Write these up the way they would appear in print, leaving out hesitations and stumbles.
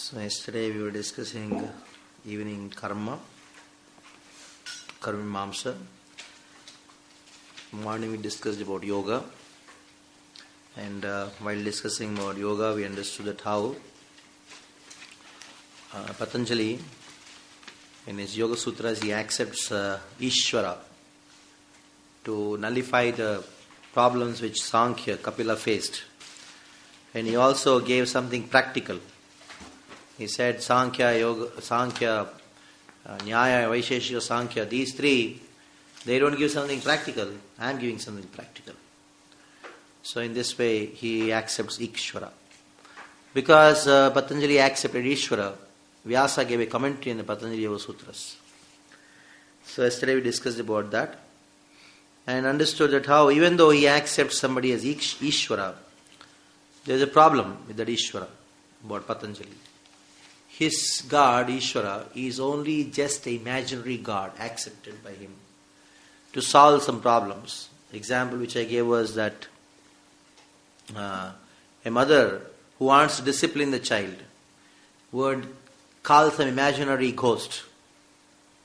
So yesterday we were discussing evening karma mimamsa. Morning we discussed about yoga, and while discussing about yoga we understood that how Patanjali in his Yoga Sutras he accepts Ishvara to nullify the problems which Sankhya, Kapila faced. And he also gave something practical. He said Sankhya, Yoga, Sankhya, Nyaya, Vaisheshika, Sankhya, these three, they don't give something practical. I am giving something practical. So in this way, he accepts Ikshvara. Because Patanjali accepted Ishvara, Vyasa gave a commentary in the Patanjali Yoga Sutras. So yesterday we discussed about that and understood that how even though he accepts somebody as Ishvara, there is a problem with that Ishvara about Patanjali. His God, Ishvara, is only just an imaginary God accepted by him to solve some problems. The example which I gave was that a mother who wants to discipline the child would call some imaginary ghost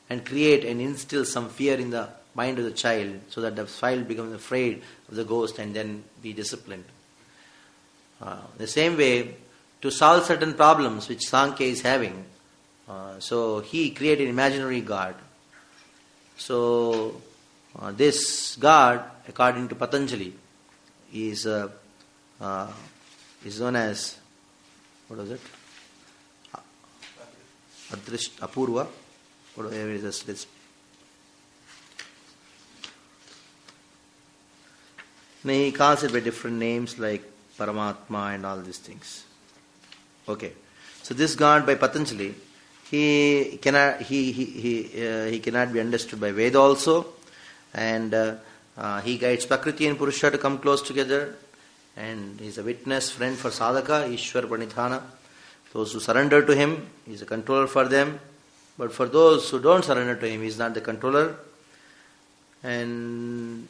and create and instill some fear in the mind of the child so that the child becomes afraid of the ghost and then be disciplined. The same way, to solve certain problems which Sankhya is having, so he created an imaginary God. So this God, according to Patanjali, is known as, what was it? Apurva. Whatever is this. He calls it by different names like Paramatma and all these things. Okay, so this God by Patanjali, he cannot be understood by Veda also, and he guides Prakriti and Purusha to come close together, and he is a witness, friend for sadhaka, Ishwar Pranidhana. Those who surrender to him, he is a controller for them, but for those who don't surrender to him, he is not the controller. And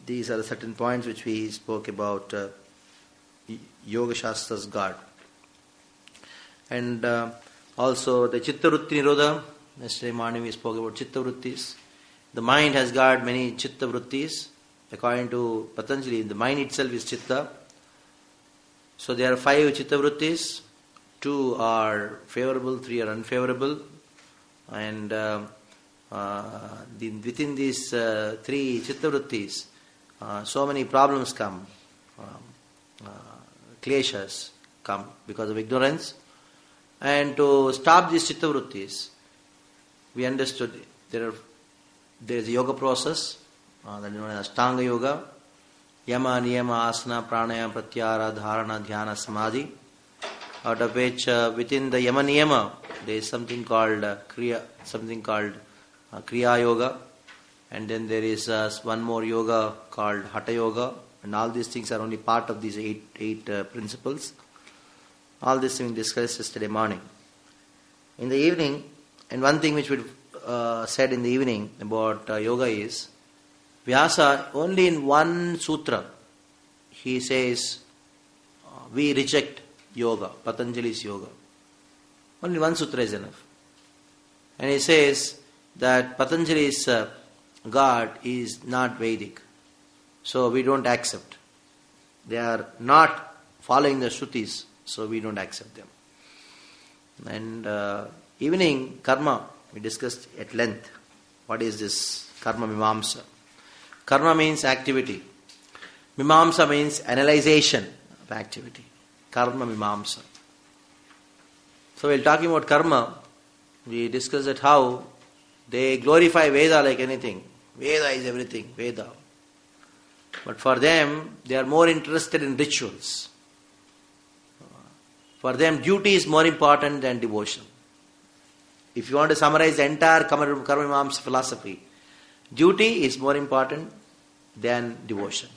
these are the certain points which we spoke about Yoga Shastra's God. And also the Chitta Vritti Nirodha. Yesterday morning we spoke about Chitta Vrittis. The mind has got many Chitta Vrittis. According to Patanjali, the mind itself is Chitta. So there are 5 Chitta Vrittis. 2 are favorable, 3 are unfavorable. And within these 3 Chitta Vrittis, so many problems come. Kleshas come because of ignorance. And to stop these Chitta Vrittis, we understood there is a yoga process that is known as Ashtanga Yoga, Yama, Niyama, Asana, Pranayama, Pratyahara, Dharana, Dhyana, Samadhi. Out of which within the Yama Niyama there is something called Kriya Yoga, and then there is one more yoga called Hatha Yoga, and all these things are only part of these eight principles. All this we discussed yesterday morning. In the evening, and one thing which we said in the evening about yoga is, Vyasa, only in one sutra, he says, we reject yoga, Patanjali's yoga. Only one sutra is enough. And he says that Patanjali's God is not Vedic. So we don't accept. They are not following the Shrutis. So we don't accept them. And evening karma, we discussed at length. What is this karma mimamsa? Karma means activity. Mimamsa means analyzation of activity. Karma mimamsa. So while talking about karma, we discussed that how they glorify Veda like anything. Veda is everything, Veda. But for them, they are more interested in rituals. For them, duty is more important than devotion. If you want to summarize the entire Karma Mimamsa philosophy, duty is more important than devotion.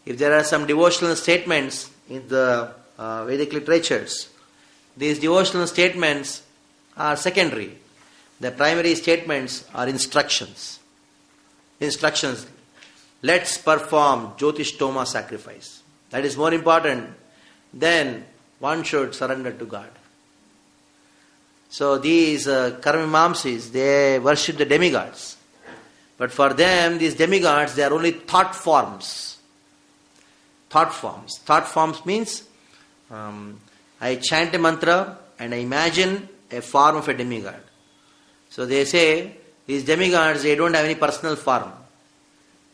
If there are some devotional statements in the Vedic literatures, these devotional statements are secondary. The primary statements are instructions. Instructions. Let's perform Jyotishtoma sacrifice. That is more important than one should surrender to God. So these Karmamamsis, they worship the demigods. But for them, these demigods, they are only thought forms. Thought forms. Thought forms means I chant a mantra and I imagine a form of a demigod. So they say, these demigods, they don't have any personal form.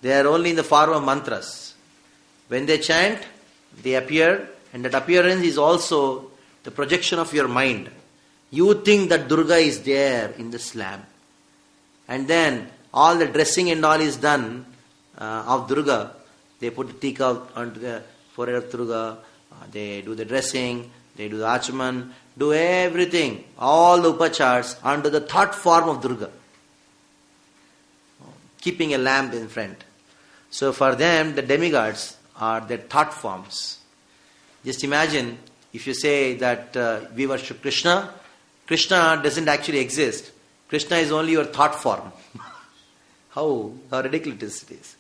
They are only in the form of mantras. When they chant, they appear, and that appearance is also the projection of your mind. You think that Durga is there in the slab. And then all the dressing and all is done of Durga. They put the tika onto the forehead of Durga. They do the dressing, they do the achaman, do everything, all the upachars onto the thought form of Durga. Keeping a lamp in front. So for them, the demigods are their thought forms. Just imagine if you say that we worship Krishna, Krishna doesn't actually exist. Krishna is only your thought form. How ridiculous it is.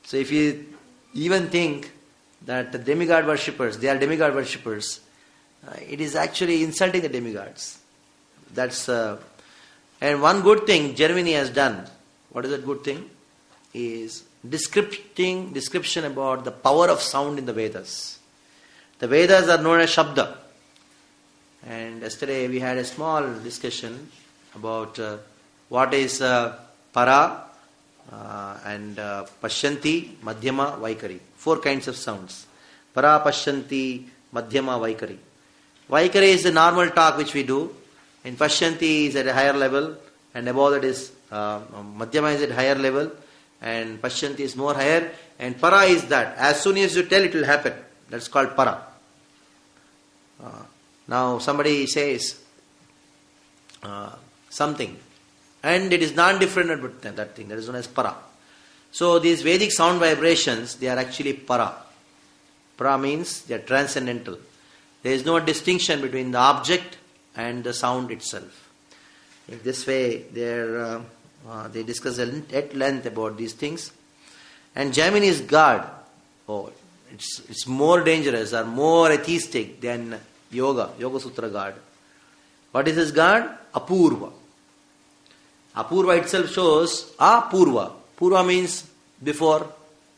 So if you even think that the demigod worshippers, they are demigod worshippers, it is actually insulting the demigods. That's and one good thing Germany has done. What is that good thing? Is description about the power of sound in the Vedas. The Vedas are known as Shabda. And yesterday we had a small discussion about what is Para and Pashyanti, Madhyama, Vaikari. 4 kinds of sounds. Para, Pashyanti, Madhyama, Vaikari. Vaikari is the normal talk which we do. And Pashyanti is at a higher level. And above that is Madhyama is at higher level. And Pashyanti is more higher. And Para is that. As soon as you tell, it will happen. That's called Para. Now somebody says something. And it is non-different about that thing. That is known as Para. So these Vedic sound vibrations, they are actually Para. Para means they are transcendental. There is no distinction between the object and the sound itself. In this way, they discuss at length about these things. And Jaimini's God, it's more dangerous or more atheistic than Yoga Sutra God. What is his God? Apurva. Apurva itself shows Apurva. Purva means before.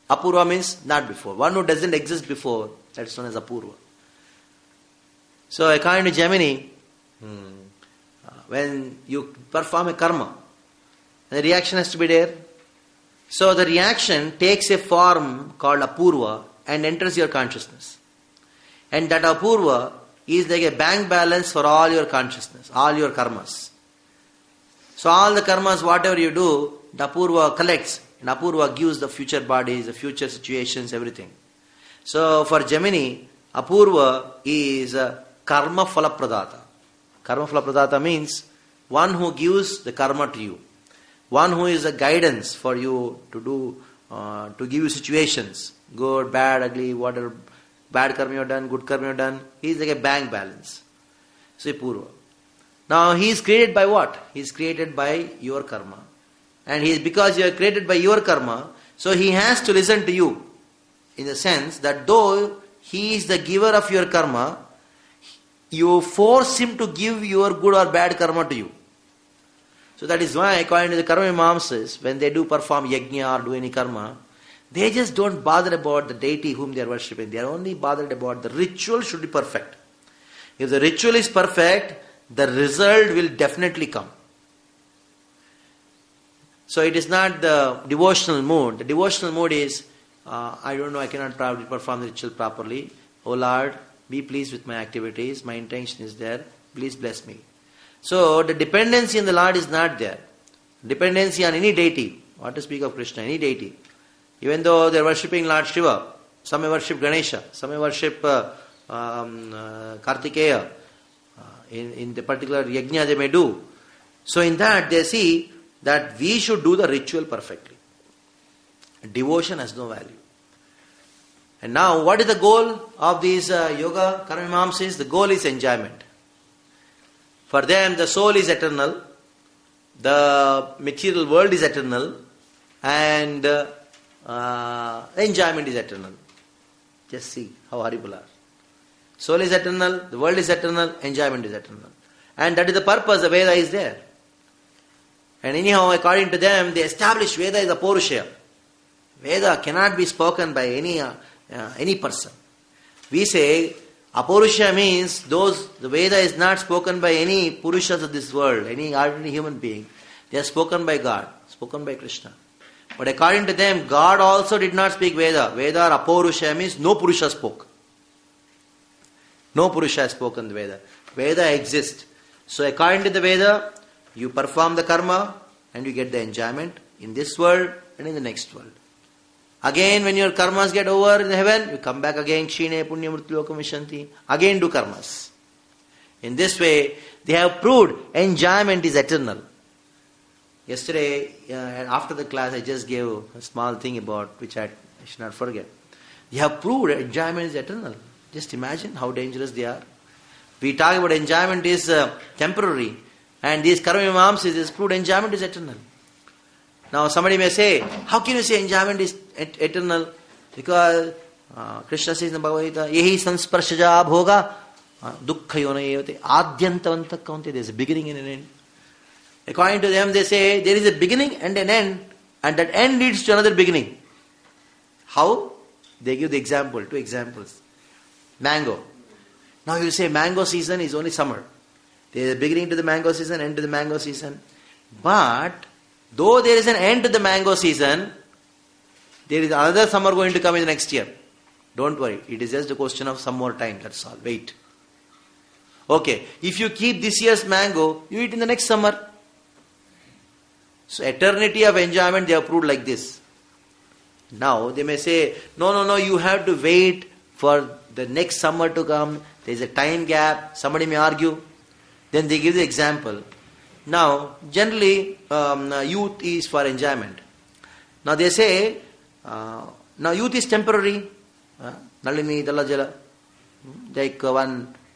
Apurva means not before. One who doesn't exist before, that's known as Apurva. So according to Jaimini, when you perform a karma, the reaction has to be there. So the reaction takes a form called Apurva and enters your consciousness. And that Apurva is like a bank balance for all your consciousness, all your karmas. So all the karmas, whatever you do, the Apurva collects. And Apurva gives the future bodies, the future situations, everything. So for Jaimini, Apurva is a karma phala pradata. Karma phala pradata means one who gives the karma to you. One who is a guidance for you to do, to give you situations, good, bad, ugly, whatever, bad karma you have done, good karma you have done. He is like a bank balance. So Purva. Now he is created by what? He is created by your karma. And because you are created by your karma, so he has to listen to you. In the sense that though he is the giver of your karma, you force him to give your good or bad karma to you. So that is why, according to the Karma Mimamsas, when they do perform yajna or do any karma, they just don't bother about the deity whom they are worshipping. They are only bothered about the ritual should be perfect. If the ritual is perfect, the result will definitely come. So it is not the devotional mood. The devotional mood is, I don't know, I cannot probably perform the ritual properly. Oh Lord, be pleased with my activities. My intention is there. Please bless me. So the dependency on the Lord is not there. Dependency on any deity. What to speak of Krishna, any deity. Even though they are worshipping Lord Shiva, some may worship Ganesha, some may worship Kartikeya. In the particular yajna they may do. So in that they see that we should do the ritual perfectly. Devotion has no value. And now what is the goal of these yoga karma mimamsas? The goal is enjoyment. For them the soul is eternal, the material world is eternal, and enjoyment is eternal. Just see how horrible are. Soul is eternal, the world is eternal, enjoyment is eternal. And that is the purpose the Veda is there. And anyhow, according to them, they established Veda is a Purusha. Veda cannot be spoken by any person. We say Apurusha means the Veda is not spoken by any Purushas of this world, any ordinary human being. They are spoken by God, spoken by Krishna. But according to them, God also did not speak Veda. Veda or Apurusha means no Purusha spoke. No Purusha has spoken the Veda. Veda exists. So according to the Veda, you perform the karma and you get the enjoyment in this world and in the next world. Again, when your karmas get over in heaven, you come back again, Kshine Punya Mrityulokam Vishanti. Again do karmas. In this way, they have proved enjoyment is eternal. Yesterday, after the class, I just gave a small thing about which I should not forget. They have proved enjoyment is eternal. Just imagine how dangerous they are. We talk about enjoyment is temporary, and these karma mimamsas is proved enjoyment is eternal. Now somebody may say, how can you say enjoyment is eternal? Because Krishna says in the Bhagavad Gita, yehi sansparshaja bhoga dukkha yona yevate adyantavanta kaunte. There is a beginning and an end. According to them, they say there is a beginning and an end, and that end leads to another beginning. How? They give the example, 2 examples. Mango. Now you say mango season is only summer. There is a beginning to the mango season, end to the mango season. But though there is an end to the mango season, there is another summer going to come in the next year. Don't worry. It is just a question of some more time. That's all. Wait. Okay. If you keep this year's mango, you eat in the next summer. So eternity of enjoyment they have proved like this. Now they may say, no, you have to wait for the next summer to come. There is a time gap. Somebody may argue. Then they give the example. Now, generally, youth is for enjoyment. Now they say, now youth is temporary. Nalini Dalajala. Like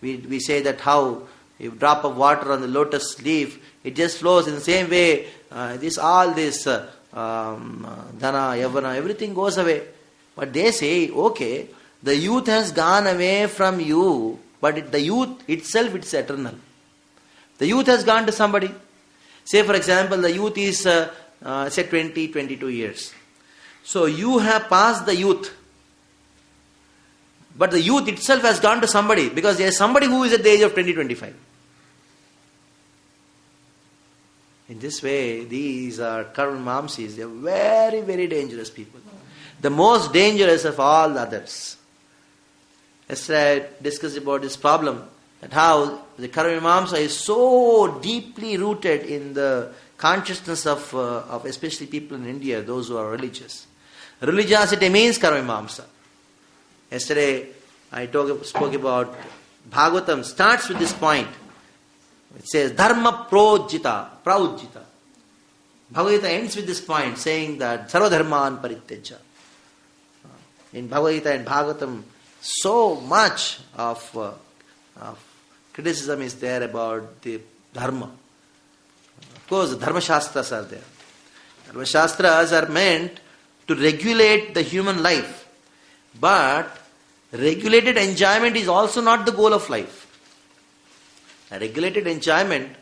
we say that how a drop of water on the lotus leaf, it just flows in the same way. Dana, Yavana, everything goes away. But they say, okay, the youth has gone away from you, but the youth itself, it's eternal. The youth has gone to somebody. Say for example, the youth is say 20, 22 years. So you have passed the youth. But the youth itself has gone to somebody, because there is somebody who is at the age of 20, 25. In this way, these are karma mamsis. They are very, very dangerous people. The most dangerous of all the others. Yesterday I discussed about this problem, that how the karma mamsa is so deeply rooted in the consciousness of especially people in India, those who are religious. Religiosity means karma mamsa. Yesterday I spoke about Bhagavatam starts with this point. It says dharma praujjita. Bhagavad Gita ends with this point, saying that sarva dharman parityaja. In Bhagavad Gita and Bhagavatam, so much of criticism is there about the dharma. Of course, the dharma shastras are there. Dharma shastras are meant to regulate the human life. But regulated enjoyment is also not the goal of life. A regulated enjoyment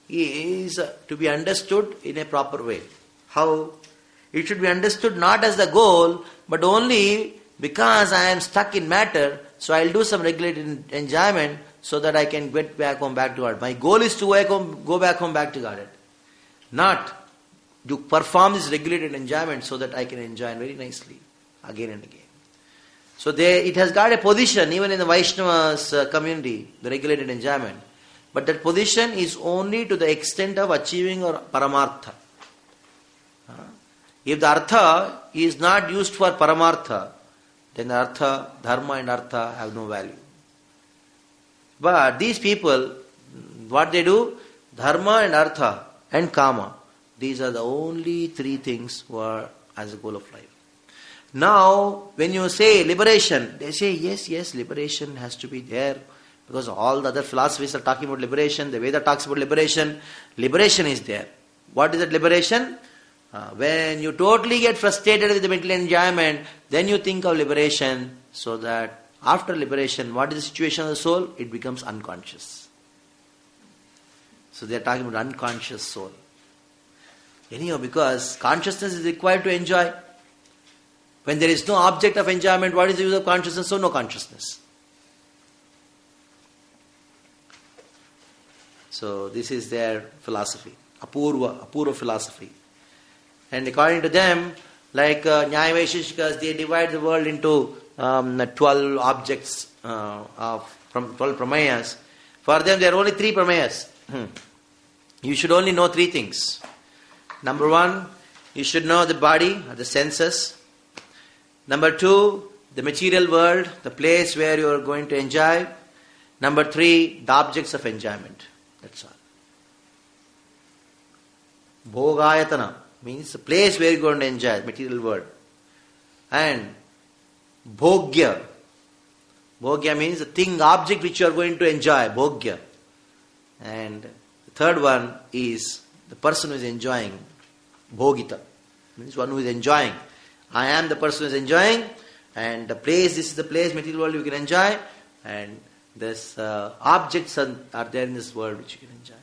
is to be understood in a proper way. How? It should be understood not as the goal, but only because I am stuck in matter, so I will do some regulated enjoyment so that I can get back home back to God. My goal is to go back home back to God. Not to perform this regulated enjoyment so that I can enjoy very nicely again and again. So it has got a position even in the Vaishnavas community, the regulated enjoyment. But that position is only to the extent of achieving or paramartha. If the artha is not used for paramartha, then the artha, dharma and artha have no value. But these people, what they do? Dharma and artha and kama. These are the only 3 things who are as a goal of life. Now, when you say liberation, they say, yes, liberation has to be there. Because all the other philosophies are talking about liberation, the Veda talks about liberation. Liberation is there. What is that liberation? When you totally get frustrated with the mental enjoyment, then you think of liberation, so that after liberation, what is the situation of the soul? It becomes unconscious. So they are talking about unconscious soul. Anyhow, because consciousness is required to enjoy. When there is no object of enjoyment, what is the use of consciousness? So no consciousness. So this is their philosophy, apurva philosophy. And according to them, like Nyaya Vaisheshikas, they divide the world into 12 objects from 12 pramayas. For them, there are only 3 pramayas. You should only know 3 things. Number 1, you should know the body, the senses. Number 2, the material world, the place where you are going to enjoy. Number 3, the objects of enjoyment. That's all. Bhogayatana means the place where you are going to enjoy, material world. And bhogya. Bhogya means the thing, object which you are going to enjoy, bhogya. And the third one is the person who is enjoying, bhogita. Means one who is enjoying. I am the person who is enjoying, and the place, this is the place, material world you can enjoy, and this objects are there in this world which you can enjoy.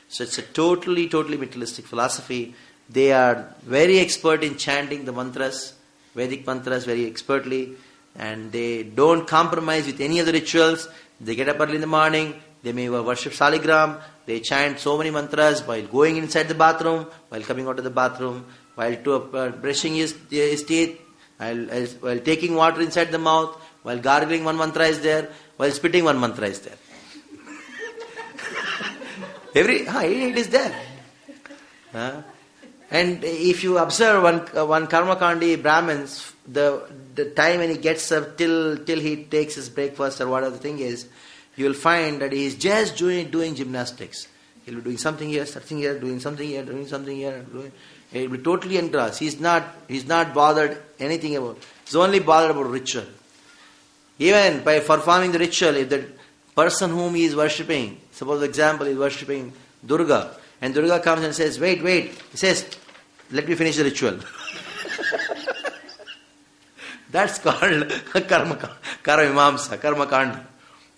So it's a totally materialistic philosophy. They are very expert in chanting the mantras, Vedic mantras very expertly, and they don't compromise with any of the rituals. They get up early in the morning, they may worship Saligram, they chant so many mantras while going inside the bathroom, while coming out of the bathroom, while brushing his teeth, while taking water inside the mouth, while gargling one mantra is there, while spitting one mantra is there. It is there. And if you observe one karmakandi Brahmins, the time when he gets up till he takes his breakfast or whatever the thing is, you will find that he is just doing gymnastics. He will be doing something here, something here, doing something here, doing something here. He will be totally engrossed. He's not bothered anything about. He's only bothered about ritual. Even by performing the ritual, if the person whom he is worshipping, suppose for example he is worshipping Durga, and Durga comes and says, wait, he says, let me finish the ritual. That's called karma kanda.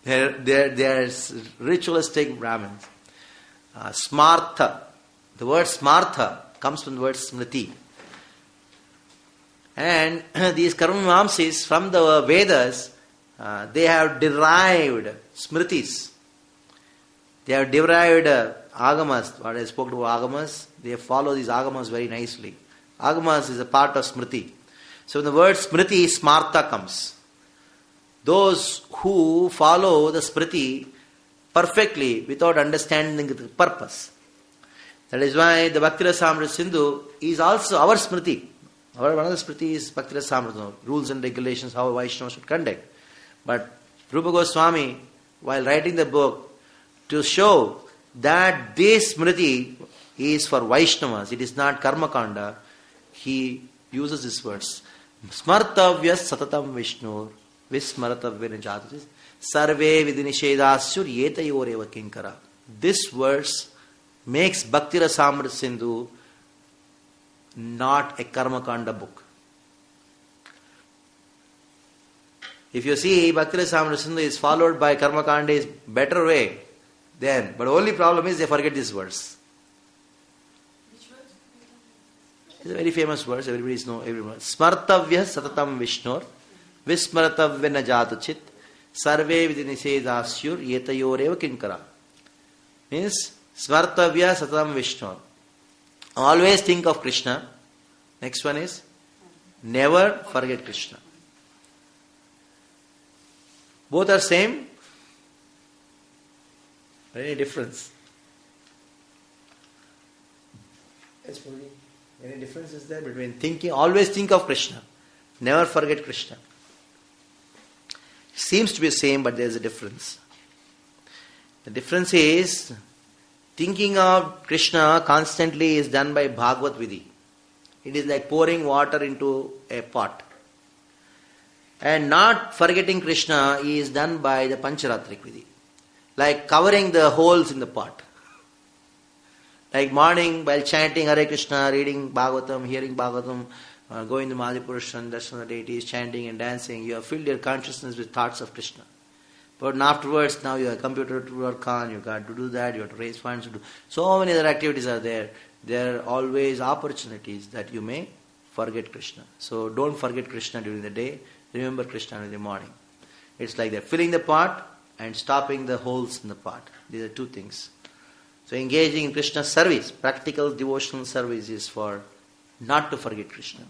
They're ritualistic Brahmins. Smartha. The word smartha comes from the word smriti. And these karmamamsis from the Vedas, they have derived smritis. They have derived agamas. What I spoke about agamas, they follow these agamas very nicely. Agamas is a part of smriti. So the word smriti, smartha comes. Those who follow the smriti perfectly without understanding the purpose. That is why the Bhakti Rasamrita Sindhu is also our smriti. One of the smriti is Bhakti Rasamrita, rules and regulations, how a Vaishnava should conduct. But Rupa Goswami, while writing the book, to show that this smriti is for Vaishnavas, it is not karmakanda, he uses these words. Smartavyas satatam Vishnur vismaratavya jatatis sarve vidinishedasur yetayoreva kinkara. This verse makes Bhakti Rasamrita Sindhu not a karmakanda book. If you see Bhakti Rasamrita Sindhu is followed by karmakanda is better way, then, but only problem is they forget this verse. Which verse? It's a very famous verse, everybody knows. Smartavya satatam Vishnur vismaratavya najatachit sarve vidinisedasyur yetayoreva kinkara. Means smartavya satatam Vishnur. Always think of Krishna. Next one is never forget Krishna. Both are same. Any difference? Any difference is there between thinking, always think of Krishna, never forget Krishna? Seems to be the same, but there is a difference. The difference is thinking of Krishna constantly is done by Bhagavad Vidhi. It is like pouring water into a pot. And not forgetting Krishna is done by the Pancharatrik Vidhi. Like covering the holes in the pot. Like morning while chanting Hare Krishna, reading Bhagavatam, hearing Bhagavatam, going to Madhyapurush and darshan the deities, chanting and dancing, you have filled your consciousness with thoughts of Krishna. But afterwards, now you have a computer to work on, you got to do that, you have to raise funds to do. So many other activities are there. There are always opportunities that you may forget Krishna. So don't forget Krishna during the day, remember Krishna in the morning. It's like that, filling the pot and stopping the holes in the pot. These are two things. So engaging in Krishna's service, practical devotional service is for not to forget Krishna.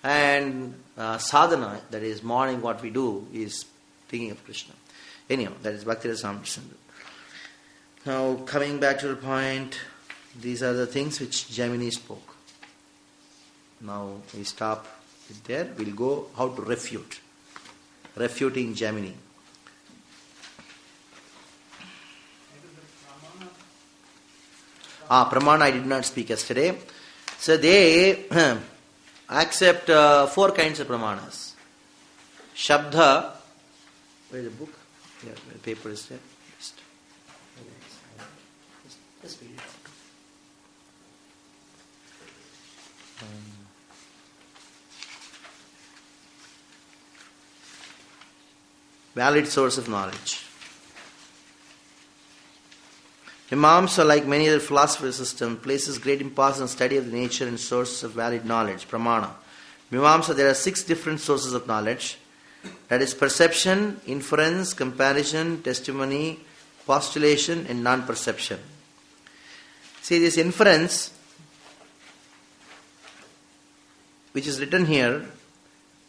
And sadhana, that is morning what we do, is thinking of Krishna. Anyhow, that is Bhakti Rasamrita. Now coming back to the point, these are the things which Jaimini spoke. Now we stop it there. We'll go how to refute. Refuting Jaimini. Pramana I did not speak yesterday. So they accept 4 kinds of pramanas. Shabda, where is the book? Yeah, the paper is there. Just read it out. Valid source of knowledge. Mimamsa, like many other philosophy systems, places great importance on study of the nature and sources of valid knowledge, pramana. Mimamsa, there are 6 different sources of knowledge. That is perception, inference, comparison, testimony, postulation, and non-perception. See, this inference, which is written here,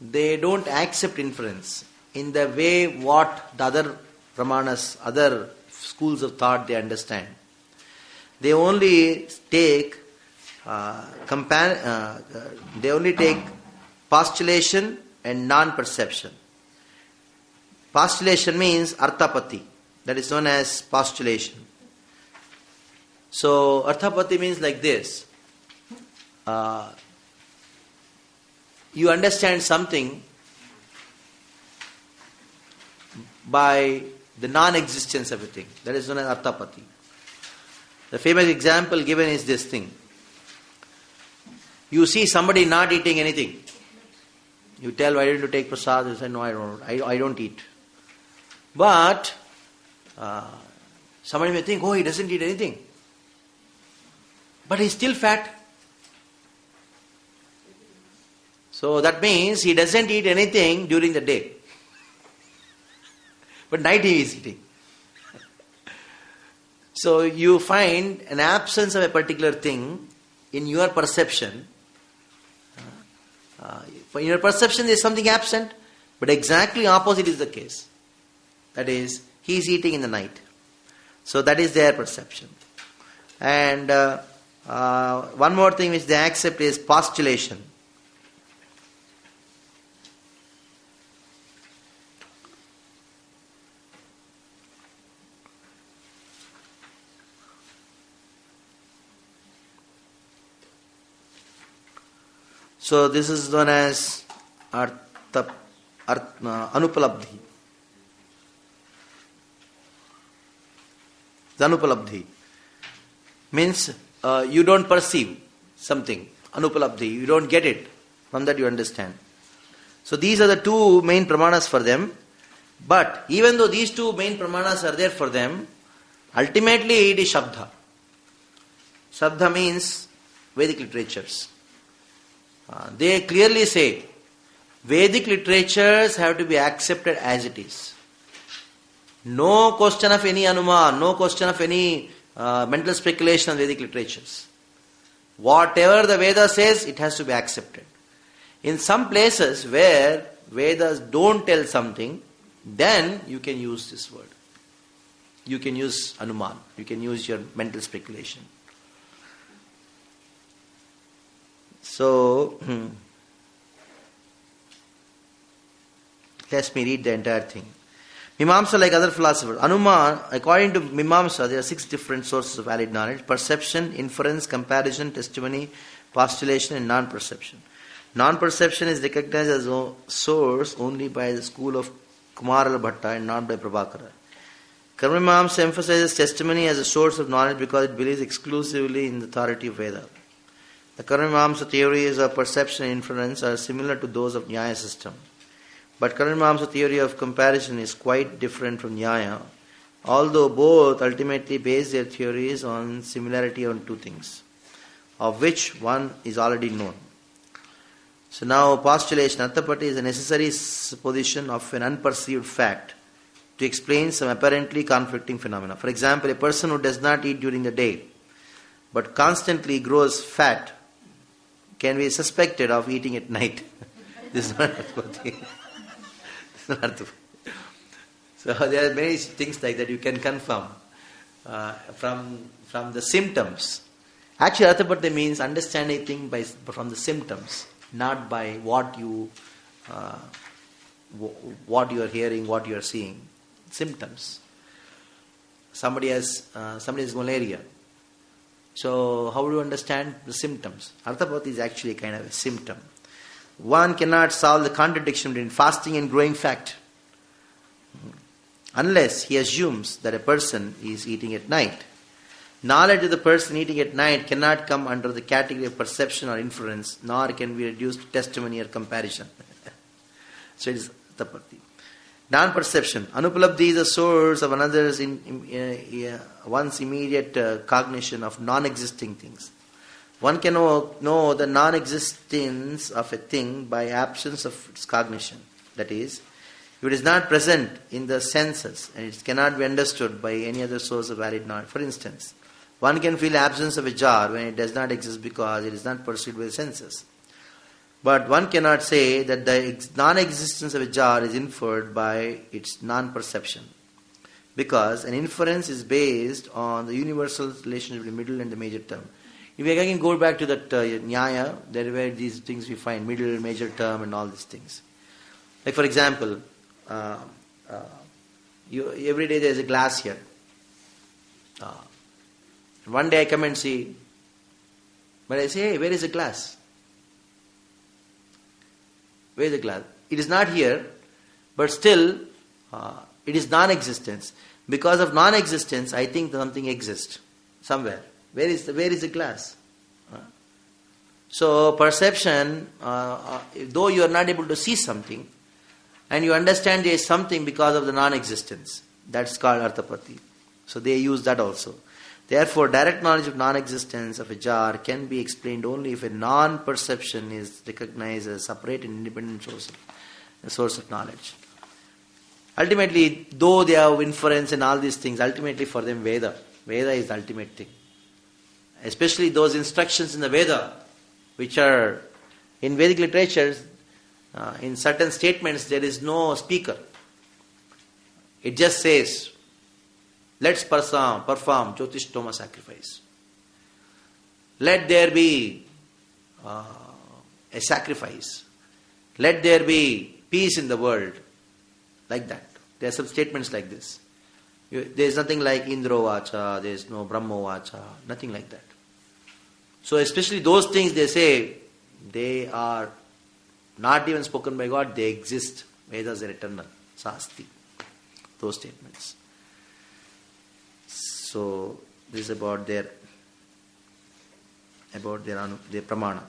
they don't accept inference in the way what the other pramanas, other schools of thought they understand. They only take postulation and non-perception. Postulation means arthapati. That is known as postulation. So arthapati means like this. You understand something by the non-existence of a thing. That is known as arthapati. The famous example given is this thing. You see somebody not eating anything. You tell, why didn't you take prasad? You say, no, I don't eat. But somebody may think, oh, he doesn't eat anything. But he's still fat. So that means he doesn't eat anything during the day. But night he is eating. So you find an absence of a particular thing in your perception. In your perception there is something absent, but exactly opposite is the case. That is, he is eating in the night. So that is their perception. And one more thing which they accept is postulation. So this is known as anupalabdhi. Anupalabdhi means you don't perceive something. Anupalabdhi, you don't get it. From that you understand. So these are the 2 main pramanas for them. But even though these 2 main pramanas are there for them, ultimately it is Shabda. Shabda means Vedic literatures. They clearly say Vedic literatures have to be accepted as it is. No question of any anuman, no question of any mental speculation on Vedic literatures. Whatever the Veda says, it has to be accepted. In some places where Vedas don't tell something, then you can use this word. You can use anuman, you can use your mental speculation. So, let me read the entire thing. Mimamsa, like other philosophers, Anuman, according to Mimamsa, there are 6 different sources of valid knowledge: perception, inference, comparison, testimony, postulation, and non-perception. Non-perception is recognized as a source only by the school of Kumarala Bhatta and not by Prabhakara. Karma Mimamsa emphasizes testimony as a source of knowledge because it believes exclusively in the authority of Veda. The Karma Mimamsa theories of perception and inference are similar to those of Nyaya system. But Karmamsa theory of comparison is quite different from Nyaya, although both ultimately base their theories on similarity on two things, of which one is already known. So now postulation, Arthapatti is a necessary supposition of an unperceived fact to explain some apparently conflicting phenomena. For example, a person who does not eat during the day but constantly grows fat can be suspected of eating at night. This is not Arthapatti. This is not Arthapatti. So there are many things like that you can confirm from the symptoms. Actually, Arthapatti means understanding things from the symptoms, not by what you are hearing, what you are seeing. Symptoms. Somebody has malaria. So how do you understand the symptoms? Arthapatti is actually a kind of a symptom. One cannot solve the contradiction between fasting and growing fat unless he assumes that a person is eating at night. Knowledge of the person eating at night cannot come under the category of perception or inference, nor can be reduced to testimony or comparison. So it is Arthapatti. Non-perception. Anupalabdhi is a source of another's one's immediate cognition of non-existing things. One can know the non-existence of a thing by absence of its cognition. That is, if it is not present in the senses and it cannot be understood by any other source of valid knowledge. For instance, one can feel absence of a jar when it does not exist because it is not perceived by the senses. But one cannot say that the non-existence of a jar is inferred by its non-perception, because an inference is based on the universal relationship between the middle and the major term. If we again go back to that Nyaya, there were these things we find, middle, major term and all these things. Like for example, every day there is a glass here. One day I come and see, but I say, hey, where is the glass? Where is the glass? It is not here, but still it is non-existence. Because of non-existence, I think something exists somewhere. Where is the glass? So perception, though you are not able to see something, and you understand there is something because of the non-existence, that's called Arthapatti. So they use that also. Therefore, direct knowledge of non-existence of a jar can be explained only if a non-perception is recognized as a separate and independent source of knowledge. Ultimately, though they have inference and all these things, ultimately for them Veda is the ultimate thing. Especially those instructions in the Veda, which are in Vedic literature, in certain statements there is no speaker. It just says, let's perform Jyotishtoma sacrifice. Let there be a sacrifice. Let there be peace in the world. Like that. There are some statements like this. There is nothing like Indro Vacha, there is no Brahmo Vacha, nothing like that. So especially those things they say, they are not even spoken by God, they exist. Vedas are eternal. Sasti. Those statements. So this is about their pramana.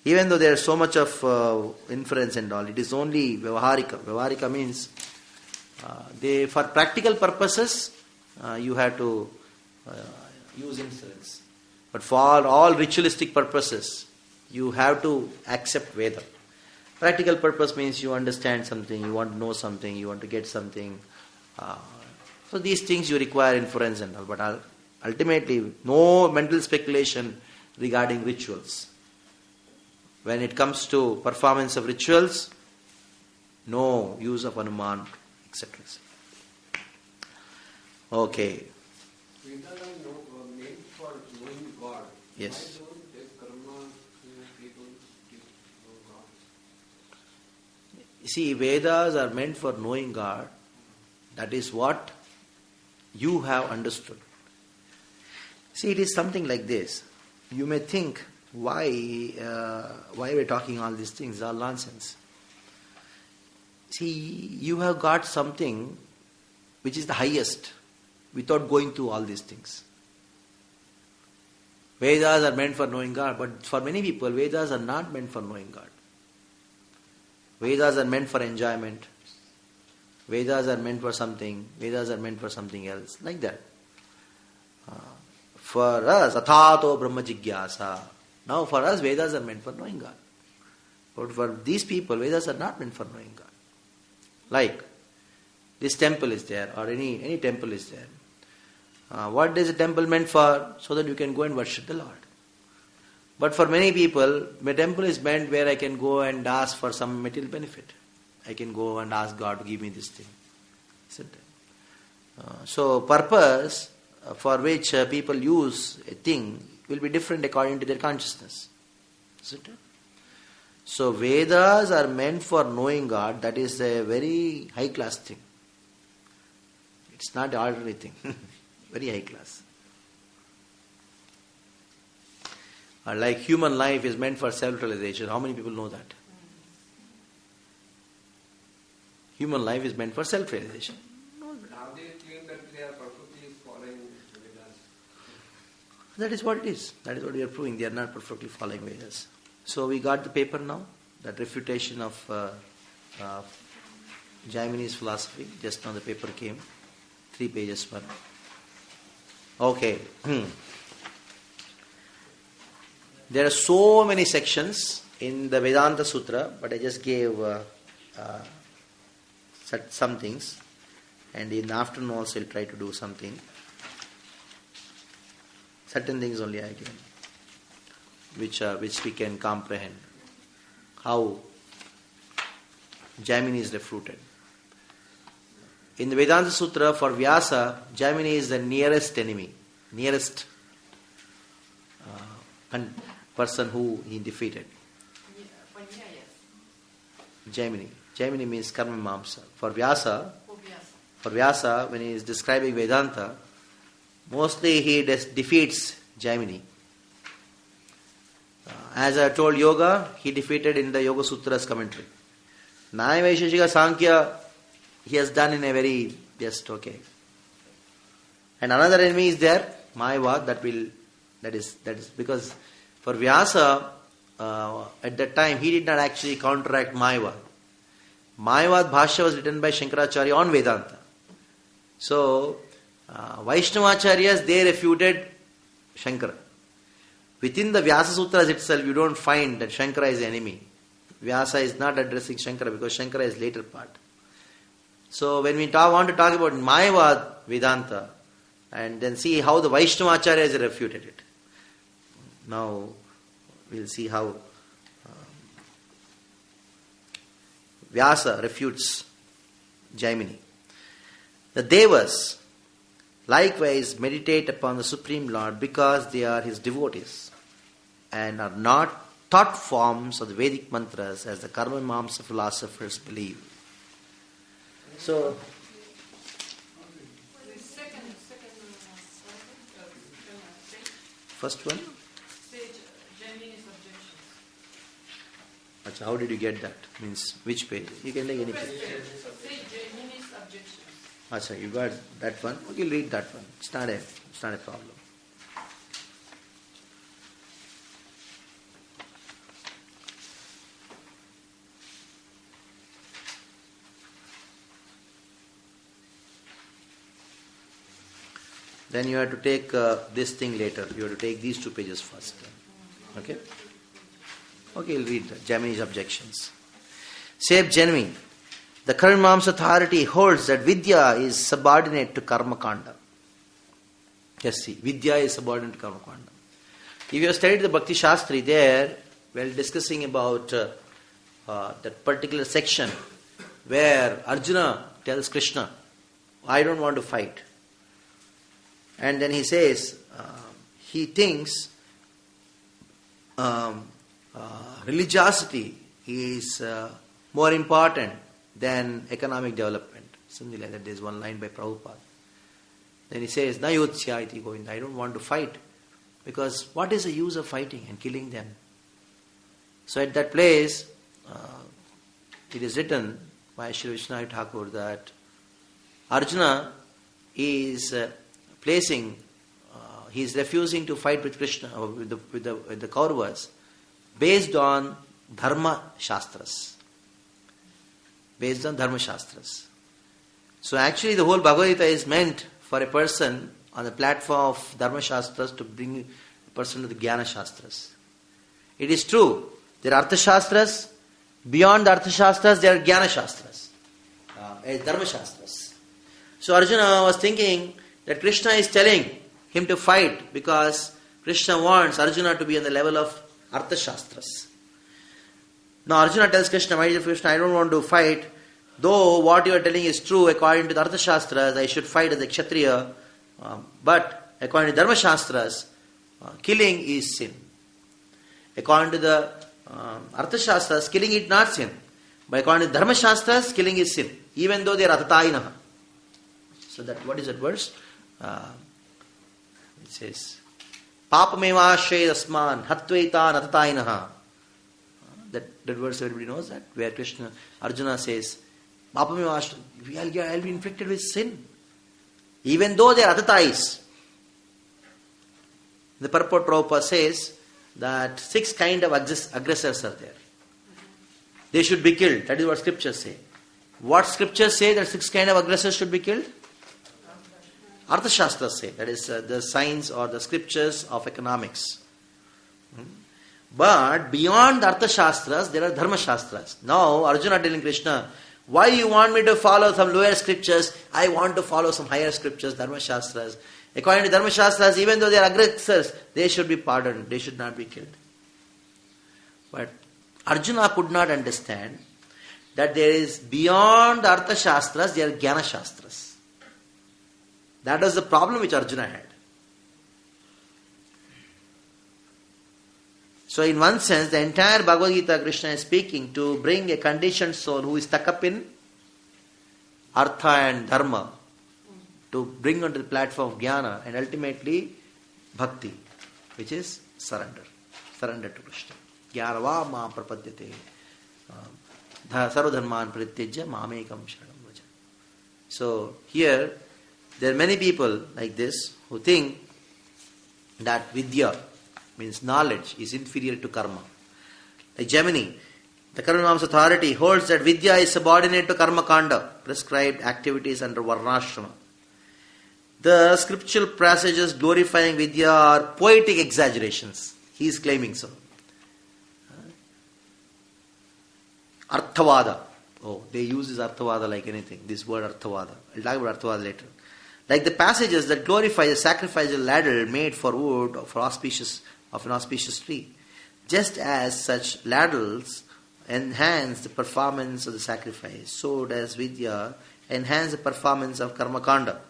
Even though there is so much of inference and all, it is only Vyavaharika. Vyavaharika means for practical purposes you have to use inference. But for all ritualistic purposes you have to accept Veda. Practical purpose means you understand something, you want to know something, you want to get something. So these things you require inference and all, but ultimately no mental speculation regarding rituals. When it comes to performance of rituals, no use of Anuman, etc. Okay. Vedas are made for knowing God. Yes. Why don't they karma people know God? See, Vedas are meant for knowing God. That is what you have understood. See, it is something like this. You may think, why we're talking all these things, all nonsense. See, you have got something which is the highest without going through all these things. Vedas are meant for knowing God, but for many people, Vedas are not meant for knowing God. Vedas are meant for enjoyment. Vedas are meant for something. Vedas are meant for something else. Like that. For us, athato brahma jigyasa. Now for us, Vedas are meant for knowing God. But for these people, Vedas are not meant for knowing God. Like, this temple is there, or any temple is there. What is a temple meant for? So that you can go and worship the Lord. But for many people, my temple is meant where I can go and ask for some material benefit. I can go and ask God to give me this thing. Isn't it? So purpose for which people use a thing will be different according to their consciousness. Isn't it? So Vedas are meant for knowing God. That is a very high class thing. It's not the ordinary thing. Very high class. Like human life is meant for self-realization. How many people know that? Human life is meant for self-realization. Now they claim that they are perfectly following Vedas. That is what it is. That is what we are proving. They are not perfectly following Vedas. So we got the paper now. That refutation of Jaimini's philosophy. Just now the paper came. 3 pages one. Okay. There are so many sections in the Vedanta Sutra, but I just gave some things, and in the afternoon also I'll try to do something. Certain things only I given, which we can comprehend. How Jaimini is refuted. In the Vedanta Sutra, for Vyasa, Jaimini is the nearest enemy, nearest person who he defeated. Jaimini. Jaimini means karma mamsa. For Vyasa, when he is describing Vedanta, mostly he defeats Jaimini. As I told Yoga, he defeated in the Yoga Sutras commentary. Nyaya Vaisheshika Sankhya, he has done in a very just okay. And another enemy is there, Mayavad, that is because for Vyasa, at that time he did not actually counteract Mayavad. Mayavad Bhashya was written by Shankaracharya on Vedanta. So, Vaishnavacharyas, they refuted Shankara. Within the Vyasa Sutras itself, you don't find that Shankara is the enemy. Vyasa is not addressing Shankara because Shankara is later part. So, when we want to talk about Mayavad Vedanta, and then see how the Vaishnavacharyas refuted it. Now, we'll see how Vyasa refutes Jaimini. The Devas likewise meditate upon the Supreme Lord because they are his devotees and are not thought forms of the Vedic mantras as the Karma Mamsa philosophers believe. So, first one? Jaimini's objections. Achha, how did you get that? Means which page? You can take any page. Say Jaimini's objections. Achha, you got that one? Okay, read that one. It's not a problem. Then you have to take this thing later. You have to take these 2 pages first. Okay? Okay, you'll read Jaimini's objections. Save Jaimini. The Karma Mamsa authority holds that Vidya is subordinate to Karma Kanda. Just see, Vidya is subordinate to Karma Kanda. If you have studied the Bhakti Shastri there, while discussing about that particular section where Arjuna tells Krishna, I don't want to fight. And then he says, he thinks religiosity is more important than economic development. Something like that. There's one line by Prabhupada. Then he says, Nayotsya iti Govinda. I don't want to fight. Because what is the use of fighting and killing them? So at that place, it is written by Sri Vishnu Thakur that Arjuna is placing, he is refusing to fight with Krishna, or with the Kauravas, based on Dharma Shastras. based on Dharma Shastras. So actually the whole Bhagavad Gita is meant for a person on the platform of Dharma Shastras to bring a person to the Jnana Shastras. It is true, there are Artha Shastras, beyond the Artha Shastras there are Jnana Shastras, Dharma Shastras. So Arjuna was thinking that Krishna is telling him to fight because Krishna wants Arjuna to be on the level of Artha Shastras. Now Arjuna tells Krishna, my dear Krishna, I don't want to fight. Though what you are telling is true according to the Artha Shastras, I should fight as a Kshatriya. But according to Dharma Shastras, killing is sin. According to the Artha Shastras, killing is not sin. But according to Dharma Shastras, killing is sin. Even though they are Atatainaha. So that, what is that verse? It says, Papameva asman hatvaitan atatainaha. That verse everybody knows that, where Krishna, Arjuna says, Papameva I'll be inflicted with sin. Even though they are atatais. The purport Prabhupada says that 6 kind of aggressors are there. They should be killed. That is what scriptures say. What scriptures say that 6 kind of aggressors should be killed? Artha Shastras say. That is the science or the scriptures of economics. But beyond the Artha Shastras, there are Dharma Shastras. Now Arjuna telling Krishna, why you want me to follow some lower scriptures? I want to follow some higher scriptures, Dharma Shastras. According to Dharma Shastras, even though they are aggressors, they should be pardoned. They should not be killed. But Arjuna could not understand that there is beyond the Artha Shastras, there are Jnana Shastras. That was the problem which Arjuna had. So in one sense, the entire Bhagavad Gita, Krishna is speaking to bring a conditioned soul who is stuck up in Artha and Dharma to bring onto the platform of Jnana and ultimately Bhakti, which is surrender. Surrender to Krishna. Jnanava ma prapadyate sarvadharman parityajya mamekam sharanam vraja. So here, there are many people like this who think that Vidya, means knowledge, is inferior to karma. Like Gemini, the Karma authority holds that Vidya is subordinate to karma kanda, prescribed activities under Varnashrama. The scriptural passages glorifying Vidya are poetic exaggerations. He is claiming so. Arthavada. Oh, they use this Arthavada like anything. This word Arthavada. I'll talk about Arthavada later. Like the passages that glorify the sacrificial ladle made for wood of an auspicious tree. Just as such ladles enhance the performance of the sacrifice, so does Vidya enhance the performance of Karma Kanda.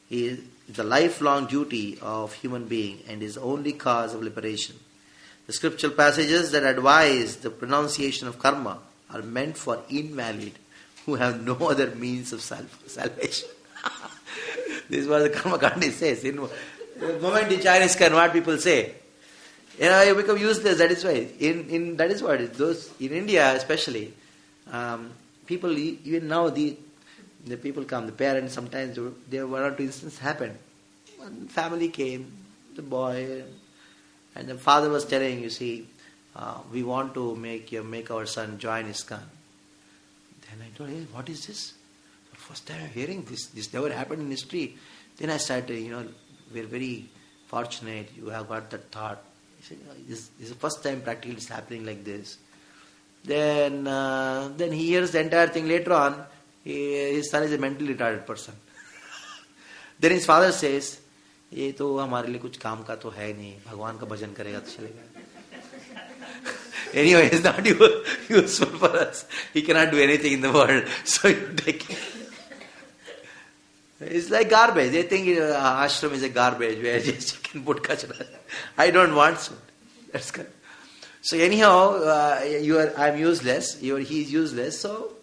It is the lifelong duty of human being and is the only cause of liberation. The scriptural passages that advise the pronunciation of karma are meant for invalid who have no other means of salvation. This is what the Karma Kandi says. In the moment the Chinese can, what people say, you become useless. That is why. That is what those in India especially, people even now the people come, the parents sometimes there one or two instances happen. One family came, the boy, and the father was telling, you see, we want to make our son join ISKCON. Then I told him, what is this? First time I'm hearing this. This never happened in history. Then I started, we're very fortunate you have got that thought. He said, this is the first time practically it's happening like this. Then he hears the entire thing later on. His son is a mentally retarded person. Then his father says, ये तो हमारे लिए कुछ काम का तो है नहीं, भगवान का भजन करेगा तो चलेगा. Anyway, it's not useful for us. He cannot do anything in the world. So you take it. It's like garbage. They think ashram is a garbage where just you can put kachra. I don't want so. That's correct. So anyhow, I'm useless. He's useless. So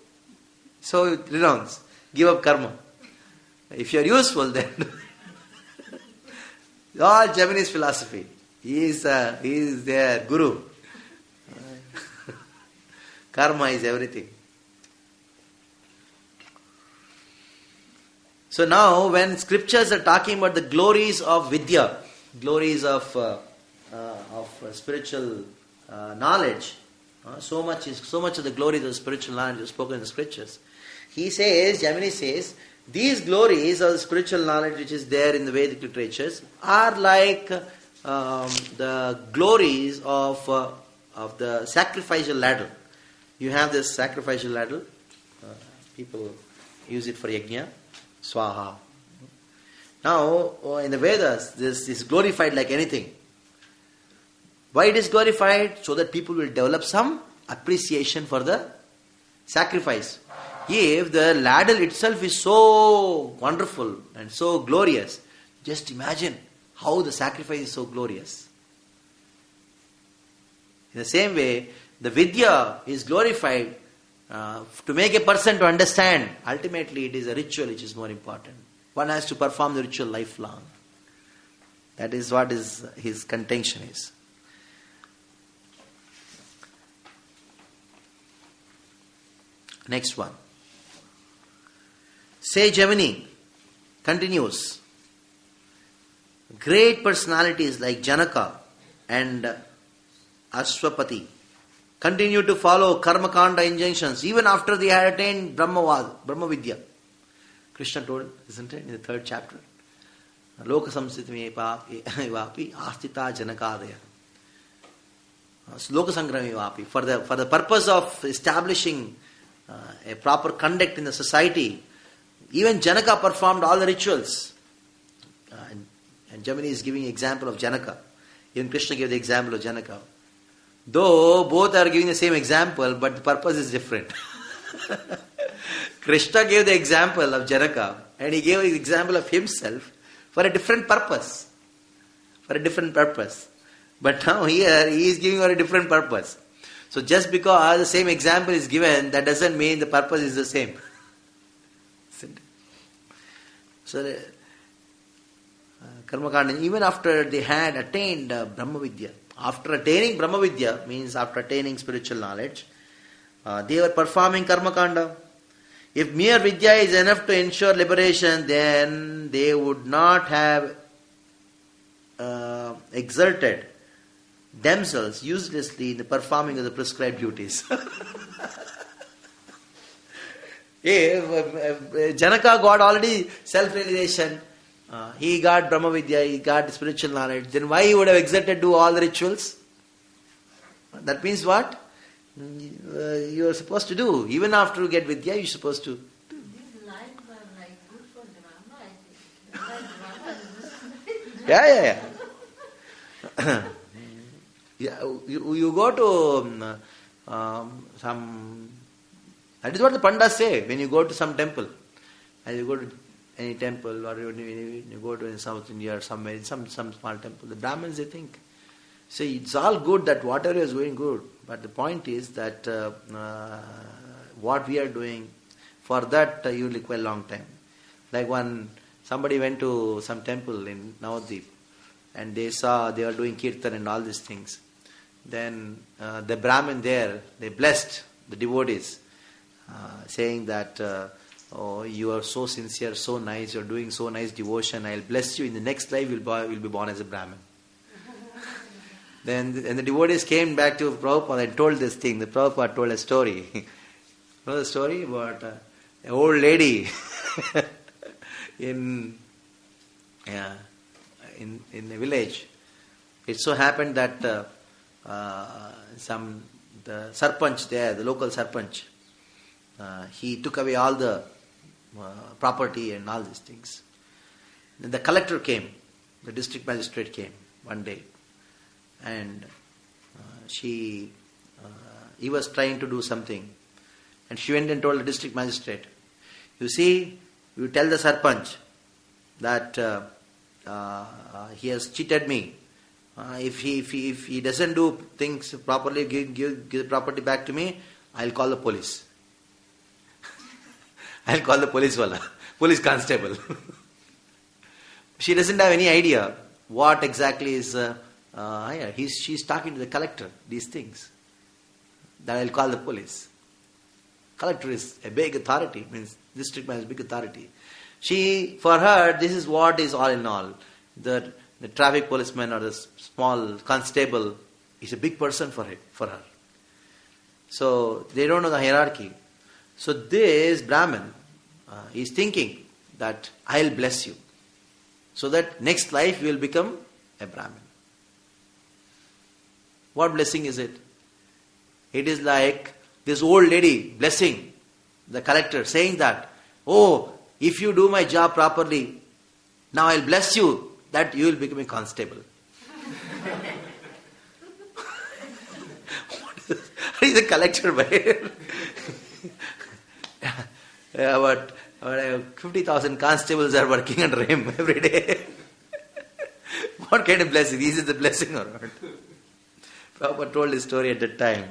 renounce. Give up karma. If you're useful, then all Japanese philosophy. He is their guru. Karma is everything. So now, when scriptures are talking about the glories of Vidya, glories of spiritual knowledge, So much of the glories of the spiritual knowledge is spoken in the scriptures. He says, Jamini says, these glories of the spiritual knowledge which is there in the Vedic literatures are like the glories of the sacrificial ladle. You have this sacrificial ladle. People use it for yajna, swaha. Now, in the Vedas, this is glorified like anything. Why it is glorified? So that people will develop some appreciation for the sacrifice. If the ladle itself is so wonderful and so glorious, just imagine how the sacrifice is so glorious. In the same way, the vidya is glorified to make a person to understand. Ultimately, it is a ritual which is more important. One has to perform the ritual lifelong. That is what his contention is. Next one. Say Gemini continues. Great personalities like Janaka and Ashwapati continue to follow Karmakanda injunctions even after they had attained Brahma Vidya. Krishna told, isn't it, in the 3rd chapter? Loka samsitame vapi astita janakadaya. Loka sangrami vapi. For the purpose of establishing a proper conduct in the society, even Janaka performed all the rituals. And Gemini is giving example of Janaka. Even Krishna gave the example of Janaka. Though both are giving the same example, but the purpose is different. Krishna gave the example of Janaka and he gave the example of himself for a different purpose. But now here he is giving for a different purpose. So just because the same example is given, that doesn't mean the purpose is the same. So Karmakanda, even after they had attained Brahma Vidya, after attaining Brahma Vidya, means after attaining spiritual knowledge, they were performing Karmakanda. If mere Vidya is enough to ensure liberation, then they would not have exerted themselves uselessly in the performing of the prescribed duties. If Janaka got already self-realization, he got Brahma Vidya, he got spiritual knowledge, then why he would have exerted to do all the rituals? That means what? You are supposed to do. Even after you get Vidya, you are supposed to. These lines are like good for drama, I think. Yeah. Yeah, you go to some. That is what the Pandas say when you go to some temple. As you go to any temple, or when you go to South India or somewhere, some small temple, the Brahmins, they think, say it's all good that whatever is going good, but the point is that what we are doing, for that you will require a long time. Like somebody went to some temple in Navadvip and they saw they were doing kirtan and all these things. Then the Brahmin there, they blessed the devotees, saying that, oh, you are so sincere, so nice, you are doing so nice devotion, I will bless you, in the next life you will be born as a Brahmin. Then the devotees came back to Prabhupada and told this thing. The Prabhupada told a story. You know the story about an old lady in a village. It so happened that the sarpanch there, the local sarpanch, he took away all the property and all these things. Then the collector came, the district magistrate came one day, and he was trying to do something, and she went and told the district magistrate, you see, you tell the sarpanch that he has cheated me. If he doesn't do things properly, give the property back to me, I'll call the police. I'll call the police constable. She doesn't have any idea what exactly is. She's talking to the collector these things. That I'll call the police. Collector is a big authority, means district man is a big authority. For her, this is what is all in all. The traffic policeman or the small constable is a big person for her. So they don't know the hierarchy. So this Brahmin is thinking that I'll bless you, so that next life you will become a Brahmin. What blessing is it? It is like this old lady blessing the collector, saying that, oh, if you do my job properly, now I'll bless you that you will become a constable. What is the collector by? About 50,000 constables are working under him every day. What kind of blessing? Is it the blessing or not? Prabhupada told this story at that time.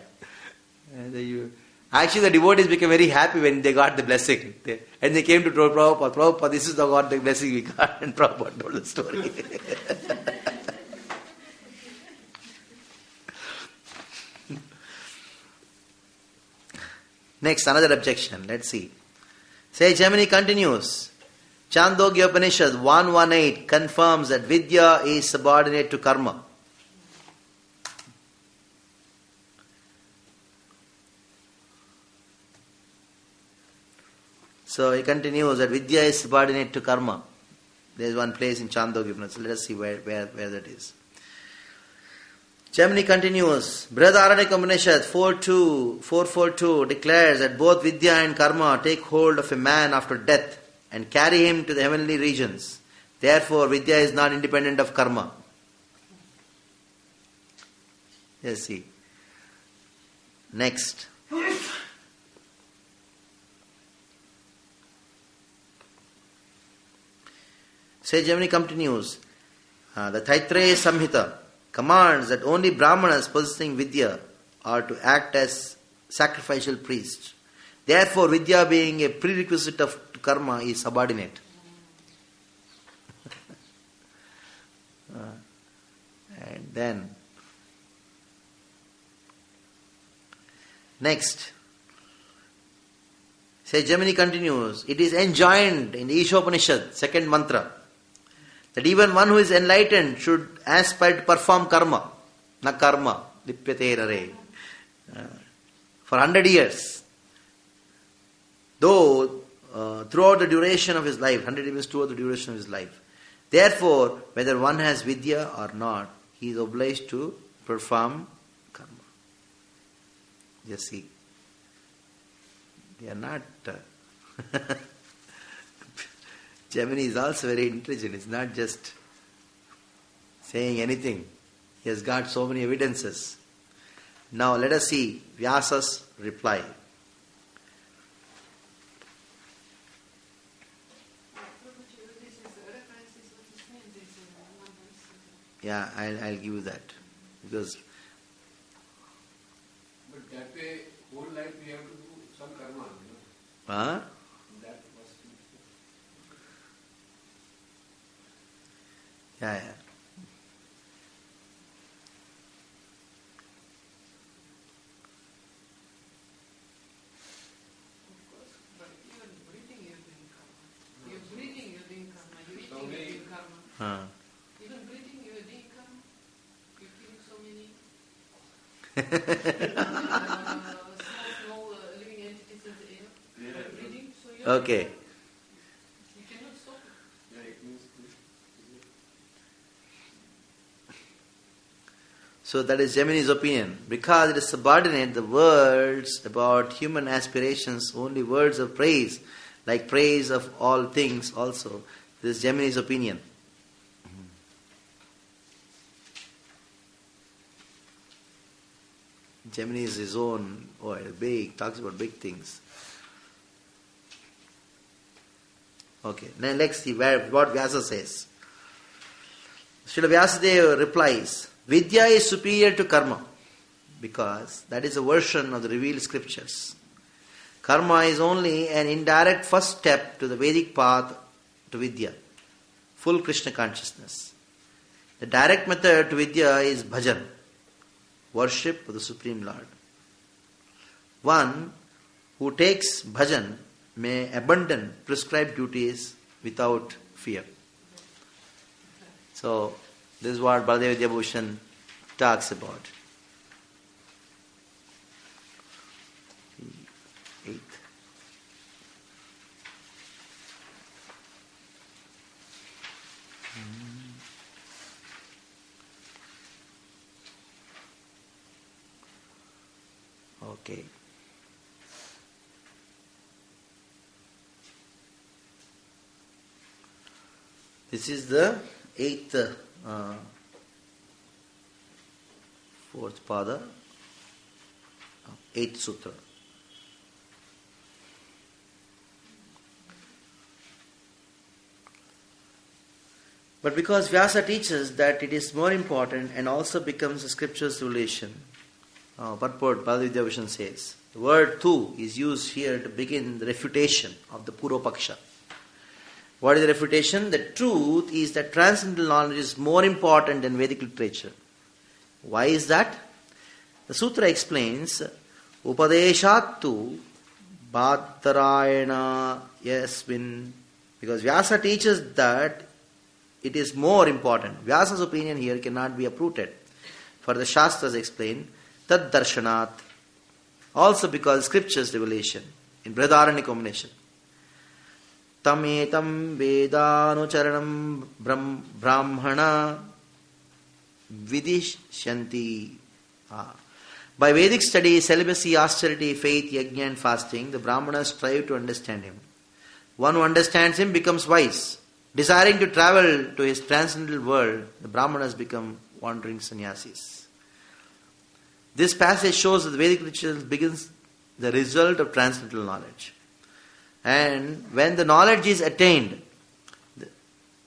Actually, the devotees became very happy when they got the blessing. And they came to tell Prabhupada, Prabhupada, this is the blessing we got. And Prabhupada told the story. Next, another objection. Let's see. Say Gemini continues. Chandogya Upanishad 118 confirms that Vidya is subordinate to karma. So he continues that Vidya is subordinate to karma. There is one place in Chandogya Upanishad. So let us see where that is. Gemini continues. Brihadaranyaka Upanishad 442 declares that both Vidya and karma take hold of a man after death and carry him to the heavenly regions. Therefore, Vidya is not independent of karma. Let's see. Next. Say Gemini continues. The Taittiriya Samhita commands that only Brahmanas possessing Vidya are to act as sacrificial priests. Therefore, Vidya being a prerequisite of karma is subordinate. And then, next, say Gemini continues, it is enjoined in the Ishopanishad, second mantra, that even one who is enlightened should aspire to perform karma, na karma, lipyate rare, for 100 years. Though throughout the duration of his life, 100 years throughout the duration of his life. Therefore, whether one has Vidya or not, he is obliged to perform karma. Just see. They are not... Gemini is also very intelligent. It's not just saying anything. He has got so many evidences. Now let us see Vyasa's reply. Yeah, I'll give you that. Because... But that way, whole life we have to do some karma. Huh? That was... Yeah. But even breathing you're doing karma. You're breathing, you're doing karma. You're eating, So you're many- doing karma. Even breathing, you're doing karma. You're killing so many small living entities in the air. Yeah. By breathing, so you're Okay. you cannot stop it. Yeah, it means... So that is Gemini's opinion. Because it is subordinate, the words about human aspirations, only words of praise, like praise of all things also. This is Gemini's opinion. Gemini is his own, big, talks about big things. Okay, now let's see what Vyasa says. Srila Vyasadeva replies, Vidya is superior to karma because that is a version of the revealed scriptures. Karma is only an indirect first step to the Vedic path to Vidya, full Krishna consciousness. The direct method to Vidya is bhajan, worship of the Supreme Lord. One who takes bhajan may abandon prescribed duties without fear. So, this is what Baladev Vidyabhushan talks about. Okay. This is the fourth pada, eighth sutra. But because Vyasa teaches that it is more important and also becomes a scripture's relation, purport Bhagavad Gita says, the word tu is used here to begin the refutation of the Purva Paksha. What is the refutation? The truth is that transcendental knowledge is more important than Vedic literature. Why is that? The sutra explains, Upadeshattu Bhadarayana Yasmin, because Vyasa teaches that it is more important. Vyasa's opinion here cannot be uprooted. For the Shastras explain, Tad darshanat, also because scripture's revelation in Brihadaranyaka combination. Tametam vedanucharanam brahmana vidishyanti. By Vedic study, celibacy, austerity, faith, yajna and fasting, the Brahmanas strive to understand him. One who understands him becomes wise. Desiring to travel to his transcendental world, the Brahmanas become wandering sannyasis. This passage shows that the Vedic ritual begins the result of transcendental knowledge. And when the knowledge is attained,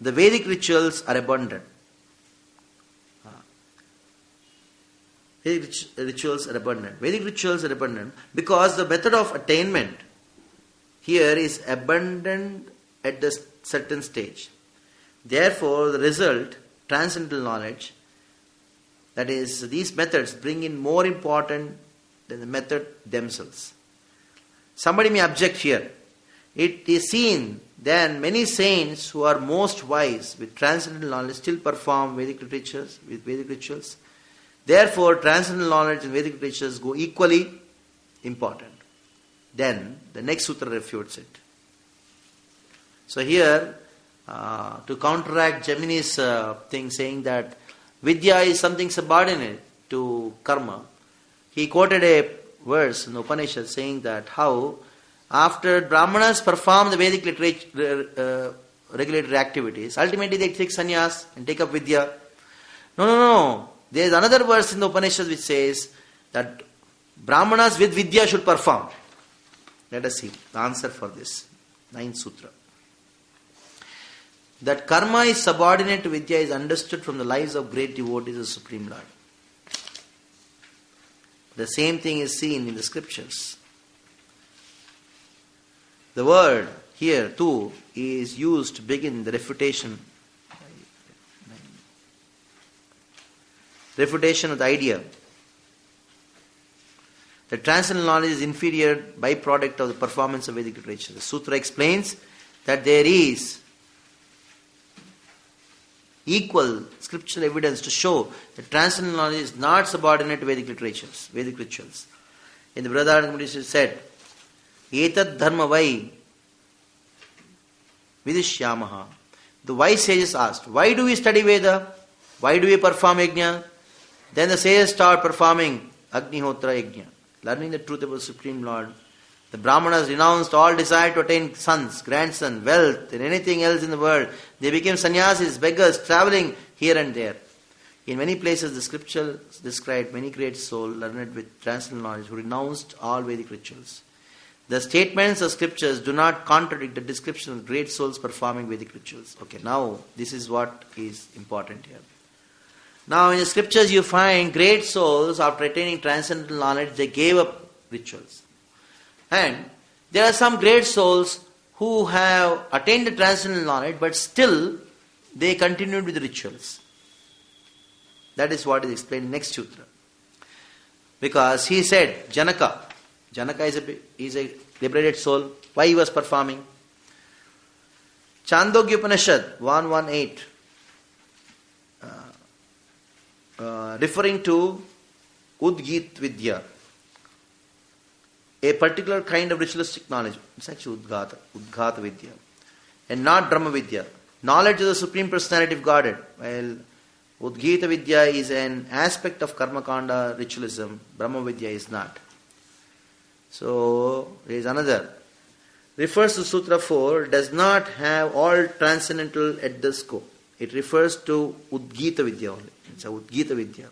the Vedic rituals are abundant. Vedic rituals are abundant. Vedic rituals are abundant because the method of attainment here is abundant at the certain stage. Therefore, the result, transcendental knowledge, that is, these methods bring in more important than the method themselves. Somebody may object here. It is seen then many saints who are most wise with transcendental knowledge still perform Vedic rituals. Therefore, transcendental knowledge and Vedic rituals go equally important. Then, the next sutra refutes it. So here, to counteract Gemini's thing saying that Vidya is something subordinate to karma, he quoted a verse in the Upanishad saying that how after Brahmanas perform the Vedic regulatory activities, ultimately they take sannyas and take up Vidya. No. There is another verse in the Upanishad which says that Brahmanas with Vidya should perform. Let us see the answer for this. 9th Sutra. That karma is subordinate to Vidya is understood from the lives of great devotees of the Supreme Lord. The same thing is seen in the scriptures. The word here too is used to begin the refutation of the idea that transcendental knowledge is inferior byproduct of the performance of Vedic literature. The sutra explains that there is equal scriptural evidence to show that transcendental knowledge is not subordinate to Vedic rituals. In the Brihadaranyaka it is said, Etad dharma vai vidishyamaha. The wise sages asked, why do we study Veda? Why do we perform yajna? Then the sages start performing Agnihotra yajna, learning the truth about the Supreme Lord. The Brahmanas renounced all desire to attain sons, grandson, wealth, and anything else in the world. They became sannyasis, beggars, traveling here and there. In many places, the scripture described many great souls learned with transcendental knowledge who renounced all Vedic rituals. The statements of scriptures do not contradict the description of great souls performing Vedic rituals. Okay, now this is what is important here. Now in the scriptures you find great souls after attaining transcendental knowledge, they gave up rituals. And there are some great souls who have attained the transcendental knowledge but still they continued with the rituals. That is what is explained in next sutra. Because he said, Janaka is a liberated soul. Why he was performing? Chandogya Upanishad 118 referring to Udgit Vidya, a particular kind of ritualistic knowledge. It's actually Udgata Vidya, and not Brahma Vidya. knowledge of the Supreme Personality of Godhead. While Udgita Vidya is an aspect of Karma Kanda ritualism, Brahma Vidya is not. So, there is another. Refers to Sutra 4, does not have all transcendental at the scope. It refers to Udgita Vidya only. It's a Udgita Vidya.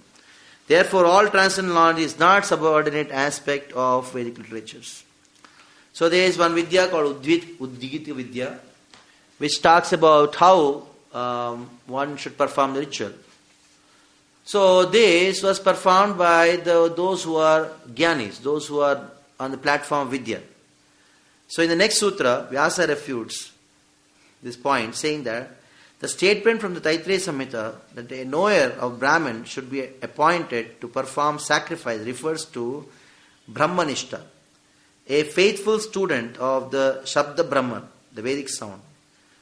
Therefore, all transcendental knowledge is not subordinate aspect of Vedic literatures. So, there is one Vidya called Udgita Vidya, which talks about how one should perform the ritual. So, this was performed by those who are Gyanis, those who are on the platform of Vidya. So in the next sutra, Vyasa refutes this point, saying that the statement from the Taittiriya Samhita that a knower of Brahman should be appointed to perform sacrifice refers to Brahmanishta, a faithful student of the Shabda Brahman, the Vedic sound,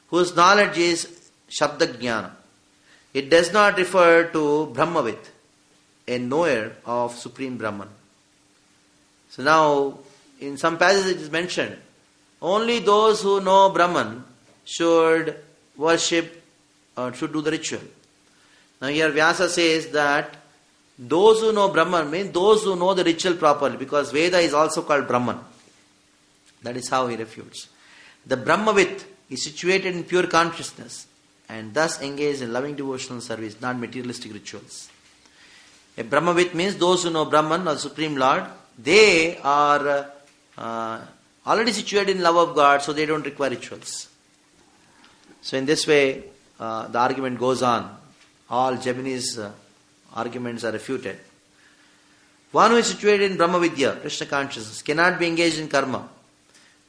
whose knowledge is Shabda Jnana. It does not refer to Brahmavit, a knower of Supreme Brahman. So now, in some passages it is mentioned, only those who know Brahman should worship or should do the ritual. Now here Vyasa says that those who know Brahman means those who know the ritual properly, because Veda is also called Brahman. That is how he refutes. The Brahmavit is situated in pure consciousness and thus engaged in loving devotional service, not materialistic rituals. A Brahmavit means those who know Brahman or Supreme Lord. They are already situated in love of God, so they don't require rituals. So in this way, the argument goes on. All Gemini's arguments are refuted. One who is situated in Brahma Vidya, Krishna consciousness, cannot be engaged in karma.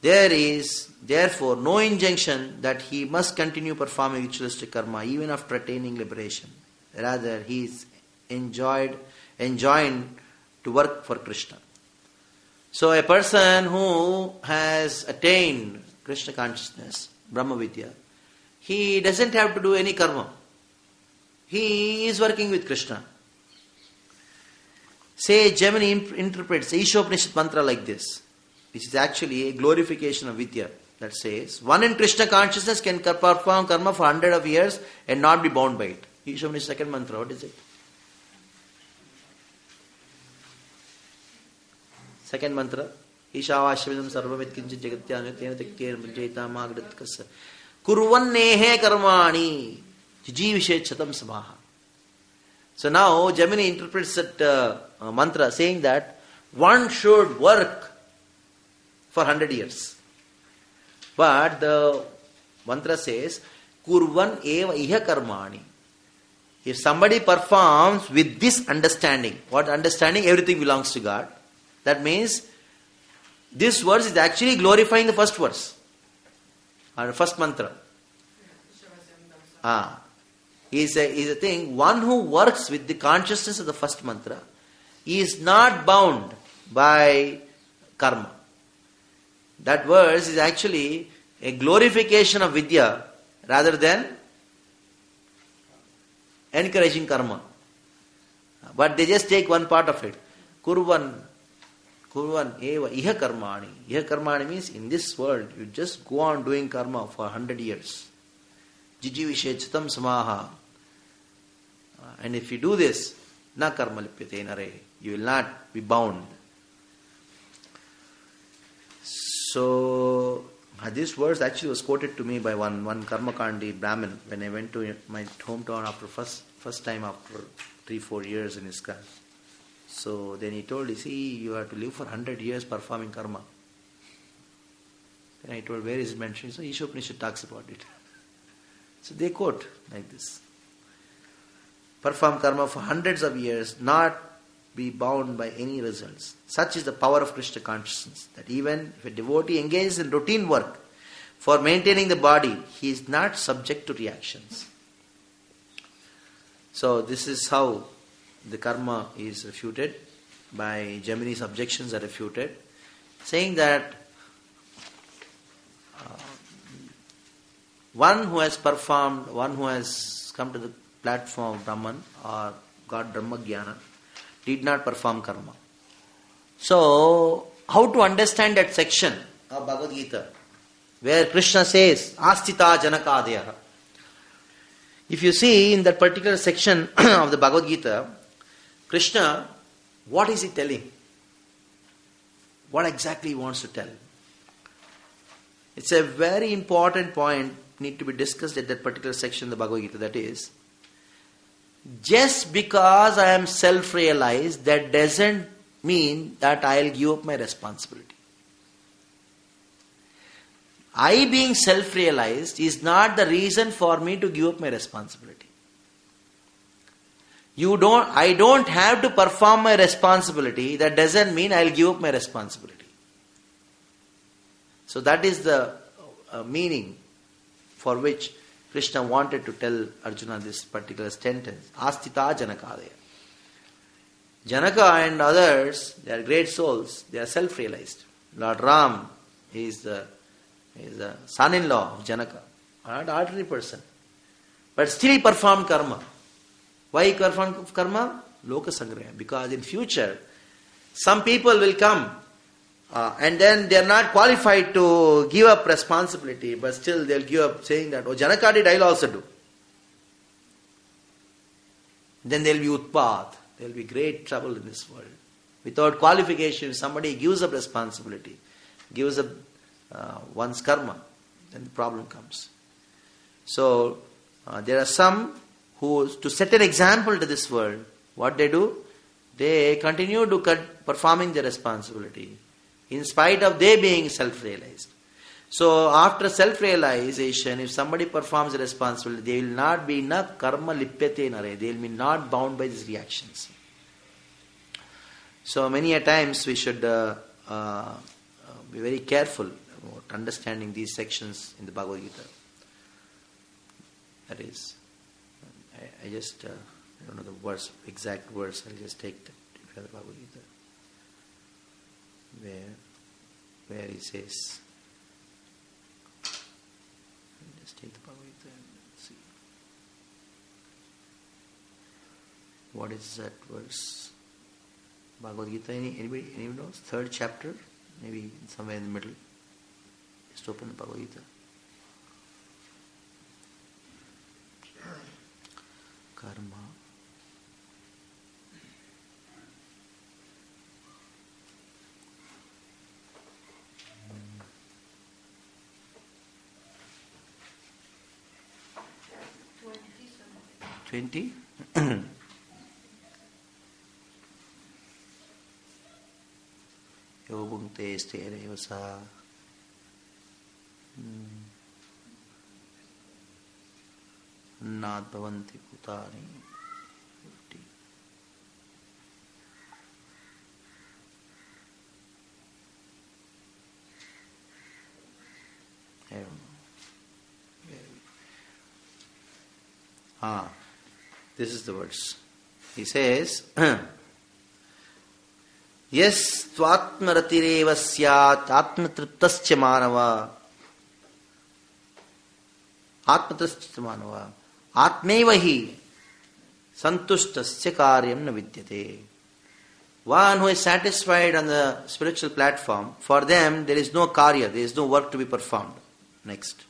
There is therefore no injunction that he must continue performing ritualistic karma even after attaining liberation. Rather, he is enjoined to work for Krishna. So a person who has attained Krishna consciousness, Brahma Vidya, he doesn't have to do any karma. He is working with Krishna. Say Gemini interprets the Ishopanishad mantra like this, which is actually a glorification of Vidya, that says, one in Krishna consciousness can perform karma for 100 of years and not be bound by it. Ishopanishad second mantra, what is it? Second mantra, Ishāvāśyavidam sarvamit kinchit jagatyānu tena tektyena bhajayita magdatkasa kurvannehe karmāni jijivishechatam samaha. So now Gemini interprets that mantra saying that one should work for 100 years. But the mantra says, kurvan eva iha karmani. If somebody performs with this understanding, what understanding? Everything belongs to God. That means this verse is actually glorifying the first verse or first mantra. Is a thing. One who works with the consciousness of the first mantra is not bound by karma. That verse is actually a glorification of Vidya rather than encouraging karma. But they just take one part of it. Kurvan eva iha karmani. Iha karmani means in this world you just go on doing karma for 100 years. Jijivishechatam samaha. And if you do this, na karma lipyate nare. You will not be bound. So this verse actually was quoted to me by one Karmakandi Brahmin when I went to my hometown after first time after 3-4 years in his class. So then he told me, see, you have to live for 100 years performing karma. Then I told, where is it mentioned? So Ishopanishad talks about it. So they quote like this. Perform karma for hundreds of years, not be bound by any results. Such is the power of Krishna consciousness, that even if a devotee engages in routine work for maintaining the body, he is not subject to reactions. So this is how the karma is refuted. By Gemini's objections are refuted, saying that one who has performed, one who has come to the platform of Brahman or got Brahma Jnana did not perform karma. So, how to understand that section of Bhagavad Gita where Krishna says, Astita Janakadaya. If you see in that particular section of the Bhagavad Gita, Krishna, what is he telling? What exactly he wants to tell? It's a very important point need to be discussed at that particular section of the Bhagavad Gita. That is, just because I am self-realized, that doesn't mean that I'll give up my responsibility. I being self-realized is not the reason for me to give up my responsibility. I don't have to perform my responsibility. That doesn't mean I'll give up my responsibility. So that is the meaning for which Krishna wanted to tell Arjuna this particular sentence. Astita Janakadaya. Janaka and others, they are great souls. They are self-realized. Lord Ram is the son-in-law of Janaka. Not an ordinary person. But still he performed karma. Why he performed karma? Loka Sangraya. Because in future, some people will come and then they are not qualified to give up responsibility, but still they will give up saying that, oh, Janaka did, I will also do. Then there will be utpat. There will be great trouble in this world. Without qualification, if somebody gives up responsibility, gives up one's karma, then the problem comes. So, there are some who, to set an example to this world, what they do? They continue to performing their responsibility, in spite of they being self-realized. So, after self-realization, if somebody performs a responsibility, they will not be na karma lippyate nare. They will be not bound by these reactions. So, many a times we should be very careful about understanding these sections in the Bhagavad Gita. That is, I just, I don't know the exact verse, I'll just take that from the Bhagavad Gita. Where he says, just take the Bhagavad Gita and see. What is that verse? Bhagavad Gita, anybody knows? 3rd chapter, maybe somewhere in the middle. Just open the Bhagavad Gita. Karma. Twenty. Yo bhunte sthireva sa nad bhavanti bhutani. I don't know. This is the verse. He says, Yes tvatmaratireva syat atmatriptascha manava atmeva hi santushtascha karyam na vidyate. One who is satisfied on the spiritual platform, for them there is no karya, there is no work to be performed. Next.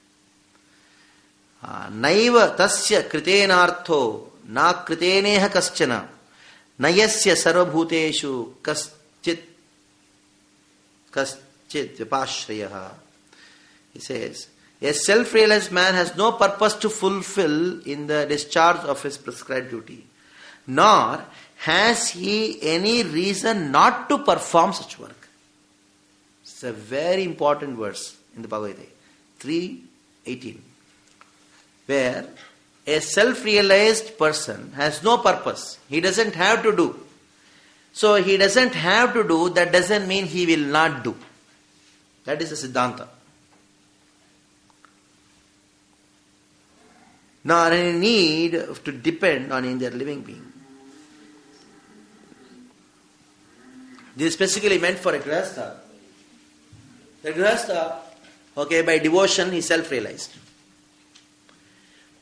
Naiva tasya kritenartho na kriteneha kaschana nayasya sarvabhuteshu kaschit vipashrayaha. He says, a self-realized man has no purpose to fulfill in the discharge of his prescribed duty, nor has he any reason not to perform such work. It's a very important verse in the Bhagavad Gita, 3:18. Where a self-realized person has no purpose. He doesn't have to do. So he doesn't have to do, that doesn't mean he will not do. That is the Siddhanta. Nor any need to depend on any other living being. This is specifically meant for a Grihastha. The Grihastha, by devotion he is self-realized.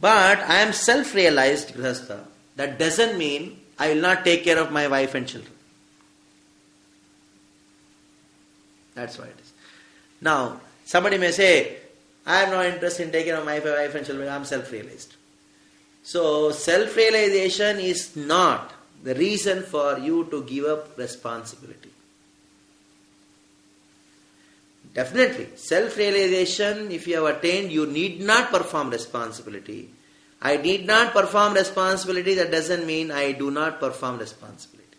But I am self-realized Grihastha. That doesn't mean I will not take care of my wife and children. That's why it is. Now, somebody may say, I am not interested in taking care of my wife and children, I am self-realized. So, self-realization is not the reason for you to give up responsibility. Definitely, self-realization, if you have attained, you need not perform responsibility. I need not perform responsibility, that doesn't mean I do not perform responsibility.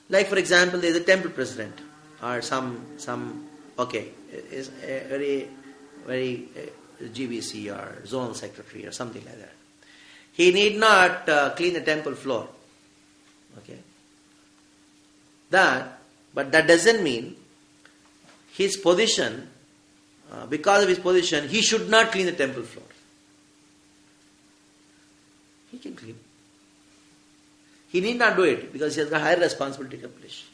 Like for example, there is a temple president or some is a very GBC or zonal secretary or something like that. He need not clean the temple floor. Okay. But that doesn't mean his position, because of his position, he should not clean the temple floor. He can clean. He need not do it because he has got higher responsibility to accomplish.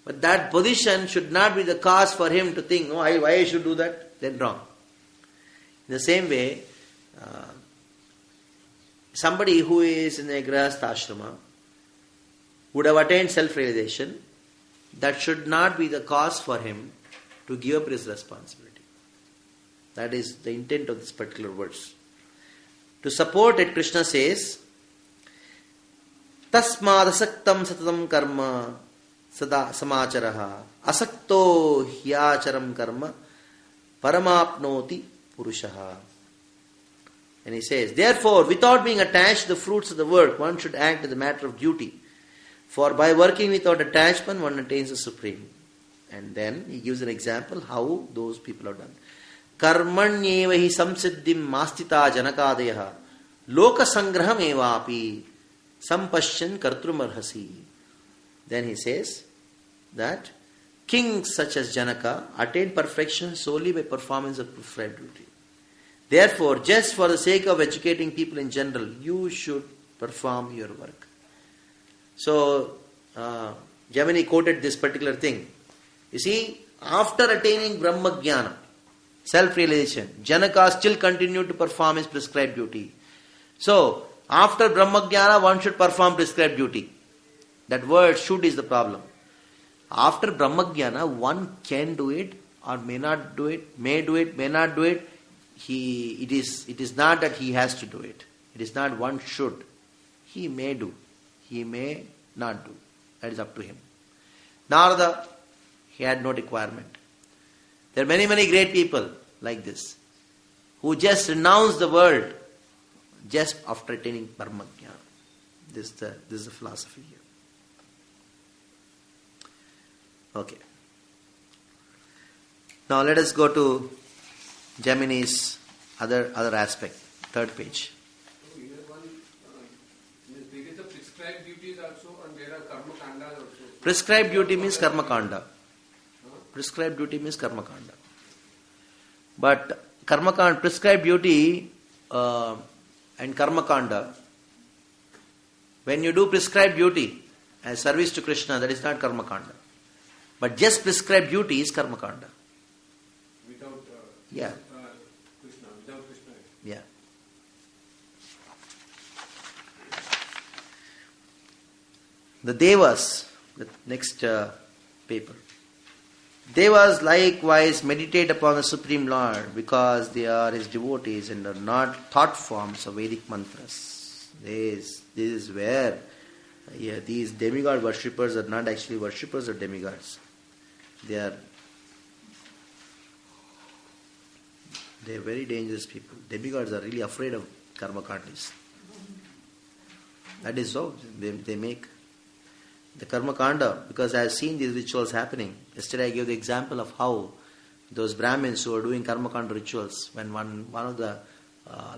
But that position should not be the cause for him to think, no, why I should do that? Then wrong. In the same way, somebody who is in a grahastha ashrama would have attained self-realization. That should not be the cause for him to give up his responsibility. That is the intent of this particular verse. To support it, Krishna says, Tasmad asaktam satatam karma sada samacharaha asakto hyacharam karma paramapnoti purushaha. And he says, therefore, without being attached to the fruits of the work, one should act as a matter of duty. For by working without attachment, one attains the supreme. And then he gives an example how those people have done. Karmanyeva hi samsiddhim mastita janakadeha loka sangraham evapi sampashyan kartrumarhasi. Then he says that kings such as Janaka attain perfection solely by performance of prescribed duty. Therefore, just for the sake of educating people in general, you should perform your work. So, Jamini quoted this particular thing. You see, after attaining Brahma Jnana, self-realization, Janaka still continued to perform his prescribed duty. So, after Brahma Jnana, one should perform prescribed duty. That word should is the problem. After Brahma Jnana, one can do it or may not do it, may not do it. It is not that he has to do it. It is not one should. He may do. He may not do. That is up to him. Narada, he had no requirement. There are many, many great people like this who just renounce the world just after attaining Brahma Jnana. This is the philosophy here. Okay. Now let us go to Gemini's other aspect, third page. So here one, there is a prescribed duties also and there are karma kandas also. Prescribed duty means karma kanda. Prescribed duty means karma kanda. But karma kanda, prescribed duty and karma kanda, when you do prescribed duty as service to Krishna, that is not karma kanda. But just prescribed duty is karma kanda. Without Yeah. Krishna, without Krishna. Yeah. The Devas, the next paper. Devas likewise meditate upon the Supreme Lord because they are His devotees and are not thought forms of Vedic mantras. This is where these demigod worshippers are not actually worshippers of demigods. They are very dangerous people. Demigods are really afraid of karma kandis. That is so. They make the karma kanda, because I have seen these rituals happening. Yesterday I gave the example of how those Brahmins who are doing karma kanda rituals, when one of the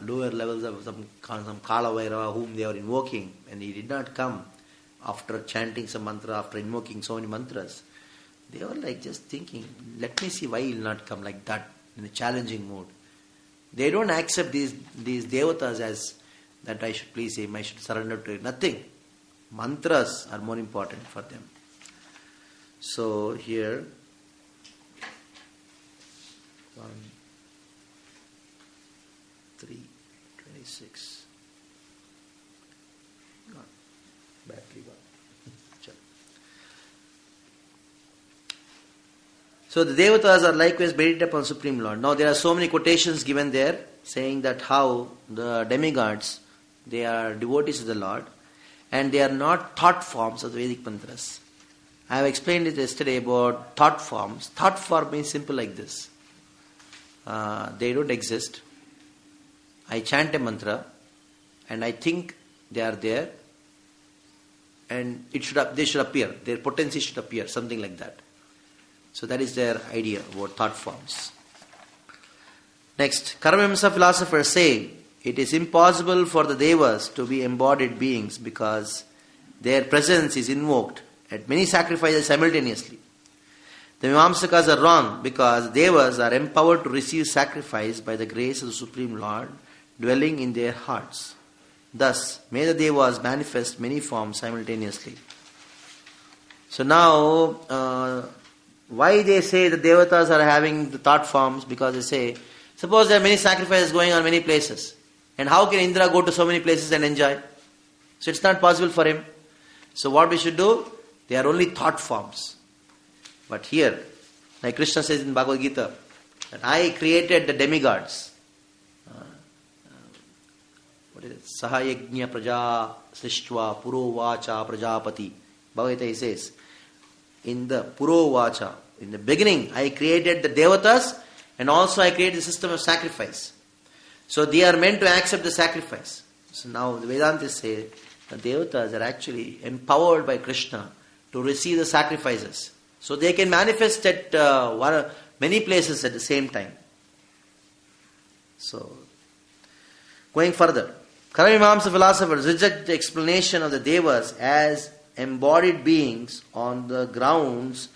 lower levels of some Kala Vairava whom they were invoking, and he did not come after chanting some mantra, after invoking so many mantras, they were like just thinking, let me see why he will not come, like that, in a challenging mood. They don't accept these devatas as that I should please him, I should surrender to him. Nothing. Mantras are more important for them. So here, 1:3:26. Gone. Battery gone. So the devatas are likewise meditated upon Supreme Lord. Now there are so many quotations given there saying that how the demigods, they are devotees of the Lord and they are not thought forms of the Vedic mantras. I have explained it yesterday about thought forms. Thought form means simple like this. They don't exist. I chant a mantra and I think they are there and they should appear. Their potency should appear, something like that. So that is their idea about thought forms. Next, Karamamsa philosophers say it is impossible for the devas to be embodied beings because their presence is invoked at many sacrifices simultaneously. The Mimamsakas are wrong because devas are empowered to receive sacrifice by the grace of the Supreme Lord dwelling in their hearts. Thus, may the devas manifest many forms simultaneously. So now, why they say the devatas are having the thought forms? Because they say, suppose there are many sacrifices going on many places. And how can Indra go to so many places and enjoy? So it's not possible for him. So what we should do? They are only thought forms. But here, like Krishna says in Bhagavad Gita, that I created the demigods. What is it? Sahayagnya praja srishtva puro vacha prajapati. Bhagavad Gita says, in the puro vacha, in the beginning, I created the devatas and also I created the system of sacrifice. So they are meant to accept the sacrifice. So now the Vedantas say the devatas are actually empowered by Krishna to receive the sacrifices. So they can manifest at many places at the same time. So, going further, Karamimamsa philosophers reject the explanation of the devas as embodied beings on the grounds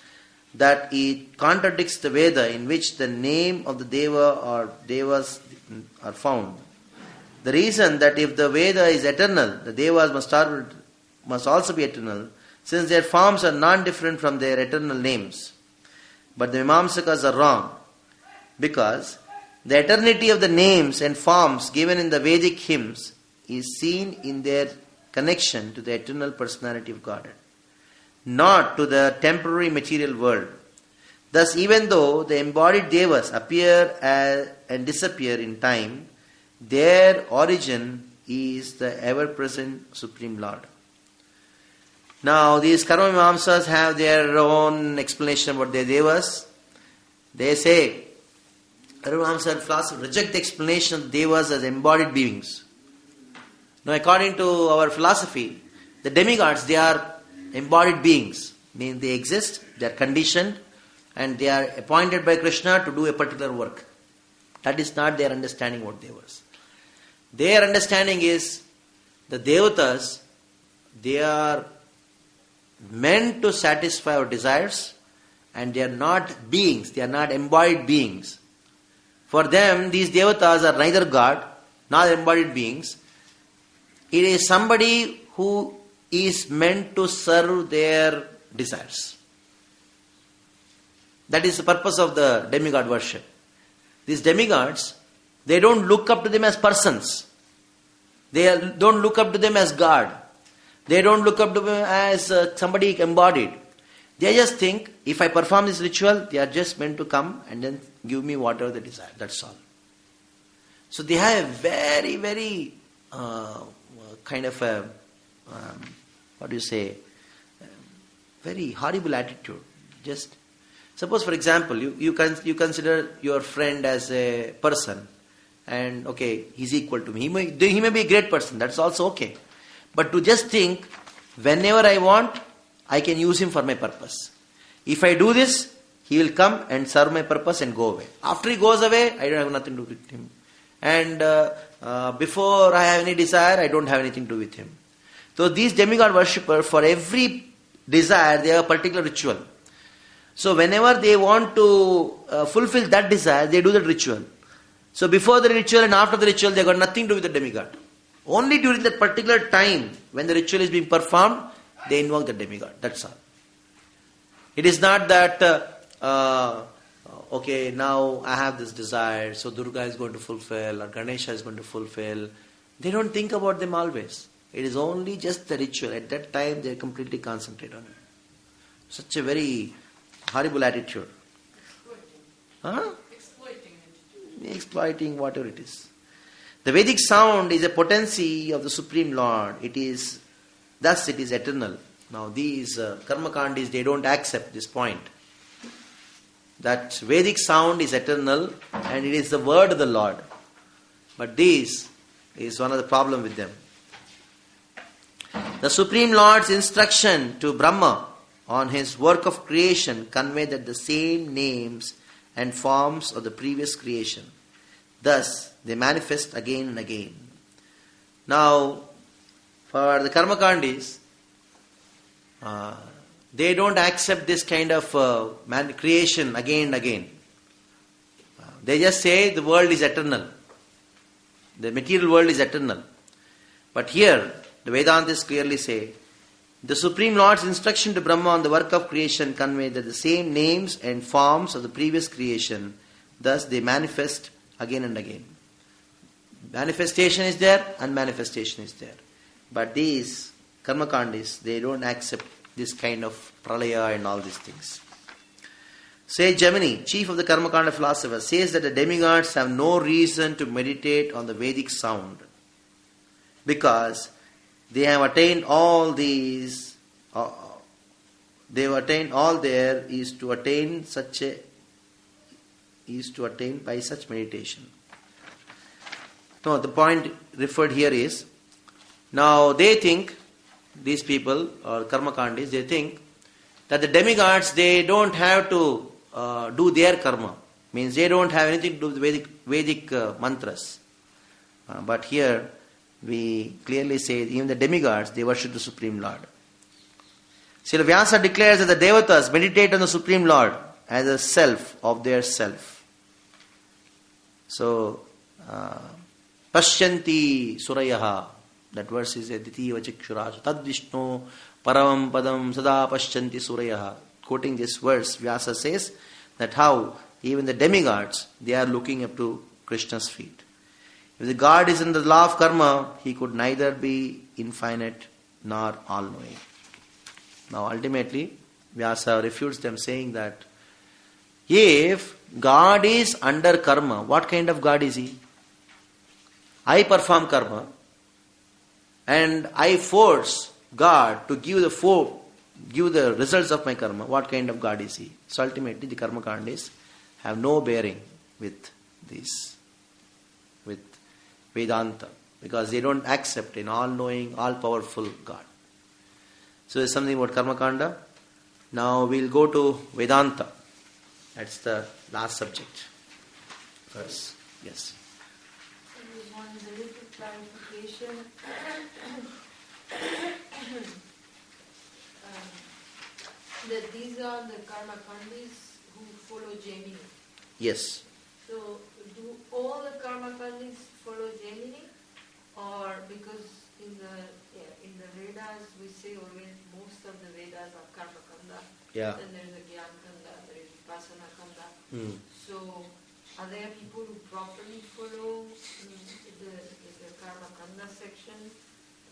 that it contradicts the Veda in which the name of the deva or devas are found. The reason that if the Veda is eternal, the devas must also be eternal, since their forms are non-different from their eternal names. But the Mimamsakas are wrong, because the eternity of the names and forms given in the Vedic hymns is seen in their connection to the eternal personality of Godhead, not to the temporary material world. Thus, even though the embodied devas appear and disappear in time, their origin is the ever-present Supreme Lord. Now, these Karma Mimamsas have their own explanation about their devas. They say, Karma Mimamsa philosophers reject the explanation of devas as embodied beings. Now, according to our philosophy, the demigods, they are embodied beings. Means they exist, they are conditioned, and they are appointed by Krishna to do a particular work. That is not their understanding what devas. Their understanding is the devatas, they are meant to satisfy our desires, and they are not beings, they are not embodied beings. For them, these devatas are neither God, nor embodied beings. It is somebody who is meant to serve their desires. That is the purpose of the demigod worship. These demigods, they don't look up to them as persons. They don't look up to them as God. They don't look up to them as somebody embodied. They just think, if I perform this ritual, they are just meant to come and then give me whatever they desire. That's all. So they have a very, very kind of a, very horrible attitude. Just suppose, for example, you consider your friend as a person, and okay, he's equal to me. He may be a great person. That's also okay. But to just think, whenever I want, I can use him for my purpose. If I do this, he will come and serve my purpose and go away. After he goes away, I don't have nothing to do with him. And before I have any desire, I don't have anything to do with him. So these demigod worshippers, for every desire, they have a particular ritual. So whenever they want to fulfill that desire, they do that ritual. So before the ritual and after the ritual, they got nothing to do with the demigod. Only during that particular time, when the ritual is being performed, they invoke the demigod. That's all. It is not that, okay, now I have this desire, so Durga is going to fulfill, or Ganesha is going to fulfill. They don't think about them always. It is only just the ritual. At that time, they completely concentrate on it. Such a very horrible attitude. Huh? Exploiting it. Exploiting whatever it is. The Vedic sound is a potency of the Supreme Lord. Thus it is eternal. Now these karmakandis, they don't accept this point. That Vedic sound is eternal and it is the word of the Lord. But this is one of the problem with them. The Supreme Lord's instruction to Brahma on his work of creation convey that the same names and forms of the previous creation. Thus, they manifest again and again. Now, for the karmakandis, they don't accept this kind of creation again and again. They just say the world is eternal. The material world is eternal. But here, the Vedantas clearly say, the Supreme Lord's instruction to Brahma on the work of creation convey that the same names and forms of the previous creation, thus they manifest again and again. Manifestation is there, unmanifestation is there. But these karmakandis, they don't accept this kind of pralaya and all these things. Say Gemini, chief of the karmakanda philosophers, says that the demigods have no reason to meditate on the Vedic sound because they have attained all these. They have attained all there is to attain by such meditation. No, the point referred here is, now they think, these people or karmakandis, they think that the demigods, they don't have to do their karma. Means they don't have anything to do with Vedic mantras. But here we clearly say even the demigods, they worship the Supreme Lord. Srila Vyasa declares that the devatas meditate on the Supreme Lord as a self of their self. So, Pashyanti Surayaha, that verse is Aditiya Chikshurasha, Tad Vishnu Paramam Padam Sada Pashyanti Surayaha. Quoting this verse, Vyasa says that how even the demigods, they are looking up to Krishna's feet. If the God is in the law of karma, he could neither be infinite nor all-knowing. Now ultimately, Vyasa refutes them saying that if God is under karma, what kind of God is he? I perform karma and I force God to give the results of my karma. What kind of God is he? So ultimately the karmakandis have no bearing with this, with Vedanta, because they don't accept an all-knowing, all-powerful God. So there's something about karmakanda. Now we'll go to Vedanta. That's the last subject. Verse. Yes. One little clarification. That these are the karmakandis who follow Gemini. Yes. So, do all the karmakandis follow Gemini, or because in the Vedas we say always most of the Vedas are karmakanda. Yeah. Then there is a Gyan Kanda, there is Vipassana Kanda. Mm. So, are there people who properly follow the karma kanda section?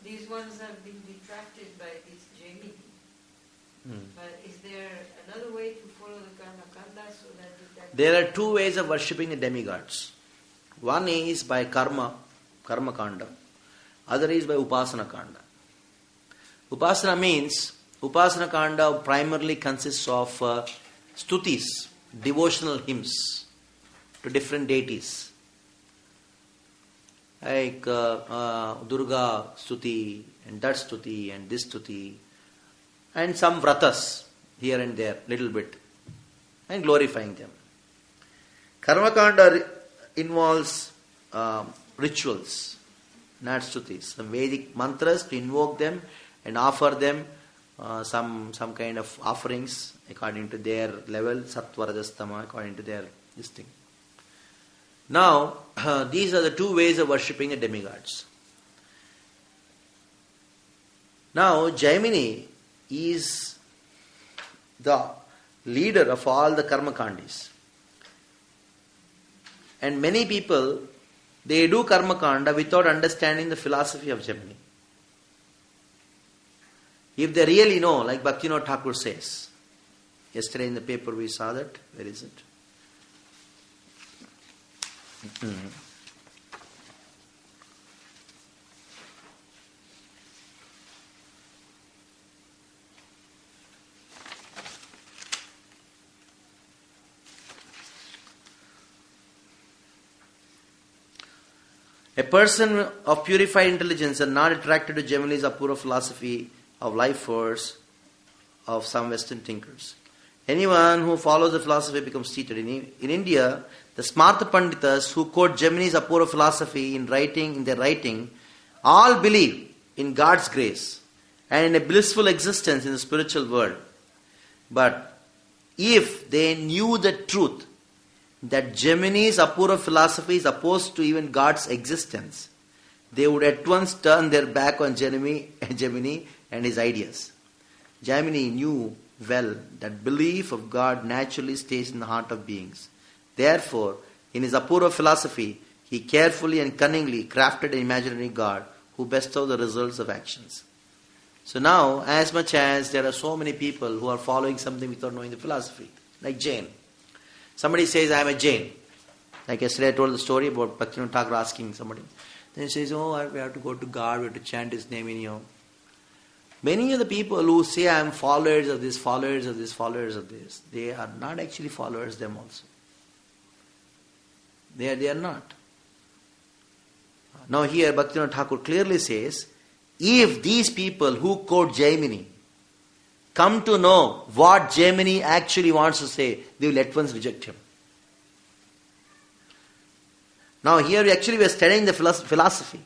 These ones have been detracted by this Gemini. But is there another way to follow the karma kanda so that there are two ways of worshipping the demigods. One is by karma kanda. Other is by upasana kanda. Upasana means, upasana kanda primarily consists of stutis, devotional hymns to different deities. Like Durga stuti and that stuti and this stuti and some vratas here and there, little bit, and glorifying them. Karmakanda involves rituals, not stutis, some Vedic mantras to invoke them and offer them some kind of offerings according to their level, sattva, rajas, tama, according to their this thing. Now, these are the two ways of worshipping the demigods. Now, Jaimini is the leader of all the karmakandis. And many people, they do karmakanda without understanding the philosophy of Jaimini. If they really know, like Bhaktivinoda Thakur says, yesterday in the paper we saw that, where is it? A person of purified intelligence and not attracted to Gemini's Apura philosophy of life force of some Western thinkers. Anyone who follows the philosophy becomes seated. In India, the Smartha Panditas who quote Gemini's Apura philosophy in their writing, all believe in God's grace and in a blissful existence in the spiritual world. But if they knew the truth that Gemini's Apura philosophy is opposed to even God's existence, they would at once turn their back on Gemini and his ideas. Gemini knew well that belief of God naturally stays in the heart of beings. Therefore, in his Apura philosophy, he carefully and cunningly crafted an imaginary God who bestows the results of actions. So now, as much as there are so many people who are following something without knowing the philosophy, like Jain. Somebody says, I am a Jain. Like yesterday I told the story about Bhaktivinoda Thakur asking somebody. Then he says, we have to go to God, we have to chant his name in. Many of the people who say, I am followers of this, followers of this, followers of this, they are not actually followers them also. They are not. Now here Bhaktivinoda Thakur clearly says, if these people who quote Jaimini come to know what Jaimini actually wants to say, they will at once reject him. Now here we are studying the philosophy.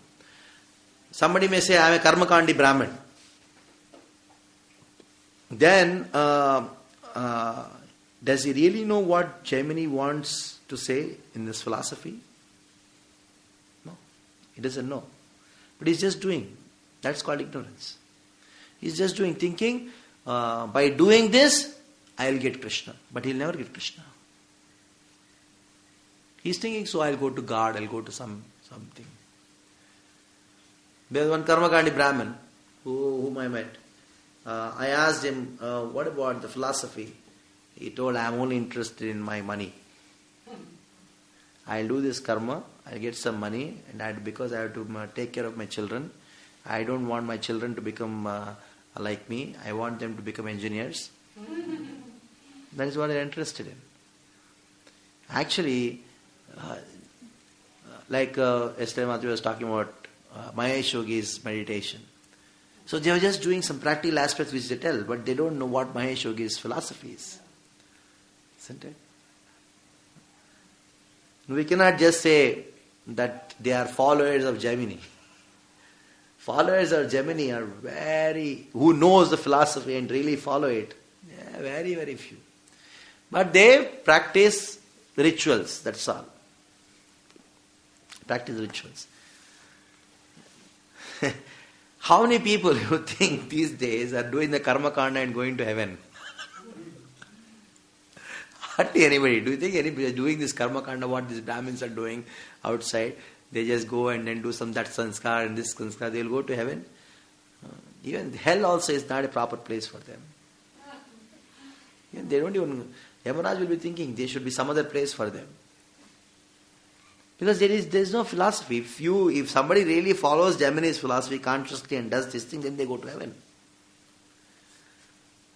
Somebody may say, I am a Karmakandi Brahmin. Then, does he really know what Jaimini wants to say in this philosophy? No, he doesn't know. But he's just doing. That's called ignorance. He's just doing, thinking, by doing this, I'll get Krishna. But he'll never get Krishna. He's thinking, so I'll go to God, I'll go to something. There's one Karmakandi Brahmin whom I met. I asked him, what about the philosophy? He told, I'm only interested in my money. I'll do this karma, I'll get some money, and because I have to take care of my children, I don't want my children to become like me. I want them to become engineers. That is what they're interested in. Actually, like yesterday Matthew was talking about Mahesh Yogi's meditation. So they were just doing some practical aspects which they tell, but they don't know what Mahesh Yogi's philosophy is. Isn't it? We cannot just say that they are followers of Gemini. Followers of Gemini are who knows the philosophy and really follow it. Yeah, very, very few. But they practice rituals, that's all. Practice rituals. How many people you think these days are doing the karma kanda and going to heaven? Hardly anybody. Do you think anybody is doing this karma kanda, what these Brahmins are doing outside? They just go and then do some that sanskar and this sanskar, they will go to heaven. Even hell also is not a proper place for them. They don't even, Yamaraj will be thinking there should be some other place for them. Because there is no philosophy. If somebody really follows Gemini's philosophy consciously and does this thing, then they go to heaven.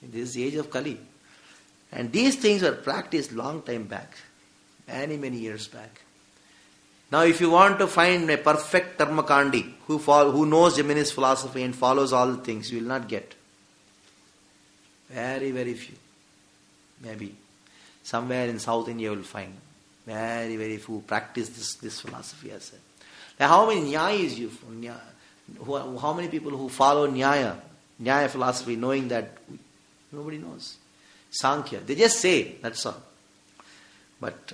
This is the age of Kali. And these things were practiced long time back. Many, many years back. Now if you want to find a perfect Karmakandi who knows Gemini's philosophy and follows all the things, you will not get. Very, very few. Maybe. Somewhere in South India you will find. Very, very few practice this philosophy as well. Now, how many Nyayas how many people who follow Nyaya philosophy knowing that nobody knows. Sankhya, they just say, that's all. But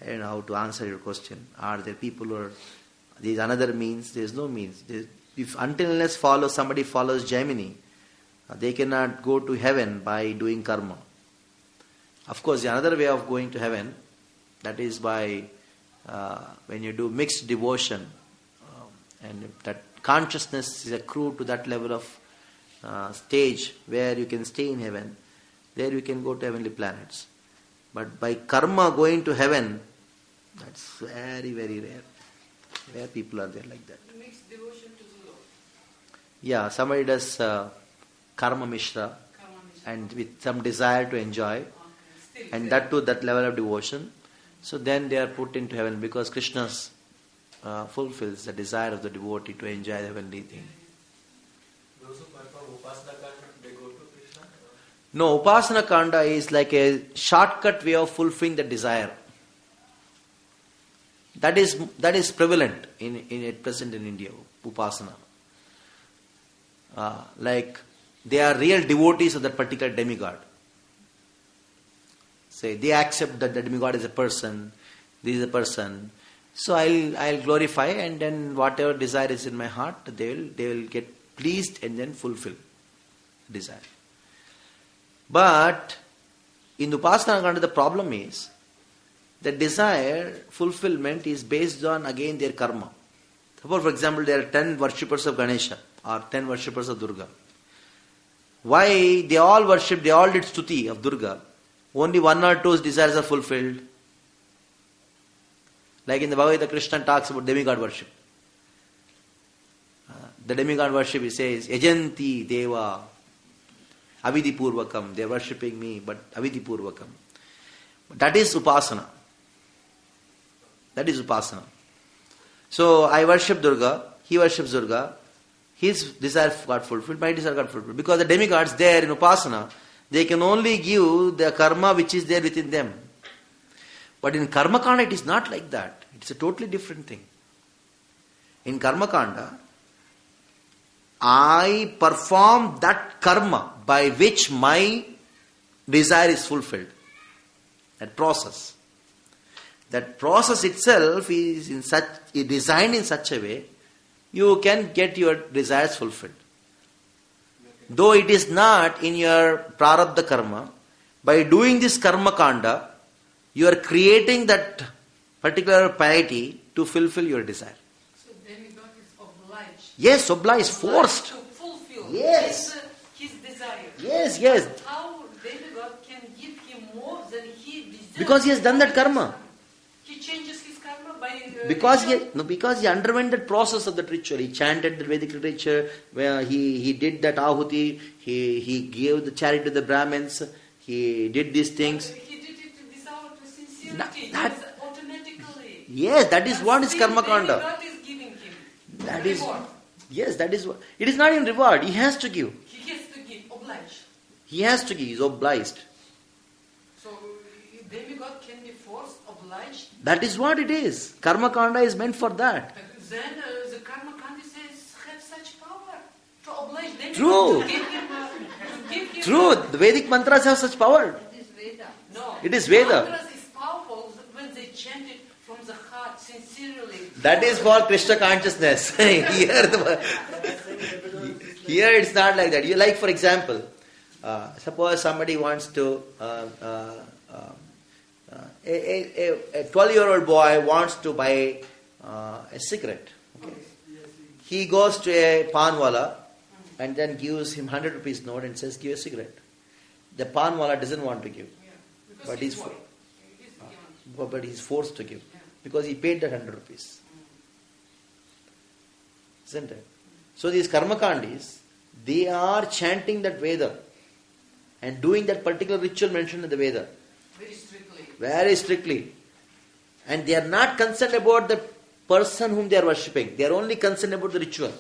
I don't know how to answer your question. Are there people who are, there is another means, there is no means. Unless somebody follows Gemini, they cannot go to heaven by doing karma. Of course, the another way of going to heaven, that is by when you do mixed devotion, and that consciousness is accrued to that level of stage where you can stay in heaven, there you can go to heavenly planets. But by karma going to heaven, That's very, very rare. Rare people are there like that. Mixed devotion to the Lord. Yeah, somebody does karma mishra Karma Mishra. and with some desire to enjoy, Okay. Still and there. that too, that level of devotion. So then they are put into heaven because Krishna fulfills the desire of the devotee to enjoy the heavenly thing. Those who perform upasana kanda, they go to Krishna? No, upasana kanda is like a shortcut way of fulfilling the desire. That is prevalent in at present in India, upasana. Like they are real devotees of that particular demigod. Say they accept that the demigod is a person, this is a person. So I'll glorify, and then whatever desire is in my heart, they will get pleased and then fulfill desire. But in Upasana Kanda, the problem is the desire fulfillment is based on again their karma. Suppose, for example, there are 10 worshippers of Ganesha or 10 worshippers of Durga. Why they all did stuti of Durga? Only one or two desires are fulfilled. Like in the Bhagavad Gita, Krishna talks about demigod worship. The demigod worship, he says, Yajanti Deva Avidhi Purvakam. They are worshipping me, but Avidhi Purvakam. That is Upasana. That is Upasana. So I worship Durga, he worships Durga, his desire got fulfilled, my desire got fulfilled. Because the demigods there in Upasana, they can only give the karma which is there within them. But in Karma Kanda, it is not like that. It's a totally different thing. In Karma Kanda, I perform that karma by which my desire is fulfilled. That process. That process itself is designed in such a way, you can get your desires fulfilled. Though it is not in your prarabdha karma, by doing this karma kanda, you are creating that particular piety to fulfill your desire. So demigod is obliged. Yes, obliged, forced. To fulfill Yes. his desire. Yes, yes. How demigod can give him more than he deserves? Because he has done that karma. He changes his karma by... Because ritual? because he underwent that process of that ritual. He chanted the Vedic literature, where he did that ahuti, he gave the charity to the Brahmins, he did these things. He did it without sincerity. That- Just automatically. Yes, that is But what is still karma kanda. demigod is giving him That is, reward. yes, that is what. It is not in reward. He has to give. He has to give, obliged. He has to give. He is obliged. So demigod can be forced, obliged. That is what it is. Karma kanda is meant for that. But then the karma kandi says have such power to oblige demigod True. to give him. True, the Vedic mantras have such power. It is Veda. No. It is Veda. Mantras is powerful when they chant it from the heart sincerely. That is for Krishna consciousness. Here it's not like that. You like, for example, suppose somebody wants to, a 12-year-old boy wants to buy a cigarette. Okay. He goes to a panwala and then gives him 100 rupees note and says, give a cigarette. The panwala doesn't want to give. Yeah. Because But he's he's- boy. He's given. But he's forced to give Yeah. because he paid that 100 rupees. Isn't it? So these karmakandis, they are chanting that Veda and doing that particular ritual mentioned in the Veda Very strictly. very strictly. And they are not concerned about the person whom they are worshipping. They are only concerned about the ritual.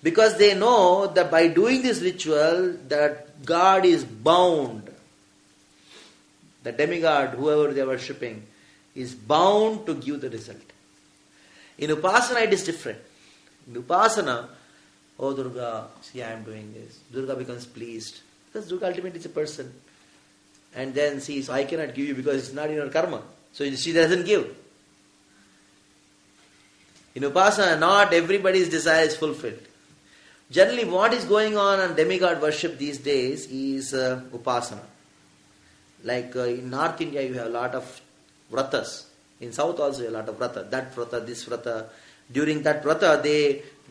Because they know that by doing this ritual, that God is bound. The demigod, whoever they are worshipping, is bound to give the result. In Upasana, it is different. In Upasana, oh Durga, see I am doing this. Durga becomes pleased. Because Durga ultimately is a person. And then sees, I cannot give you because it's not in your karma. So she doesn't give. In Upasana, not everybody's desire is fulfilled. Generally, what is going on demigod worship these days is Upasana. Like in North India, you have a lot of vratas. In South also, you have a lot of vrata. That vrata, this vrata. During that vrata,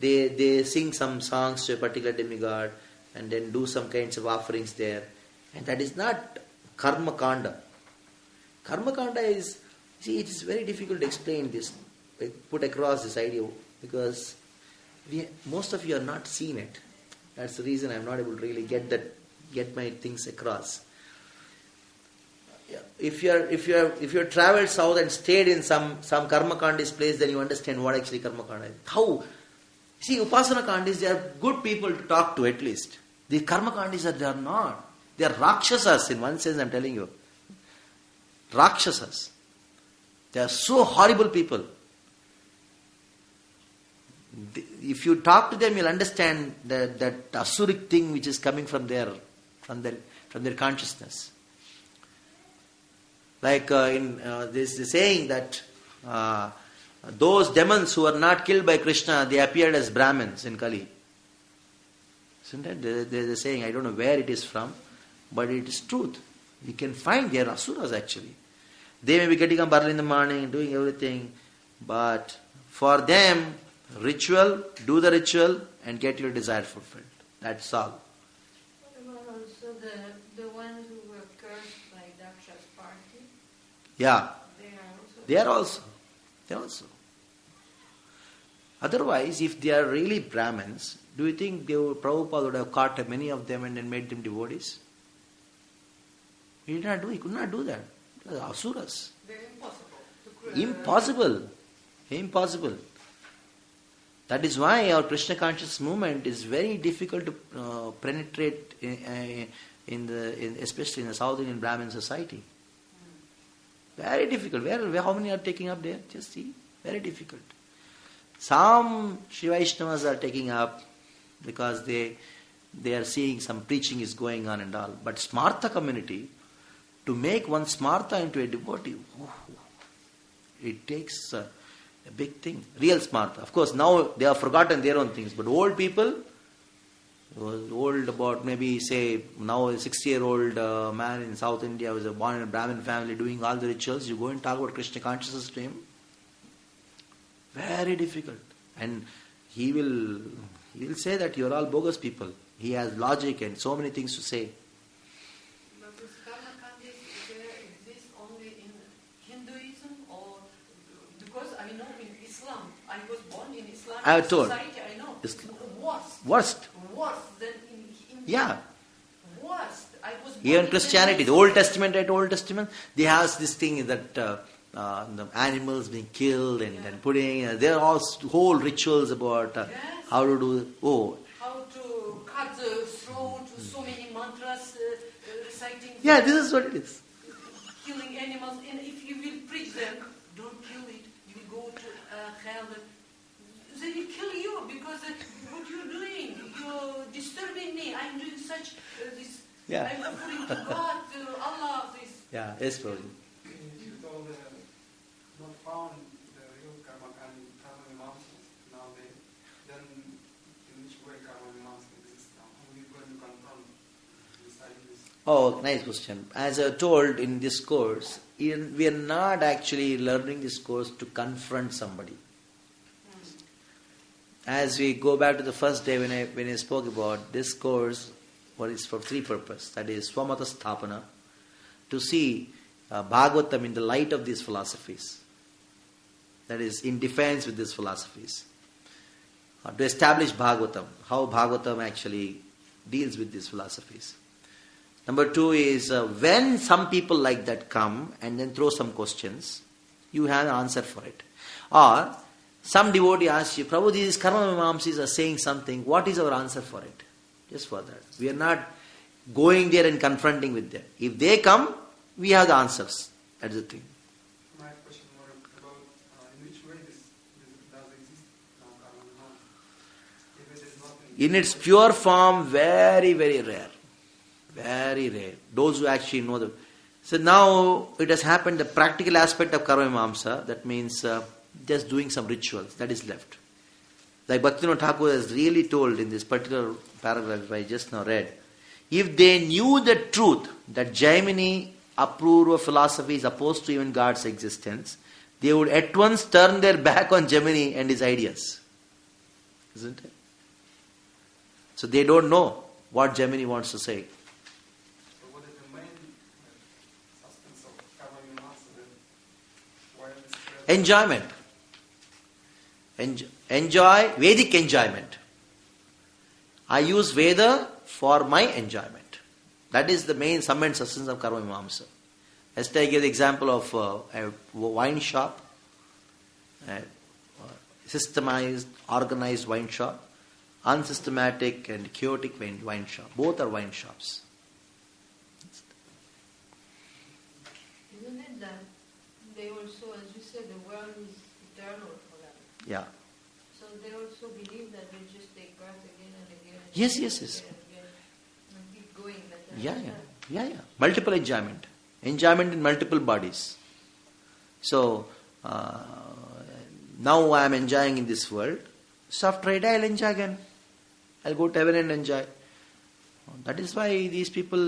they sing some songs to a particular demigod and then do some kinds of offerings there. And that is not karma kanda. Karma kanda is See, it is very difficult to explain this, put across this idea, because most of you are not seen it. That's the reason I'm not able to really get my things across. Yeah. If you have traveled south and stayed in some karma kandis place, then you understand what actually karma kanda is. How? See, upasana kandis, they are good people to talk to at least. The karma kandis they are not. They are rakshasas in one sense, I'm telling you. Rakshasas. They are so horrible people. If you talk to them, you'll understand that asuric thing which is coming from their consciousness. Like this is saying that those demons who are not killed by Krishna, they appeared as Brahmins in Kali. Isn't it? They're saying, I don't know where it is from, but it is truth. You can find they are asuras actually. They may be getting up early in the morning, doing everything, but for them, ritual, do the ritual and get your desire fulfilled. That's all. What about also the ones who were cursed by Daksha's party? Yeah. They are also. They are also. Otherwise, if they are really Brahmins, do you think Prabhupada would have caught many of them and then made them devotees? He could not do that. They are asuras. They're Impossible. That is why our Krishna conscious movement is very difficult to penetrate especially in the South Indian Brahmin society. Very difficult. How many are taking up there? Just see. Very difficult. Some Shiva Vaishnavas are taking up because they are seeing some preaching is going on and all. But Smartha community, to make one Smartha into a devotee, it takes a big thing. Real Smartha. Of course, now they have forgotten their own things. But old people, old about maybe say now a 60-year-old man in South India was born in a Brahmin family doing all the rituals, you go and talk about Krishna consciousness to him. Very difficult. And he will say that you are all bogus people. He has logic and so many things to say. But this karma kandis, they exist only in Hinduism or because I know in Islam, I was born in Islamic I have told. society, I know. Worst. Worse than in India. Yeah. Worst. I was born Even in Christianity, the Old Testament, they have this thing that the animals being killed and then putting, there are all whole rituals about Yes. how to do, How to cut the throat, so many mantras, reciting. yeah, this is what it is. Killing animals, and if you will preach them, don't kill it, you will go to hell. They will kill you because what you're doing, you're disturbing me. I'm doing such this. Yeah. I'm offering to God, to Allah, this. Yeah, yes, Prabhuji. You told not found the real karma mimamsas nowadays. Then in which way karma mimamsas exists now? How are you going to confront this ideas? Oh, nice question. As I told in this course, we are not actually learning this course to confront somebody. As we go back to the first day when I spoke about this course, what is for three purposes. That is Swamata Sthapana, to see Bhagavatam in the light of these philosophies. That is in defense with these philosophies. To establish Bhagavatam, how Bhagavatam actually deals with these philosophies. Number two is when some people like that come and then throw some questions, you have an answer for it. Or some devotee asks you, Prabhu, these karma mimamsis are saying something, what is our answer for it? Just for that. We are not going there and confronting with them. If they come, we have the answers. That's the thing. My question more about in which way this does exist now, karma mimamsas. If it is not In its pure form, very, very rare. Very rare. Those who actually know the... So now it has happened, the practical aspect of karma mimamsa, that means just doing some rituals, that is left. Like Bhaktivinoda Thakur has really told in this particular paragraph I just now read, if they knew the truth that Jaimini Apurva philosophy is opposed to even God's existence, they would at once turn their back on Jaimini and his ideas. Isn't it? So they don't know what Jaimini wants to say. So what is the main substance of karma mimamsas? Enjoyment. Enjoy, Vedic enjoyment. I use Veda for my enjoyment. That is the main sum and substance of Karma Mimamsa. Yesterday I gave the example of a wine shop, a systemized, organized wine shop, unsystematic and chaotic wine shop. Both are wine shops. Isn't it that they also, as you said, the world is eternal for them? Yeah. So they also believe that they just take birth again and again and Yes, again yes, and yes. again and again and keep going like that. Yeah. Multiple enjoyment. Enjoyment in multiple bodies. So, now I am enjoying in this world. So after I die, I'll enjoy again. I'll go to heaven and enjoy. That is why these people,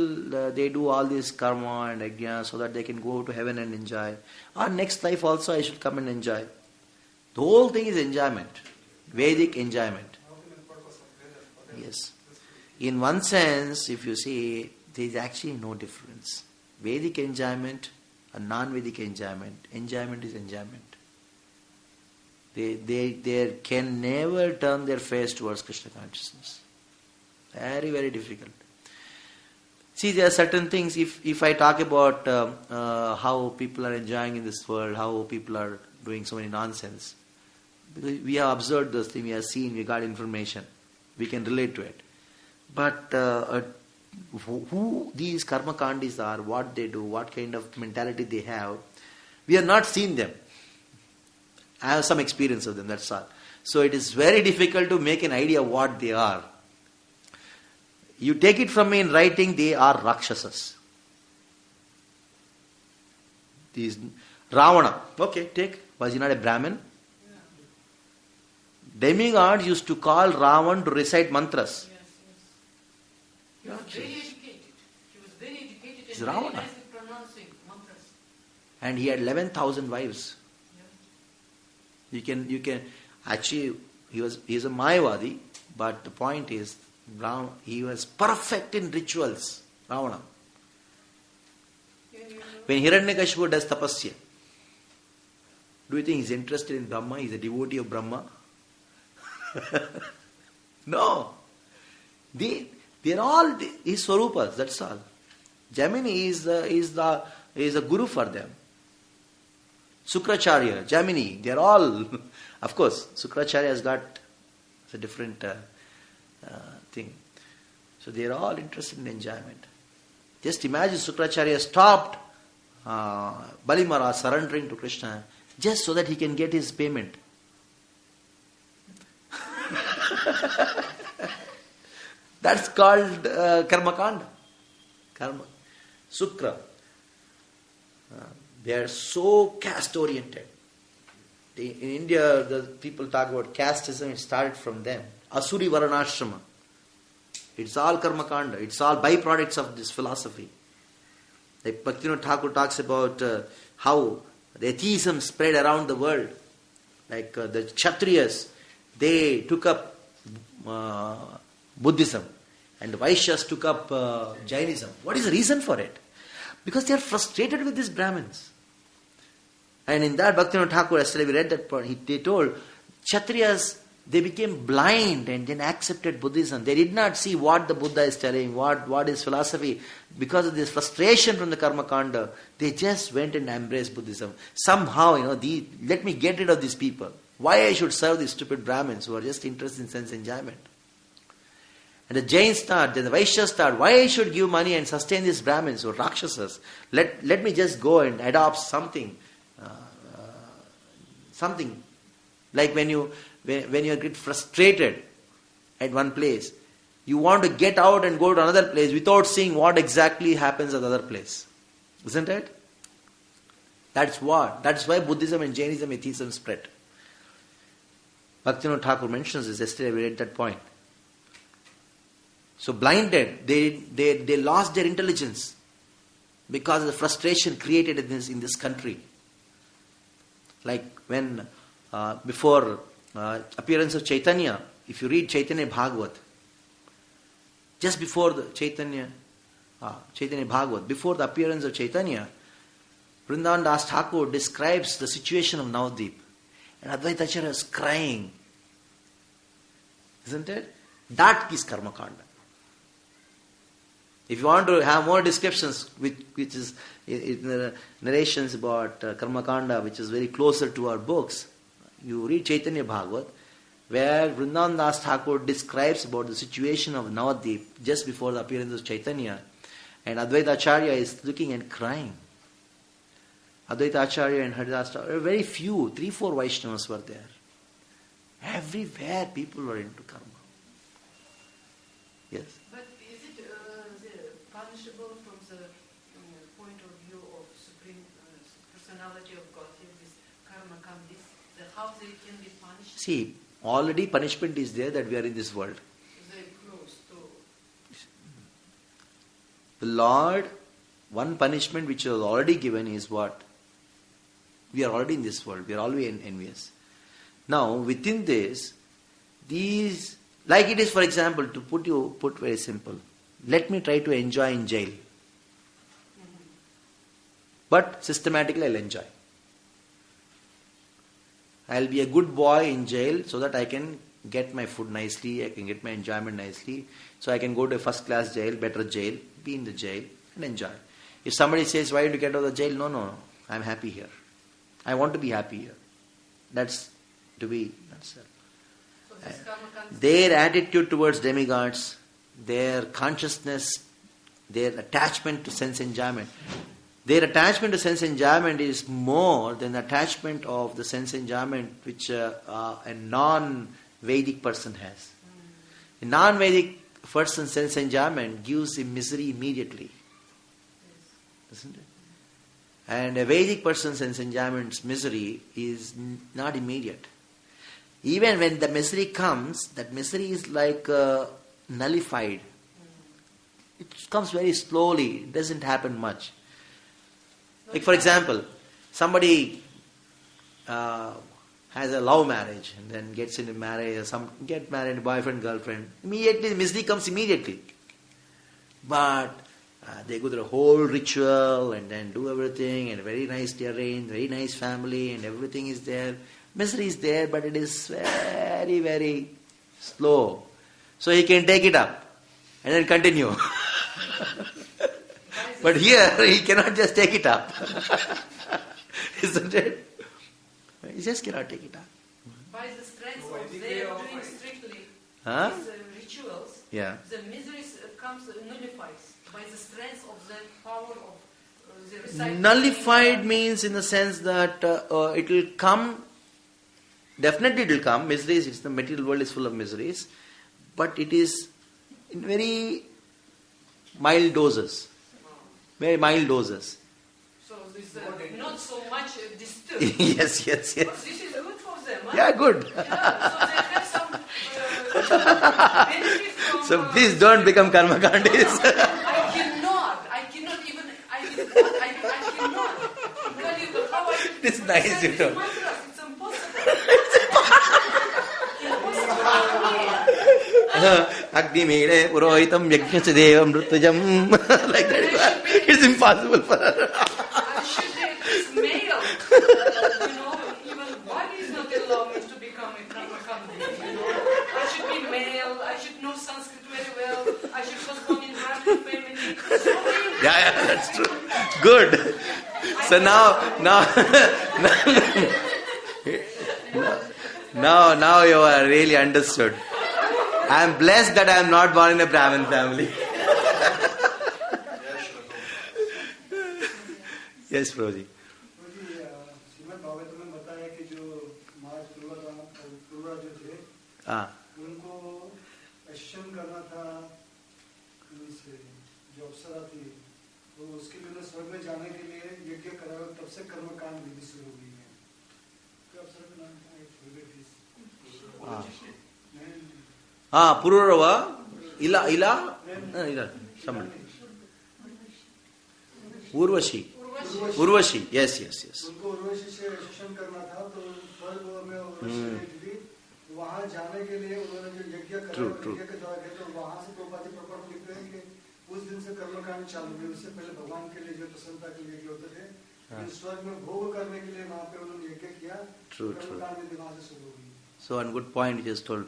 they do all this karma and ajna so that they can go to heaven and enjoy. Or next life also I should come and enjoy. The whole thing is enjoyment. Vedic enjoyment. Ultimate purpose of Vedas for them. Yes. In one sense, if you see, there is actually no difference. Vedic enjoyment and non-Vedic enjoyment. Enjoyment is enjoyment. They can never turn their face towards Krishna consciousness. Very, very difficult. See, there are certain things, if I talk about how people are enjoying in this world, how people are doing so many nonsense, because we have observed those things, we have seen, we got information, we can relate to it. But who these karma kandis are, what they do, what kind of mentality they have, we have not seen them. I have some experience of them, that's all. So it is very difficult to make an idea of what they are. You take it from me in writing, they are Rakshasas. These Ravana, okay, take, was he not a Brahmin? Demigods used to call Ravan to recite mantras. He was very educated. He was very educated He's and very Ravana. nice at pronouncing mantras. And he had 11,000 wives. Yeah. You can actually, he is a Mayavadi, but the point is, he was perfect in rituals, Ravana. When Hiranyakashipu does tapasya, do you think he's interested in Brahma? He's a devotee of Brahma? No. They're all his swarupas, that's all. Jaimini is a guru for them. Sukracharya, Jaimini, they're all, of course, Sukracharya has got a different thing. So they're all interested in enjoyment. Just imagine Sukracharya stopped Bali Maharaj surrendering to Krishna just so that he can get his payment. That's called karma kanda. Karma. Sukra. They are so caste oriented. In India, the people talk about casteism, it started from them. Asuri Varanashrama. It's all karma kanda. It's all byproducts of this philosophy. Like Bhaktivinoda Thakur talks about how the atheism spread around the world. Like the Kshatriyas, they took up Buddhism, and the Vaishyas took up Jainism. What is the reason for it? Because they are frustrated with these Brahmins. And in that, Bhaktivinoda Thakur, yesterday we read that part, they told Kshatriyas, they became blind and then accepted Buddhism. They did not see what the Buddha is telling, what is philosophy. Because of this frustration from the karma kanda, they just went and embraced Buddhism. Somehow, let me get rid of these people. Why I should serve these stupid Brahmins who are just interested in sense enjoyment? And the Jains thought, then the Vaishyas thought, why I should give money and sustain these Brahmins or Rakshasas? Let me just go and adopt something. Something like when you get frustrated at one place, you want to get out and go to another place without seeing what exactly happens at the other place. Isn't it? That's why Buddhism and Jainism, atheism spread. Bhaktivinoda Thakur mentions this, yesterday we read that point. So blinded, they lost their intelligence because of the frustration created in this country. Like when before appearance of Chaitanya, if you read Chaitanya Bhagavat, just before the Chaitanya Bhagavat, before the appearance of Chaitanya, Vrindavan Das Thakur describes the situation of Navadvip. And Advaita Acharya is crying. Isn't it? That is Karma Kanda. If you want to have more descriptions, which is narrations about Karma Kanda, which is very closer to our books, you read Chaitanya Bhagavat, where Vrindavan Das Thakur describes about the situation of Navadvip just before the appearance of Chaitanya, and Advaita Acharya is looking and crying. Advaita Acharya and Haridas Thakur, very few, 3-4 Vaishnavas were there. Everywhere people were into karma. Yes. But is it punishable from the point of view of Supreme Personality of Godhead, this karma kandis, how they can be punished? See, already punishment is there that we are in this world. They close to. The Lord, one punishment which was already given is what? We are already in this world. We are always envious. Now, within this, these, like it is, for example, to put very simple, let me try to enjoy in jail. But systematically I'll enjoy. I'll be a good boy in jail so that I can get my food nicely, I can get my enjoyment nicely, so I can go to a first class jail, better jail, be in the jail and enjoy. If somebody says, why did you get out of the jail? No, I'm happy here. I want to be happy here. That's it. Their attitude towards demigods, their consciousness, their attachment to sense enjoyment. Their attachment to sense enjoyment is more than the attachment of the sense enjoyment which a non-Vedic person has. A non-Vedic person's sense enjoyment gives him misery immediately. Isn't it? And a Vedic person's sense enjoyment's misery is not immediate. Even when the misery comes, that misery is like nullified. It comes very slowly. It doesn't happen much. Like for example, somebody has a love marriage and then gets into marriage, get married, boyfriend, girlfriend. Immediately, misery comes immediately. But they go through a whole ritual and then do everything and very nicely arranged, very nice family and everything is there. Misery is there, but it is very, very slow. So he can take it up and then continue. But here, he cannot just take it up. Isn't it? He just cannot take it up. By the strength of their doing strictly these rituals, the misery nullifies. By the strength of the power of the reciting. Nullified means in the sense that it will come. Definitely it will come. Miseries, the material world is full of miseries. But it is in very mild doses. Very mild doses. So this not so much disturbed. Yes. But this is good for them. Huh? Yeah, good. So they have some benefit from... So please don't become karmakandis. I cannot even... I cannot. How I... It's nice, you know. It's impossible. Agni Mede Purohitam Yajnasya Devam Rutujam. Like that. It's impossible for her. I should have this male. Even body is not allowed me to become a karmakandi. I should be male. I should know Sanskrit very well. I should was born in Brahmin family. Yeah, that's true. Good. So now you are really understood. I am blessed that I am not born in a Brahmin family. Yes, Prabhuji. Shrimad Bhagavat में बताया कि जो महाराज पूर्वा जो थे उनको अश्चन करना था जो अप्सरा थी तो उसके लिए स्वर्ग में जाने के लिए यज्ञ करा तब से कर्मकांड विधि शुरू हुई है अप्सरा का नाम Pururava Ila somebody. Urvashi. Yes. उनको उर्वशी से शिक्षण करना था तो स्वर्ग में उर्वशी वहाँ जाने के लिए उन्होंने जो यज्ञ करा यज्ञ के द्वारा गए तो वहाँ से गोपादी प्रकट लिखते हैं कि उस दिन से कर्मकांड चालू हुए उससे पहले भगवान के लिए जो प्रसन्नता के लिए होते थे स्वर्ग में भोग करने के लिए वहाँ पे उन्होंने यज्ञ किया, True, true. कर्मकांड में वहाँ से शुरू हुई. So, one good point you just told.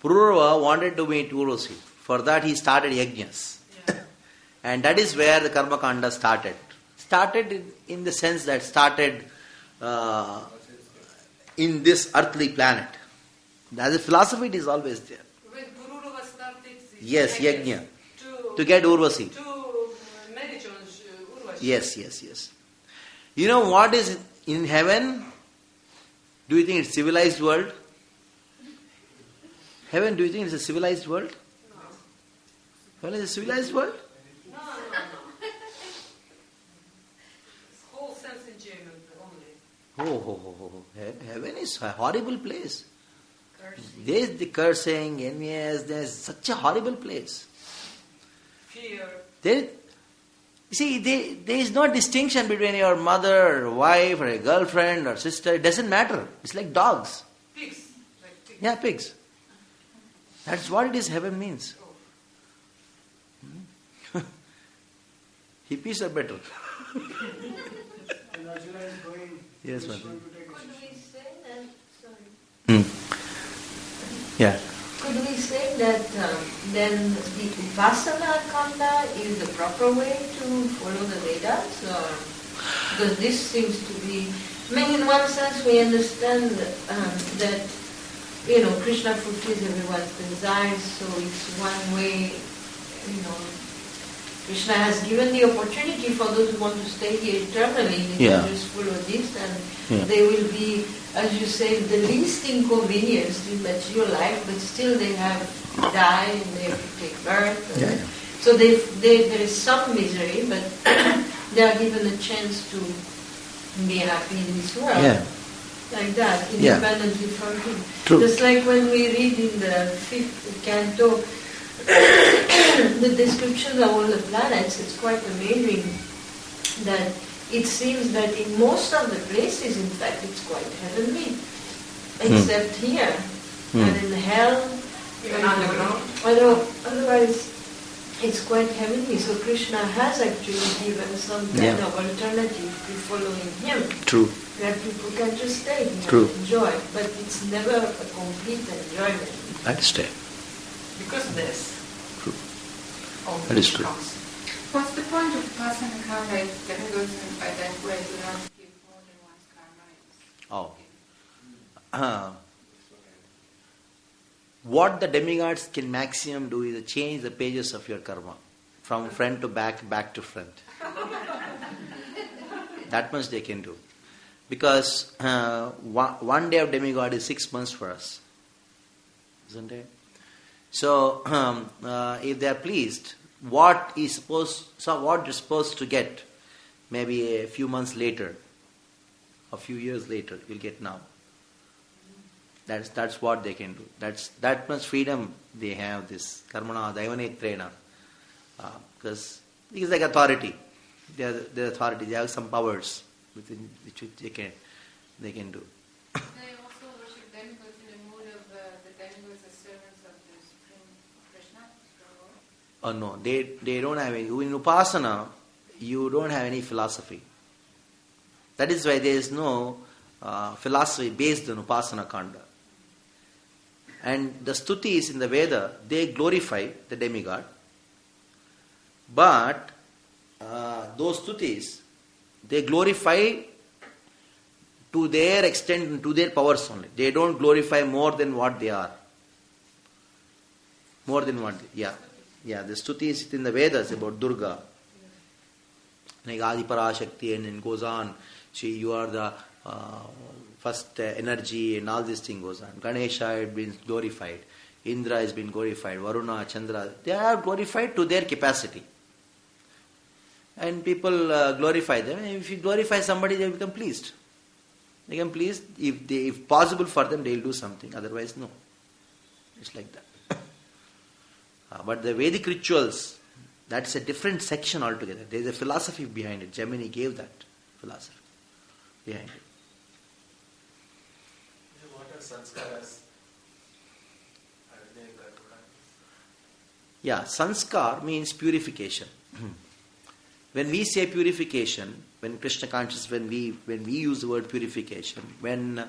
Pururava wanted to meet Urvashi. For that he started yajnas. And that is where the Karma Kanda started. Started in the sense that started in this earthly planet. As a philosophy it is always there. When Pururava started Yes, yajna. to To get Urvashi. to marriage on Urvashi. Yes, yes, yes. You know what is in heaven? Do you think it's civilized world? Heaven, do you think it's a civilized world? No. Heaven is a civilized world? No. It's whole sense enjoyment only. Heaven is a horrible place. Cursing. There is the cursing, envious, there is such a horrible place. Fear. There is no distinction between your mother, or wife, or a girlfriend, or sister. It doesn't matter. It's like dogs. Pigs. Like pigs. Yeah, pigs. That's what it is, heaven means. Hippies are better. And Arjuna is going. Yes, he's ma'am. going to take a Could we say that, sorry, Yeah. could we say that then the Upasana Kanda is the proper way to follow the Vedas? Because this seems to be, I mean, in one sense we understand that, Krishna fulfills everyone's desires, so it's one way, Krishna has given the opportunity for those who want to stay here eternally. They Yeah. can just follow this and Yeah. they will be, as you say, the least inconvenienced in material life, but still they have to die and they have to take birth. Yeah. So there is some misery, but they are given a chance to be happy in this world. Yeah. Like that, Yeah. independently from him. True. Just like when we read in the 5th canto the description of all the planets, it's quite amazing that it seems that in most of the places, in fact, it's quite heavenly, except here. And in hell, Even underground. otherwise, it's quite heavenly. So Krishna has actually given some kind of alternative to following him, True. where people can just stay here True. and enjoy. But it's never a complete enjoyment. Understand. Because this. True. All That is true. comes. What's the point of passing a karma if that goes in by that way to not give more than one's karma? What the demigods can maximum do is change the pages of your karma. From front to back, back to front. That much they can do. Because one day of demigod is 6 months for us. Isn't it? So, if they are pleased, what you're supposed to get maybe a few months later, a few years later, you'll get now. That's what they can do. That much freedom they have, this karmana daivanetrena. Because it is like authority. They're authority. They have some powers within which they can do. They also worship demigods in the mood of the demigods as servants of the Supreme Krishna, Supreme Lord. Oh no, they don't have any. In Upasana, you don't have any philosophy. That is why there is no philosophy based on Upasana Kanda. And the stutis in the Veda, they glorify the demigod. But those stutis, they glorify to their extent and to their powers only. They don't glorify more than what they are. More than what yeah. Yeah, the stutis in the Vedas about Durga. Like Adi Parashakti, and it goes on. You are the first energy, and all this thing goes on. Ganesha had been glorified. Indra has been glorified. Varuna, Chandra, they are glorified to their capacity. And people glorify them. And if you glorify somebody, they become pleased. They become pleased. If possible for them, they will do something. Otherwise, no. It's like that. But the Vedic rituals, that's a different section altogether. There is a philosophy behind it. Gemini gave that philosophy behind it. What are sanskaras? Are they karma? Yeah, sanskar means purification. When we say purification, when Krishna conscious, when we use the word purification, when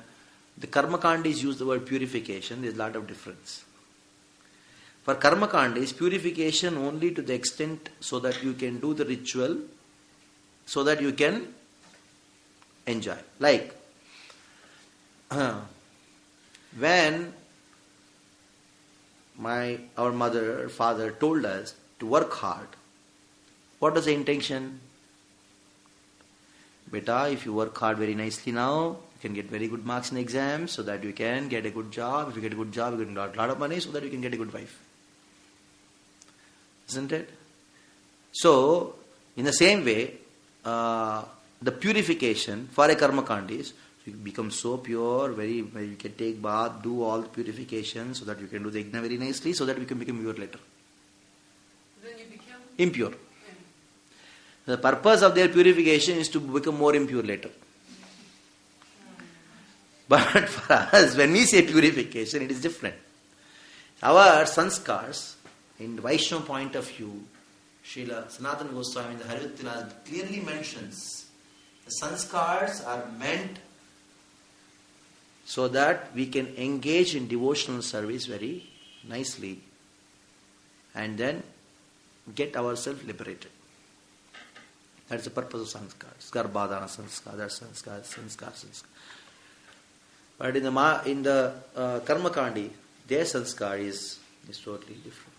the karmakandis use the word purification, there's a lot of difference. For karmakandis, purification only to the extent so that you can do the ritual, so that you can enjoy. Like, when our mother or father told us to work hard, what was the intention? Beta, if you work hard very nicely now, you can get very good marks in exams so that you can get a good job. If you get a good job, you can get a lot of money so that you can get a good wife. Isn't it? So, in the same way, the purification for a karmakandi is you become so pure, you can take bath, do all the purification so that you can do the yajna very nicely, so that you can become pure later. Then you become Impure. The purpose of their purification is to become more impure later. But for us, when we say purification, it is different. Our sanskars, in the Vaishnava point of view, Srila Sanatana Goswami in the Harivattila clearly mentions the sanskars are meant so that we can engage in devotional service very nicely and then get ourselves liberated. That's the purpose of sanskars. Garbhadana sanskar, that sanskar. But in the karmakandi, their sanskar is totally different.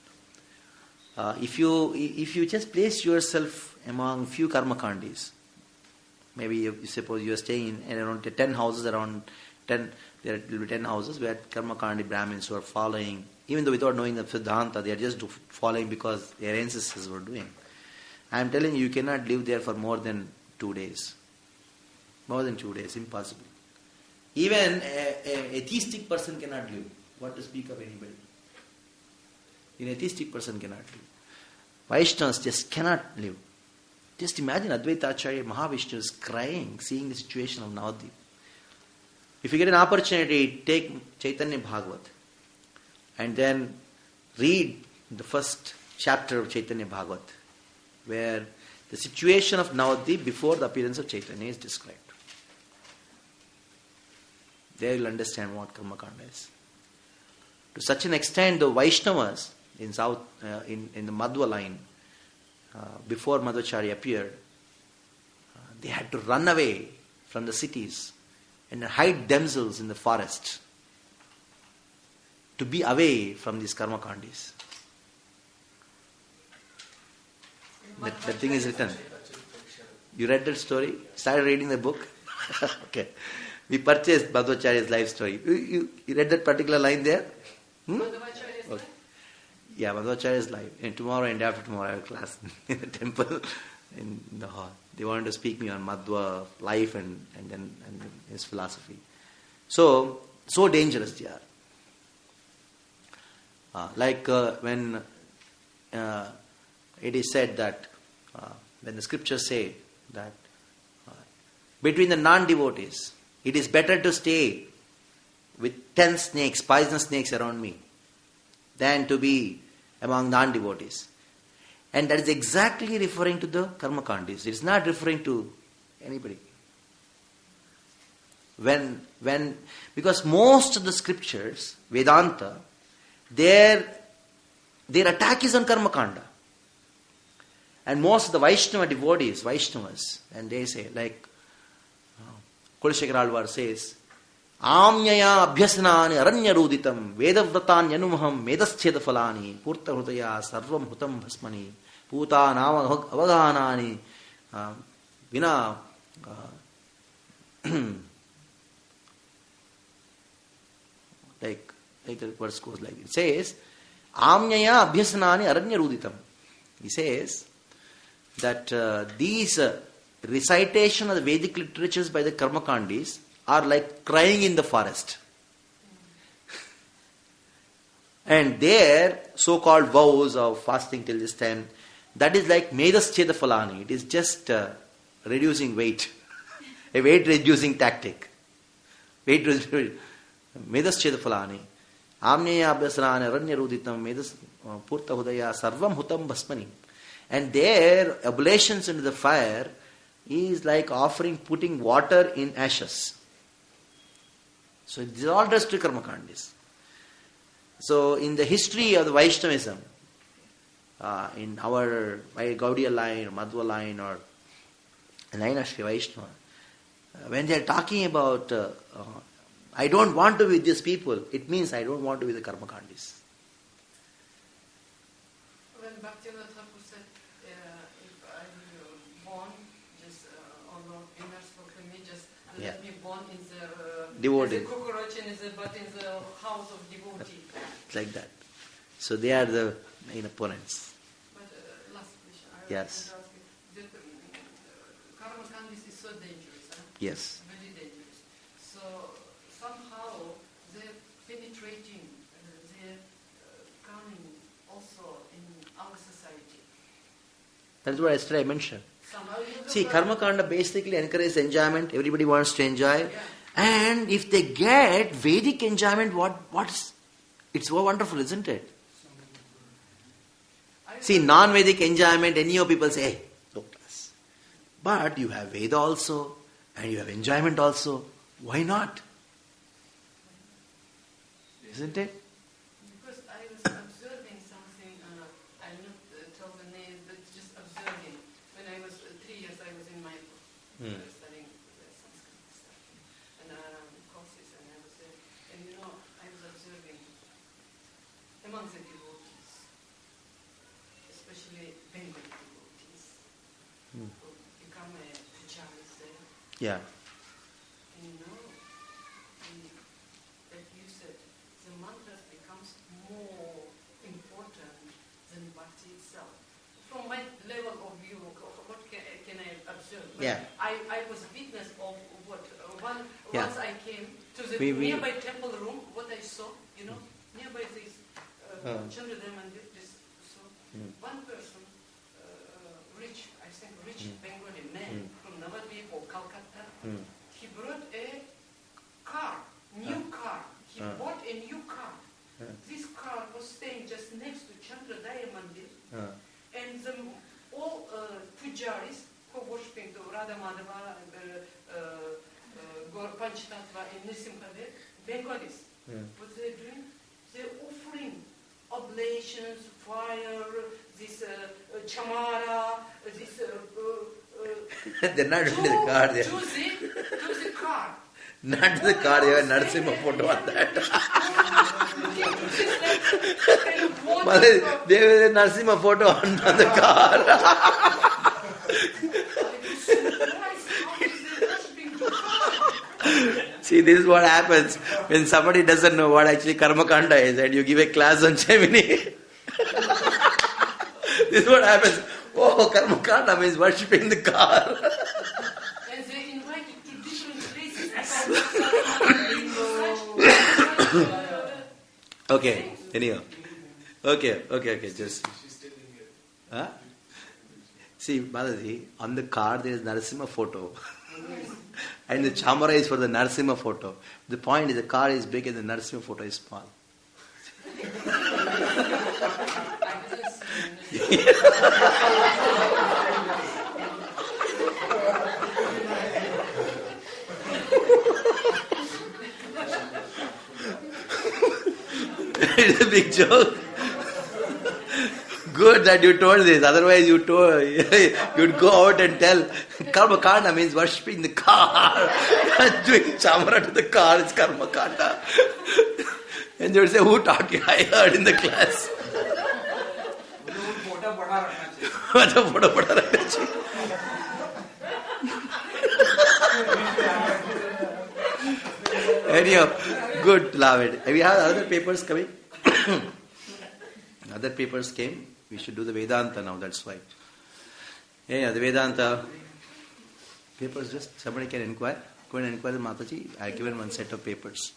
If you just place yourself among few karmakandis, maybe you suppose you are staying in around 10 houses, there will be 10 houses where karmakandi Brahmins who are following, even though without knowing the Siddhanta, they are just following because their ancestors were doing. I am telling you, you cannot live there for more than 2 days. More than 2 days, impossible. Even an atheistic person cannot live. What to speak of anybody? An atheistic person cannot live. Vaishnavas just cannot live. Just imagine Advaita Acharya Mahavishnu is crying, seeing the situation of Navadvip. If you get an opportunity, take Chaitanya Bhagavat and then read the first chapter of Chaitanya Bhagavat, where the situation of Navadvip before the appearance of Chaitanya is described. There you will understand what Karmakanda is. To such an extent, the Vaishnavas in South, in the Madhva line, before Madhvacharya appeared, they had to run away from the cities and hide themselves in the forest to be away from these karmakandis. That thing is written. You read that story? Started reading the book? Okay. We purchased Madhvacharya's life story. You read that particular line there? Madhvacharya's Okay. Yeah, Madhvacharya's life. And tomorrow and after tomorrow I have a class in the temple, in the hall. They wanted to speak me on Madhva life and then his philosophy. So dangerous they are. When it is said that when the scriptures say that between the non-devotees, it is better to stay with 10 snakes, poisonous snakes around me, than to be among non-devotees. And that is exactly referring to the karmakandis. It is not referring to anybody. Because most of the scriptures, Vedanta, their attack is on karmakanda. And most of the Vaishnava devotees, Vaishnavas, and they say, like Kulashekara Alvar says, Amnyaya abhyasanani aranya ruditam vedavratani anumaham medascheda falani purta hrutaya sarvam hutam bhasmani puta nama avagahanani vina like the verse goes like this. It says, Amnyaya abhyasanani aranya ruditam. He says that these recitation of the Vedic literatures by the karmakandis are like crying in the forest. And their so-called vows of fasting till this time, that is like medascheda falani. It is just reducing weight. A weight reducing tactic. Weight reducing. Medascheda falani. Amneya abhyasarani aranya ruditam medas purta hudaya sarvam hutam bhasmani. And their oblations into the fire is like offering, putting water in ashes. So these are all just karmakandis. So in the history of the Vaishnavism, in our Gaudiya line, or Madhva line, or line of Sri Vaishnava, when they are talking about I don't want to be with these people, it means I don't want to be the karmakandis. When Bhaktivinoda Thakur said, if I'm born, just on the inner spoken me, just let me born in the devotee, as a cockroach but in the house of devotee. Like that. So they are the main opponents. But last question, I Yes. want to ask you, karma kandis is so dangerous, huh? Yes. Very dangerous. So somehow they're penetrating, they're coming also in our society. That's what yesterday I mentioned. Somehow you See, look karma kanda basically encourages enjoyment. Everybody wants to enjoy. Yeah. And if they get Vedic enjoyment, what's it's so wonderful, isn't it? See, non-Vedic enjoyment, any of people say, hey, low class. But you have Veda also, and you have enjoyment also. Why not? Isn't it? Because I was observing something, I'll not tell the name, but just observing. When I was 3 years, I was in my studying Sanskrit stuff and courses, and I was there. And you know, I was observing among the devotees, especially Bengali devotees, who become a pujaris there. Yeah. And you know, like you said, the mantras becomes more important than bhakti itself. From my level of view, what can I observe? But Yeah. I was witness of what Yeah. once I came to the We- nearby temple room. What I saw, you know, nearby this Chandradam and this. So one person, rich Bengali man from Navadvip or Calcutta, he brought a car, new car. He bought a new car. This car was staying just next to Chandradaya Mandir, and all pujaris who were worshipping the Radha Madhava, Panchatattva in Nisimhadev, Bengalis. What they're doing? They're offering oblations, fire, this chamara, this They're not doing the car there. to the car. Not to the car, they have Narasimha photo on that. But they have a Narasimha photo on the car. See, this is what happens when somebody doesn't know what actually karma kanda is and you give a class on Gemini. This is what happens. Oh, karma kanda means worshipping the car. And they invited to different places. Okay, anyhow. Okay, just. She's still in here. Huh? See, Balaji, on the car there is Narasimha photo. And the chamara is for the Narasimha photo. The point is the car is big and the Narasimha photo is small. It's a big joke. Good that you told this. Otherwise, you'd go out and tell karma kanda means worshipping the car. Doing chamara to the car is karma kanda. And they would say, who taught you? I heard in the class. मतलब photo बड़ा रखना चाहिए. Anyhow, good, beloved. We have other papers coming. Other papers came. We should do the Vedanta now, that's why. Yeah, the Vedanta papers, just somebody can inquire. Go and inquire Mataji. I have given one set of papers.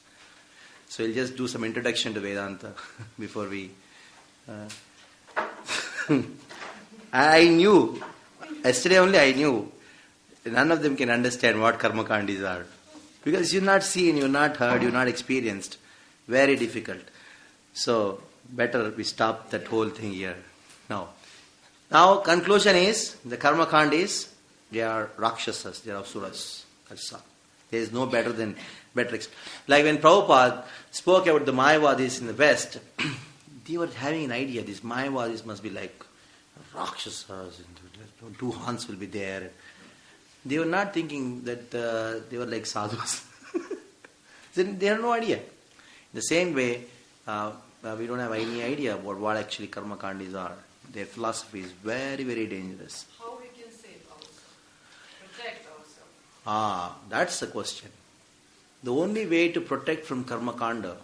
So we'll just do some introduction to Vedanta before we... I knew, yesterday only I knew, none of them can understand what karmakandis are. Because you're not seen, you're not heard, you're not experienced. Very difficult. So, better we stop that whole thing here. Now, conclusion is, the karmakand is They are Rakshasas, they are Asuras. That's all. There is no better. Like when Prabhupada spoke about the Mayavadis in the West, they were having an idea, these Mayavadis must be like Rakshasas, and 2 horns will be there. They were not thinking that they were like sadhus. They have no idea. In the same way, we don't have any idea about what actually karma kandis are. Their philosophy is very, very dangerous. How we can save ourselves, protect ourselves? That's the question. The only way to protect from karma kanda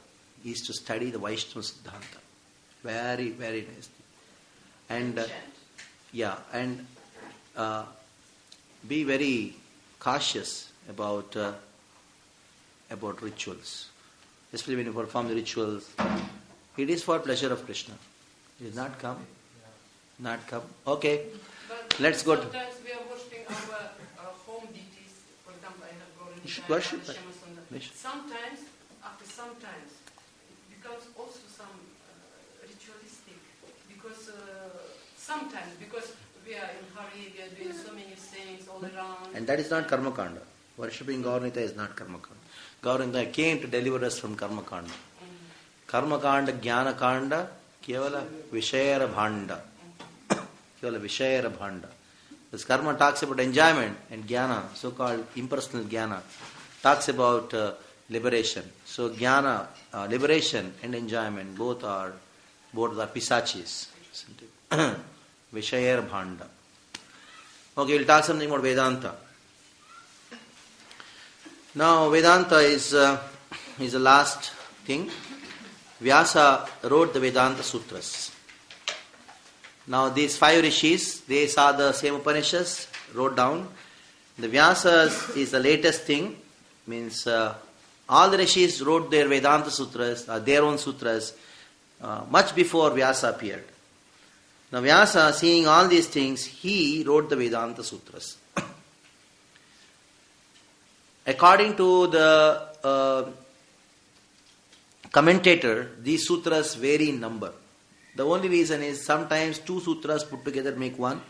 is to study the Vaishnava Siddhanta. Very, very nicely. And be very cautious about rituals. Especially when you perform the rituals, it is for pleasure of Krishna. It is not come. Not come. Okay. But Let's go to... Sometimes we are worshipping our home deities. For example, I have gone You should worship and that. sometimes, after sometimes, it becomes also some ritualistic. Because sometimes, because we are in hurry, we are doing so many things all around. And that is not karma kanda. Worshipping Gaurnita is not karma kanda. Gaurnita came to deliver us from karma kanda. Karma kanda, jnana kanda, kevala vishayara bhanda. Kevala vishayara bhanda. This karma talks about enjoyment, and jnana, so-called impersonal jnana, talks about liberation. So jnana, liberation and enjoyment, both are pisachis. Vishayara bhanda. Okay, we'll talk something about Vedanta. Now, Vedanta is the last thing. Vyasa wrote the Vedanta Sutras. Now, these 5 rishis, they saw the same Upanishads, wrote down. The Vyasas is the latest thing. Means all the rishis wrote their Vedanta Sutras, their own sutras, much before Vyasa appeared. Now, Vyasa, seeing all these things, he wrote the Vedanta Sutras. According to the commentator, these sutras vary in number. The only reason is sometimes 2 sutras put together make 1,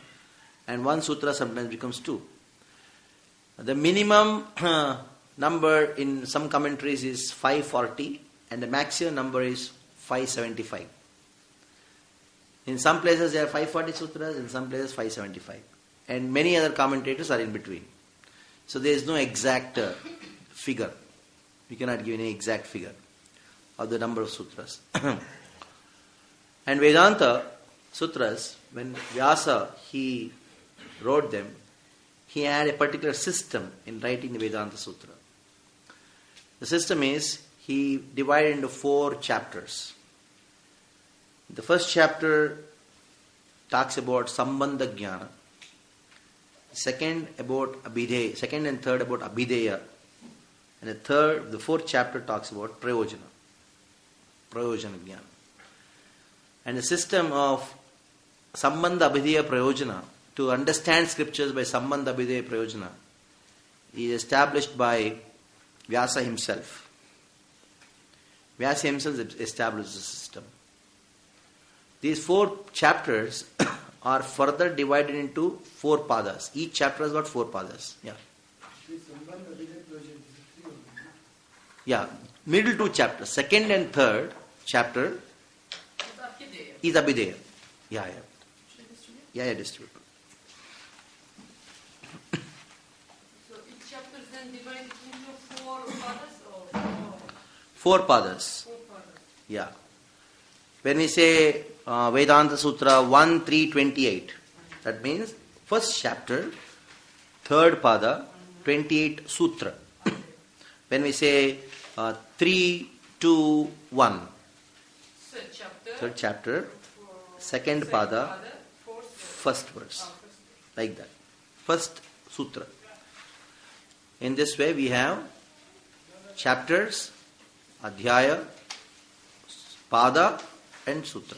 and 1 sutra sometimes becomes 2. The minimum number in some commentaries is 540, and the maximum number is 575. In some places there are 540 sutras, in some places 575. And many other commentators are in between. So there is no exact figure. We cannot give any exact figure of the number of sutras. And Vedanta Sutras, when Vyasa, he wrote them, he had a particular system in writing the Vedanta Sutra. The system is, he divided into 4 chapters. The first chapter talks about Sambandha Jnana. Second about Abhideya. Second and third about Abhideya. And the 4th chapter talks about Prayojana. Prayojana Jnana. And the system of Sambandha Abhideya Prayojana, to understand scriptures by Sambandha Abhideya Prayojana, is established by Vyasa himself. Vyasa himself established the system. These 4 chapters are further divided into 4 padas. Each chapter has got 4 padas. Yeah. Yeah. Middle 2 chapters. Second and third chapter is Abhideya. Yeah. Distribute. So each chapter is then divided into 4 padas or 4 padas. 4 padas. Yeah. When we say Vedanta Sutra 1, 3, 28, that means first chapter, 3rd pada, 28 sutra. When we say 3, 2, 1, 3rd chapter, 2nd pada, 1st verse. Like that. First sutra. In this way we have chapters, adhyaya, pada and sutra.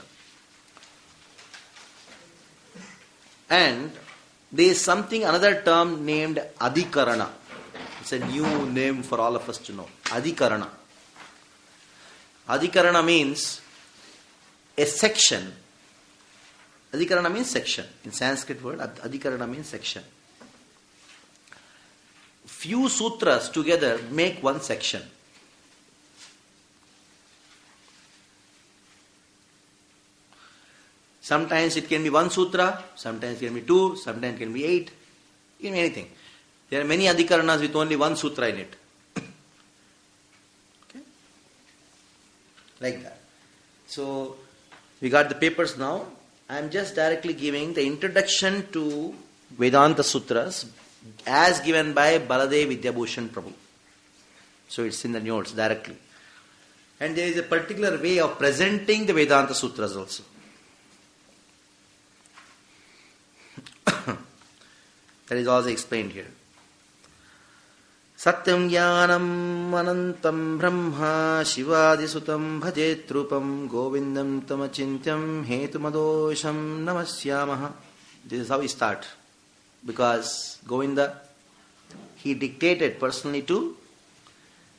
And there is another term named adhikarana. It's a new name for all of us to know. Adhikarana. Adhikarana means a section. Adhikarana means section. In Sanskrit word, adhikarana means section. few sutras together make one section. Sometimes it can be one sutra, sometimes it can be two, sometimes it can be 8, it can be anything. There are many adhikaranas with only one sutra in it. Okay? Like that. So, we got the papers now. I am just directly giving the introduction to Vedanta Sutras as given by Baladev Vidyabhushan Prabhu. So, it's in the notes directly. And there is a particular way of presenting the Vedanta Sutras also. That is also explained here. Satyam jnanam anantam brahma shivadi sutam bhajet rupam govindam tamachintyam hetumadosham namasyamaha. This is how we start. Because Govinda, he dictated personally to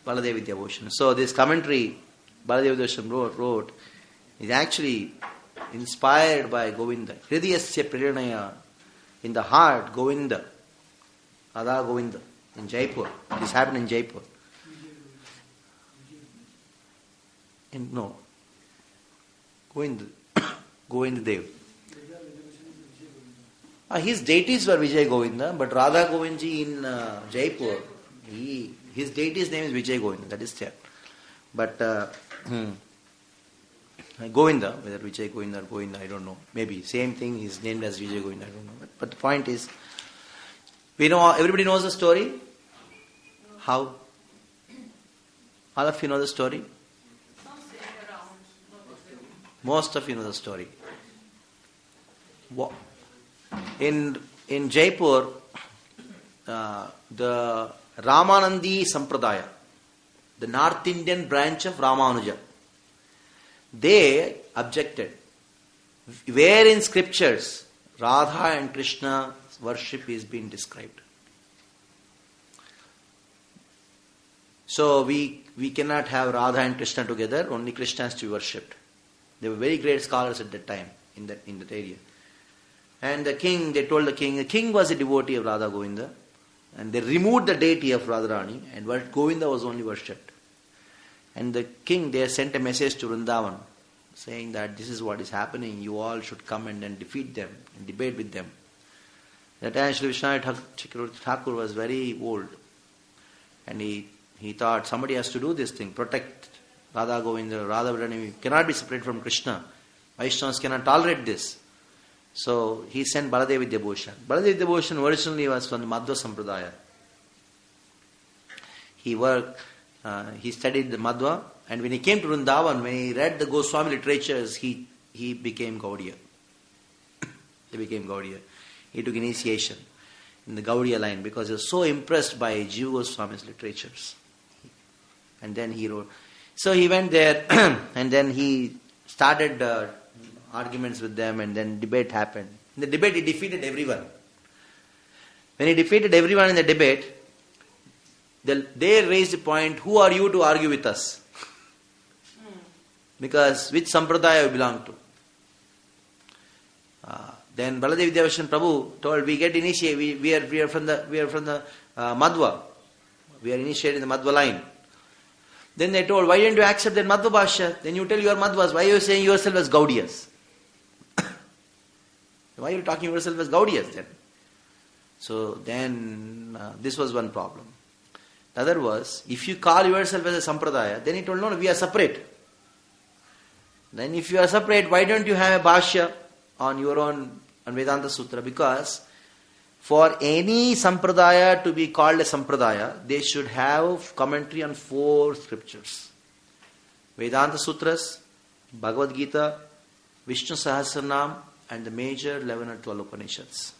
Baladev Vidyabhushan. So this commentary Baladev Vidyabhushan wrote is actually inspired by Govinda. Hridayasya Preranaya. In the heart, Govinda, Radha Govinda, in Jaipur. This happened in Jaipur. No. Govinda Dev. His deities were Vijay Govinda, but Radha Govindji in Jaipur, his deity's name is Vijay Govinda, that is there. But Govinda, whether Vijay Govinda or Govinda, I don't know. Maybe same thing, he's named as Vijay Govinda, I don't know. But the point is, we know, everybody knows the story? How? All of you know the story? Most of you know the story. In Jaipur, the Ramanandi Sampradaya, the North Indian branch of Ramanuja, they objected. Where in scriptures Radha and Krishna worship is being described. So we cannot have Radha and Krishna together, only Krishna has to be worshipped. They were very great scholars at that time in that area. And they told the king was a devotee of Radha Govinda, and they removed the deity of Radharani, and Govinda was only worshipped. And the king, they sent a message to Vrindavan saying that this is what is happening, you all should come and then defeat them and debate with them. That time Sri Vishwanath Thakur was very old, and he thought somebody has to do this thing, protect Radha Govinda, Radha Vrani cannot be separated from Krishna. Vaishnavas cannot tolerate this. So he sent Baladev Vidyabhushan. Baladev Vidyabhushan originally was from the Madhva Sampradaya. He studied the Madhva, and when he came to Vrindavan, when he read the Goswami literatures, he became Gaudiya. He became Gaudiya. He took initiation in the Gaudiya line because he was so impressed by Jiva Goswami's literatures. And then he wrote. So he went there and then he started arguments with them, and then debate happened. In the debate he defeated everyone. When he defeated everyone in the debate, they raised the point, who are you to argue with us? Because which sampradaya you belong to? Then Baladev Vidyabhushan Prabhu told, we get initiated, we are from the Madhva. We are initiated in the Madhva line. Then they told, why didn't you accept that Madhva Bhashya? Then you tell you are Madhvas. Why are you saying yourself as Gaudiyas? Why are you talking yourself as Gaudiyas then? So then this was one problem. The other was, if you call yourself as a Sampradaya, then he told, no, we are separate. Then if you are separate, why don't you have a Bhashya on your own, on Vedanta Sutra? Because for any Sampradaya to be called a Sampradaya, they should have commentary on 4 scriptures. Vedanta Sutras, Bhagavad Gita, Vishnu Sahasranam, and the major 11 or 12 Upanishads.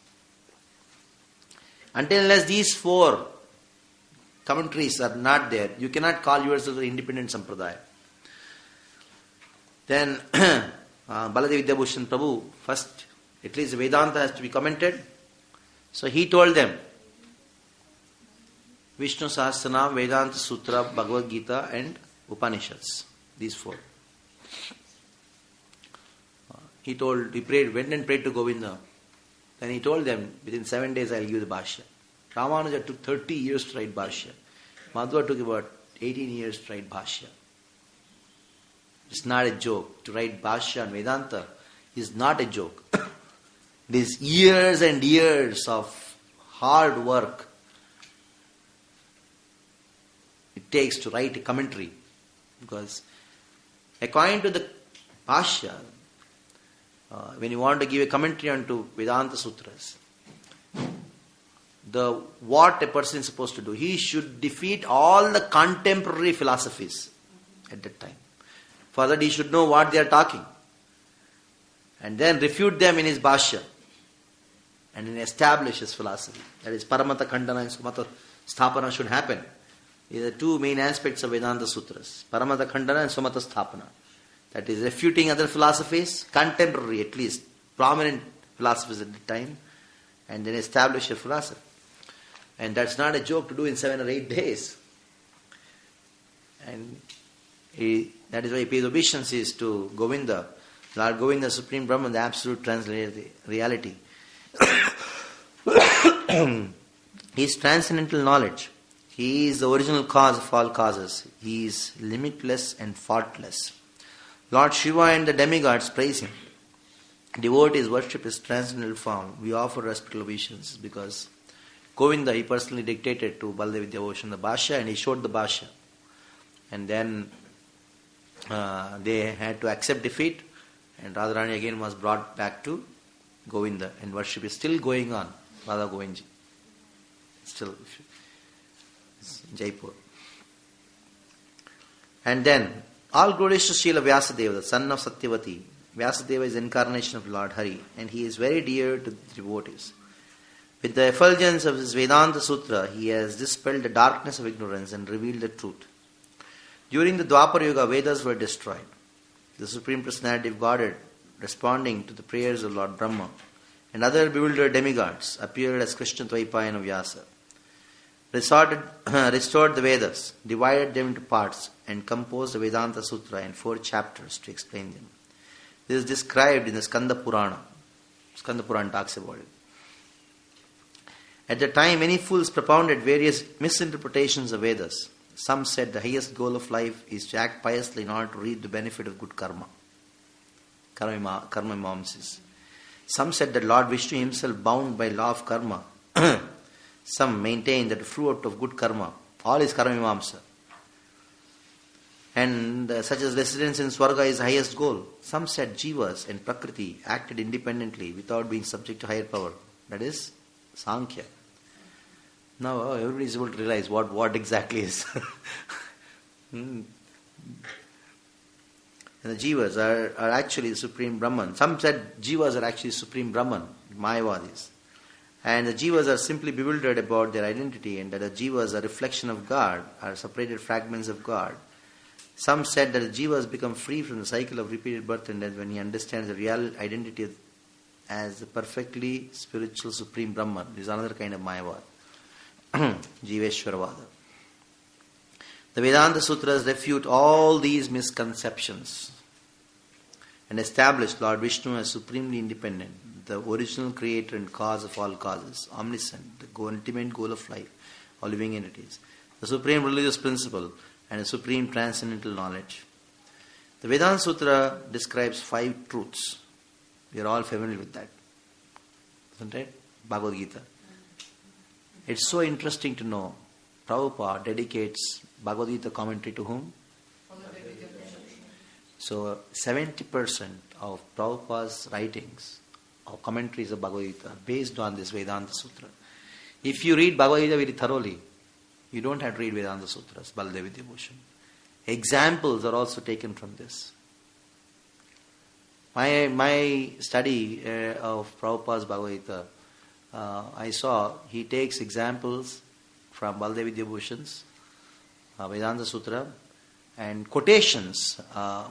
Until unless these 4 commentaries are not there, you cannot call yourself an independent Sampradaya. Then Baladev Vidyabhushan Prabhu, first, at least Vedanta has to be commented. So he told them, Vishnu Sahasranam, Vedanta Sutra, Bhagavad Gita and Upanishads. These 4. He went and prayed to Govinda. Then he told them, within 7 days I will give the Bhashya. Ramanuja took 30 years to write Bhashya. Madhva took about 18 years to write Bhashya. It's not a joke. To write Bhashya and Vedanta is not a joke. It is years and years of hard work it takes to write a commentary. Because according to the Bhashya, when you want to give a commentary onto Vedanta Sutras, what a person is supposed to do, he should defeat all the contemporary philosophies at that time. For that he should know what they are talking. And then refute them in his Bhashya. And then establish his philosophy. That is, Paramata Khandana and Sumata Sthapana should happen. These are the two main aspects of Vedanta Sutras. Paramata Khandana and Sumata Sthapana. That is, refuting other philosophies, contemporary at least, prominent philosophies at the time, and then establish a philosophy. And that's not a joke to do in 7 or 8 days. And that is why he pays obeisances to Govinda, Lord Govinda, Supreme Brahman, the absolute translated reality. He is transcendental knowledge. He is the original cause of all causes. He is limitless and faultless. Lord Shiva and the demigods praise him. Devotees worship his transcendental form. We offer respectful obeisances because Govinda, he personally dictated to Baldev Vidyabhushan the Bhashya, and he showed the Bhashya. And then they had to accept defeat, and Radharani again was brought back to Govinda, and worship is still going on. Radha Govindji. Still, Jaipur. And then, all glories to Srila Vyasadeva, the son of Satyavati. Vyasadeva is incarnation of Lord Hari, and he is very dear to the devotees. With the effulgence of his Vedanta Sutra, he has dispelled the darkness of ignorance and revealed the truth. During the Dwapar Yuga, Vedas were destroyed. The Supreme Personality of Godhead, responding to the prayers of Lord Brahma and other bewildered demigods, appeared as Krishna Dvaipayana Vyasa. Restored the Vedas, divided them into parts, and composed the Vedanta Sutra in 4 chapters to explain them. This is described in the Skanda Purana. Skanda Purana talks about it. At the time, many fools propounded various misinterpretations of Vedas. Some said the highest goal of life is to act piously in order to reap the benefit of good karma. Karma Mimamsis. Some said that Lord Vishnu himself bound by law of karma. Some maintained that the fruit of good karma, all is karma mimamsa. And such as residence in Swarga is the highest goal. Some said Jivas and Prakriti acted independently without being subject to higher power. That is Sankhya. Now everybody is able to realize what exactly is. And the Jivas are actually the Supreme Brahman. Some said Jivas are actually Supreme Brahman, Mayavadis. And the Jivas are simply bewildered about their identity, and that the Jivas are a reflection of God, are separated fragments of God. Some said that the Jivas become free from the cycle of repeated birth and death when he understands the real identity as the perfectly spiritual Supreme Brahman. This is another kind of Mayavad. Jiveshwaravada. The Vedanta Sutras refute all these misconceptions and establish Lord Vishnu as supremely independent, the original creator and cause of all causes, omniscient, the ultimate goal of life, all living entities, the supreme religious principle, and the supreme transcendental knowledge. The Vedanta Sutra describes 5 truths. We are all familiar with that. Isn't it? Bhagavad Gita. It's so interesting to know Prabhupada dedicates Bhagavad Gita commentary to whom? So 70% of Prabhupada's writings or commentaries of Bhagavad Gita are based on this Vedanta Sutra. If you read Bhagavad Gita very thoroughly, you don't have to read Vedanta Sutras, Baldev Vidyabhushan. Examples are also taken from this. My study of Prabhupada's Bhagavad Gita, I saw he takes examples from Baldev Vidyabhushan's Vedanta Sutra and quotations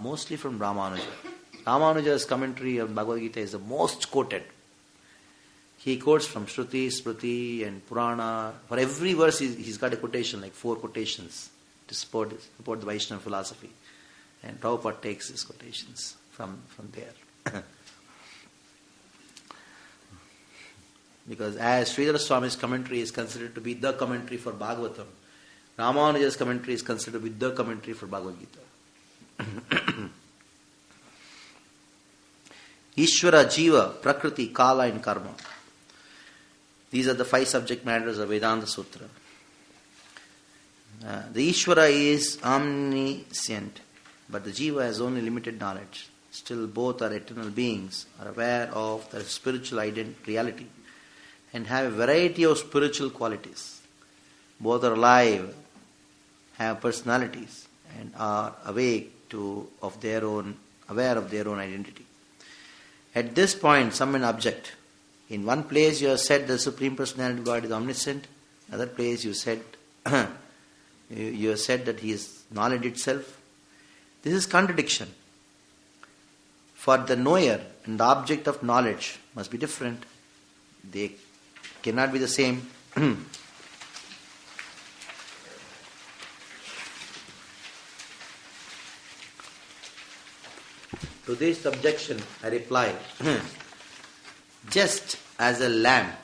mostly from Ramanuja. Ramanuja's commentary on Bhagavad Gita is the most quoted. He quotes from Shruti, Smriti and Purana. For every verse he's got a quotation, like 4 quotations to support the Vaishnava philosophy. And Prabhupada takes these quotations from there. Because as Sridhara Swami's commentary is considered to be the commentary for Bhagavatam, Ramanuja's commentary is considered to be the commentary for Bhagavad Gita. Ishvara, Jiva, Prakriti, Kala and Karma. These are the 5 subject matters of Vedanta Sutra. The Ishvara is omniscient, but the Jiva has only limited knowledge. Still both are eternal beings, are aware of their spiritual reality, and have a variety of spiritual qualities. Both are alive, have personalities, and are aware of their own identity. At this point, some may object. In one place you have said the Supreme Personality of God is omniscient. Other place you said you have said that He is knowledge itself. This is contradiction. For the knower and the object of knowledge must be different. They cannot be the same. To this objection I reply, just as a lamp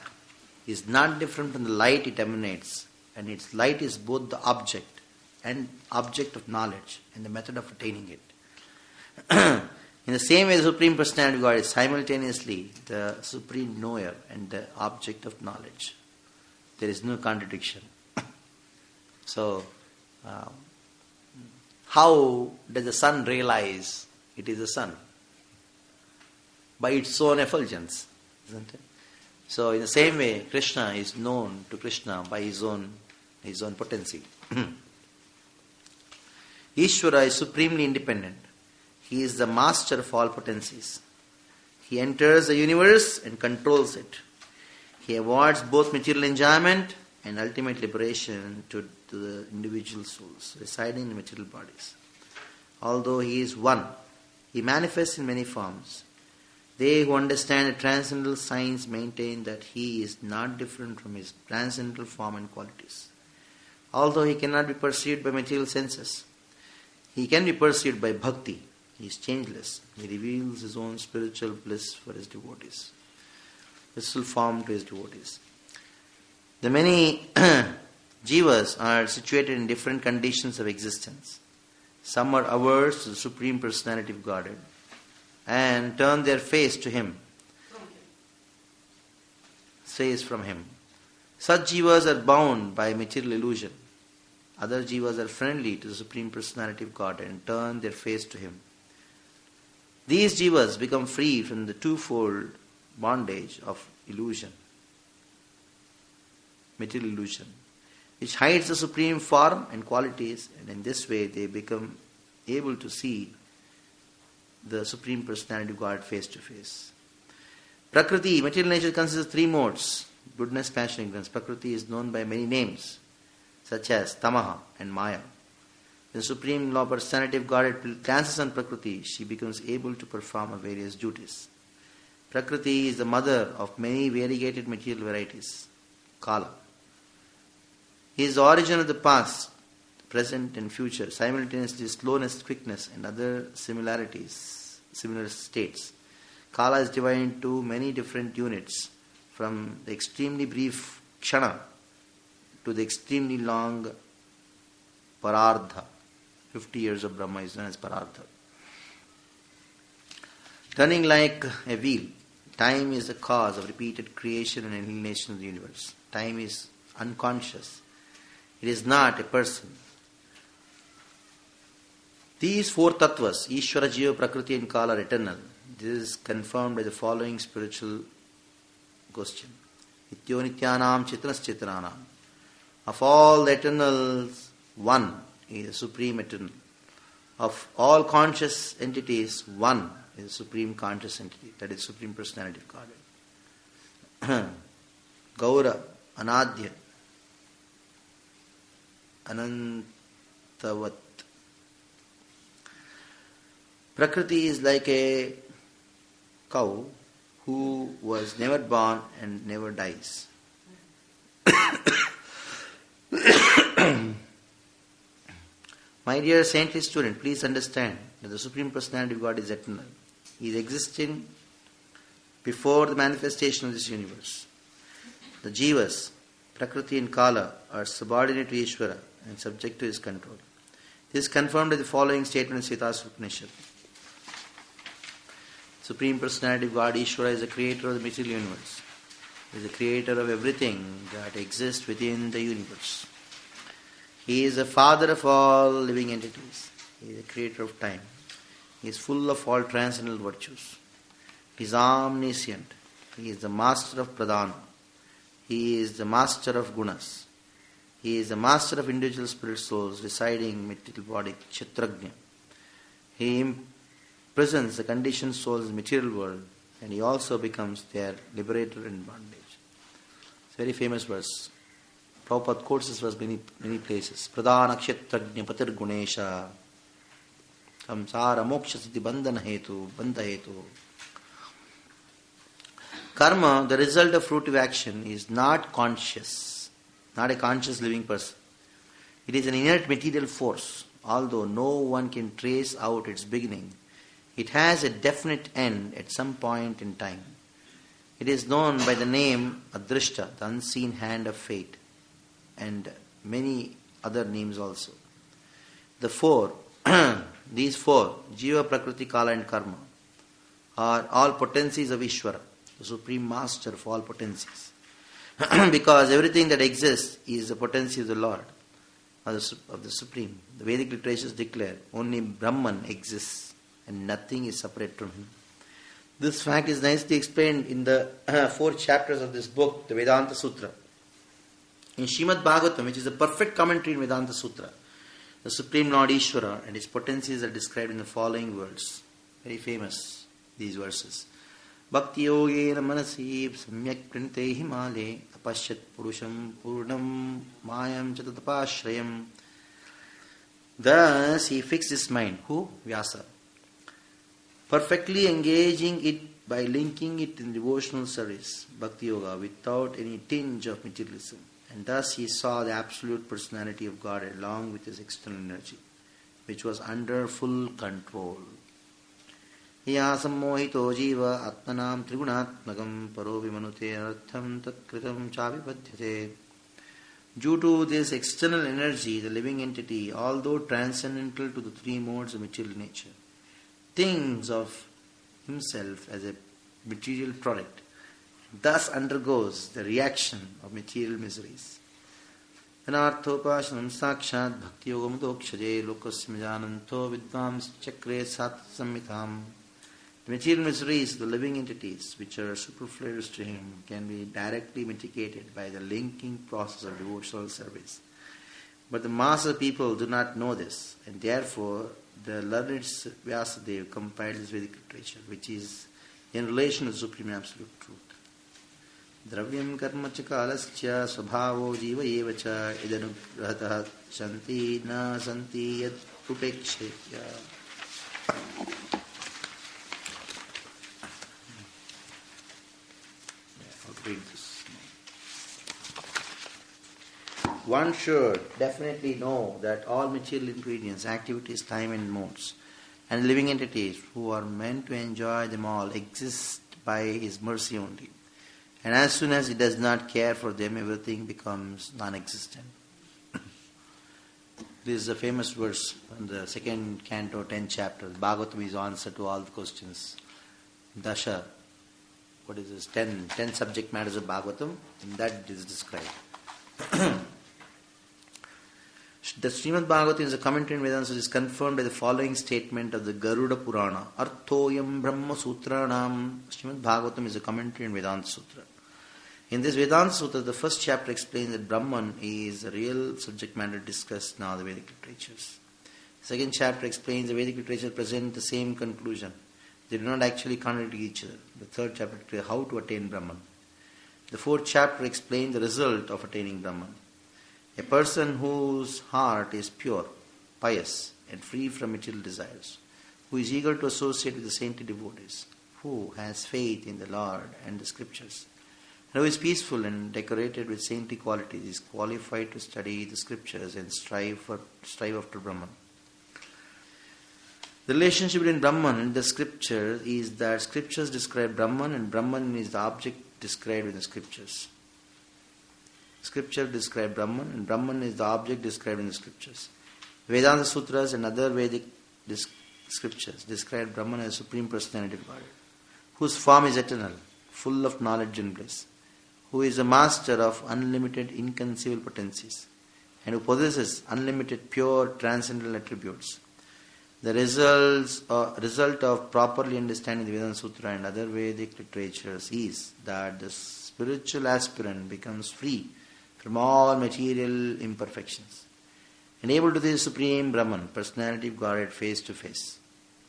is not different from the light it emanates, and its light is both the object and object of knowledge and the method of attaining it. In the same way, the Supreme Personality of God is simultaneously the supreme knower and the object of knowledge. There is no contradiction. So, how does the sun realize it is the sun? By its own effulgence, isn't it? So, in the same way, Krishna is known to Krishna by his own potency. Ishvara is supremely independent. He is the master of all potencies. He enters the universe and controls it. He awards both material enjoyment and ultimate liberation to the individual souls residing in material bodies. Although He is one, He manifests in many forms. They who understand the transcendental science maintain that He is not different from His transcendental form and qualities. Although He cannot be perceived by material senses, He can be perceived by bhakti. He is changeless. He reveals His own spiritual bliss for His devotees, blissful form to His devotees. The many jivas are situated in different conditions of existence. Some are averse to the Supreme Personality of Godhead and turn their face to Him, face from Him. Such jivas are bound by material illusion. Other jivas are friendly to the Supreme Personality of God and turn their face to Him. These jivas become free from the twofold bondage of illusion, material illusion, which hides the supreme form and qualities, and in this way they become able to see the Supreme Personality of God face to face. Prakriti, material nature, consists of 3 modes: goodness, passion, ignorance. Prakriti is known by many names, such as Tamaha and Maya. The Supreme Law Personality of God glances on Prakriti, she becomes able to perform her various duties. Prakriti is the mother of many variegated material varieties, Kala. He is the origin of the past, present and future, simultaneously slowness, quickness and other similar states. Kala is divided into many different units, from the extremely brief Kshana to the extremely long Parardha. 50 years of Brahma is known as Parardha. Turning like a wheel, time is the cause of repeated creation and annihilation of the universe. Time is unconscious. It is not a person. These 4 tattvas, Ishvara, Jiva, Prakriti and Kala, are eternal. This is confirmed by the following spiritual question. Nityo nityanam chitras chitranam. Of all the eternals, one is the supreme eternal. Of all conscious entities, one is the supreme conscious entity, that is Supreme Personality of God. Gaura, Anadya, Anantavat. Prakriti is like a cow who was never born and never dies. My dear saintly student, please understand that the Supreme Personality of God is eternal. He is existing before the manifestation of this universe. the jivas, Prakriti and Kala, are subordinate to Ishvara and subject to his control. This is confirmed by the following statement in Svetasvatara Upanishad. Supreme Personality of God, Ishvara, is the creator of the material universe. He is the creator of everything that exists within the universe. He is the father of all living entities. He is the creator of time. He is full of all transcendental virtues. He is omniscient. He is the master of pradhana. He is the master of gunas. He is the master of individual spirit souls residing in material body, Kshetrajna. He imprisons the conditioned souls in the material world, and he also becomes their liberator in bondage. It's a very famous verse. Prabhupada quotes this verse many places. Pradhana Kshetrajna Patir Gunesha Samsara Moksha Siddhi Bandhana Hetu. Karma, the result of fruitive action, is not conscious, not a conscious living person. It is an inert material force. Although no one can trace out its beginning, it has a definite end at some point in time. It is known by the name Adrishta, the unseen hand of fate, and many other names also. These four, Jiva, Prakriti, Kala and Karma, are all potencies of Ishvara, the Supreme Master of all potencies. Because everything that exists is the potency of the Lord, of the Supreme. The Vedic literatures declare only Brahman exists and nothing is separate from him. This fact is nicely explained in the 4 chapters of this book, the Vedanta Sutra. In Srimad Bhagavatam, which is a perfect commentary in Vedanta Sutra, the Supreme Lord Ishvara and his potencies are described in the following words. Very famous, these verses. Bhakti yogena manasi samyak pranite himale tapashyat purusham purnam mayam chatatapashrayam. Thus he fixed his mind. Who? Vyasa. Perfectly engaging it by linking it in devotional service, Bhakti Yoga, without any tinge of materialism. And thus he saw the absolute personality of God along with his external energy, which was under full control. Ya sammohito jiva atmanam trigunatmakam paro vimanute artham tatkritam chavipadhyate. Due to this external energy, the living entity, although transcendental to the 3 modes of material nature, thinks of himself as a material product, thus undergoes the reaction of material miseries. Anarthopashanam sakshat bhakti yogamudokshaje lokasya jananto vidvams chakre sat samhitam. The material miseries of the living entities, which are superfluous to him, can be directly mitigated by the linking process of devotional service. But the mass of people do not know this, and therefore the learned Vyasadeva compiled this Vedic literature, which is in relation to Supreme Absolute Truth. Dravyam karma cha kalasya svabhavo jiva eva cha idanugrahataha shanti na santi yad upekshya. Read this. One should definitely know that all material ingredients, activities, time and modes, and living entities who are meant to enjoy them all exist by his mercy only. And as soon as he does not care for them, everything becomes non-existent. This is a famous verse in the 2nd canto, 10th chapter. Bhagavatam is answer to all the questions. Dasha. What is this? 10 subject matters of Bhagavatam. In that it is described. The Srimad Bhagavatam is a commentary in Vedanta, which is confirmed by the following statement of the Garuda Purana. Arthoyam Brahma Sutranam. Srimad Bhagavatam is a commentary in Vedanta Sutra. In this Vedanta Sutra, the first chapter explains that Brahman is the real subject matter discussed in all the Vedic literatures. The second chapter explains the Vedic literature present the same conclusion. They do not actually contradict each other. The third chapter explains how to attain Brahman. The fourth chapter explains the result of attaining Brahman. A person whose heart is pure, pious, and free from material desires, who is eager to associate with the saintly devotees, who has faith in the Lord and the scriptures, and who is peaceful and decorated with saintly qualities, is qualified to study the scriptures and strive after Brahman. The relationship between Brahman and the scripture is that scriptures describe Brahman and Brahman is the object described in the scriptures. Scripture describe Brahman, and Brahman is the object described in the scriptures. Vedanta Sutras and other Vedic scriptures describe Brahman as Supreme Personality of God, whose form is eternal, full of knowledge and bliss, who is a master of unlimited inconceivable potencies, and who possesses unlimited pure transcendental attributes. The result of properly understanding the Vedanta Sutra and other Vedic literatures is that the spiritual aspirant becomes free from all material imperfections and able to see the Supreme Brahman, personality of Godhead, face to face.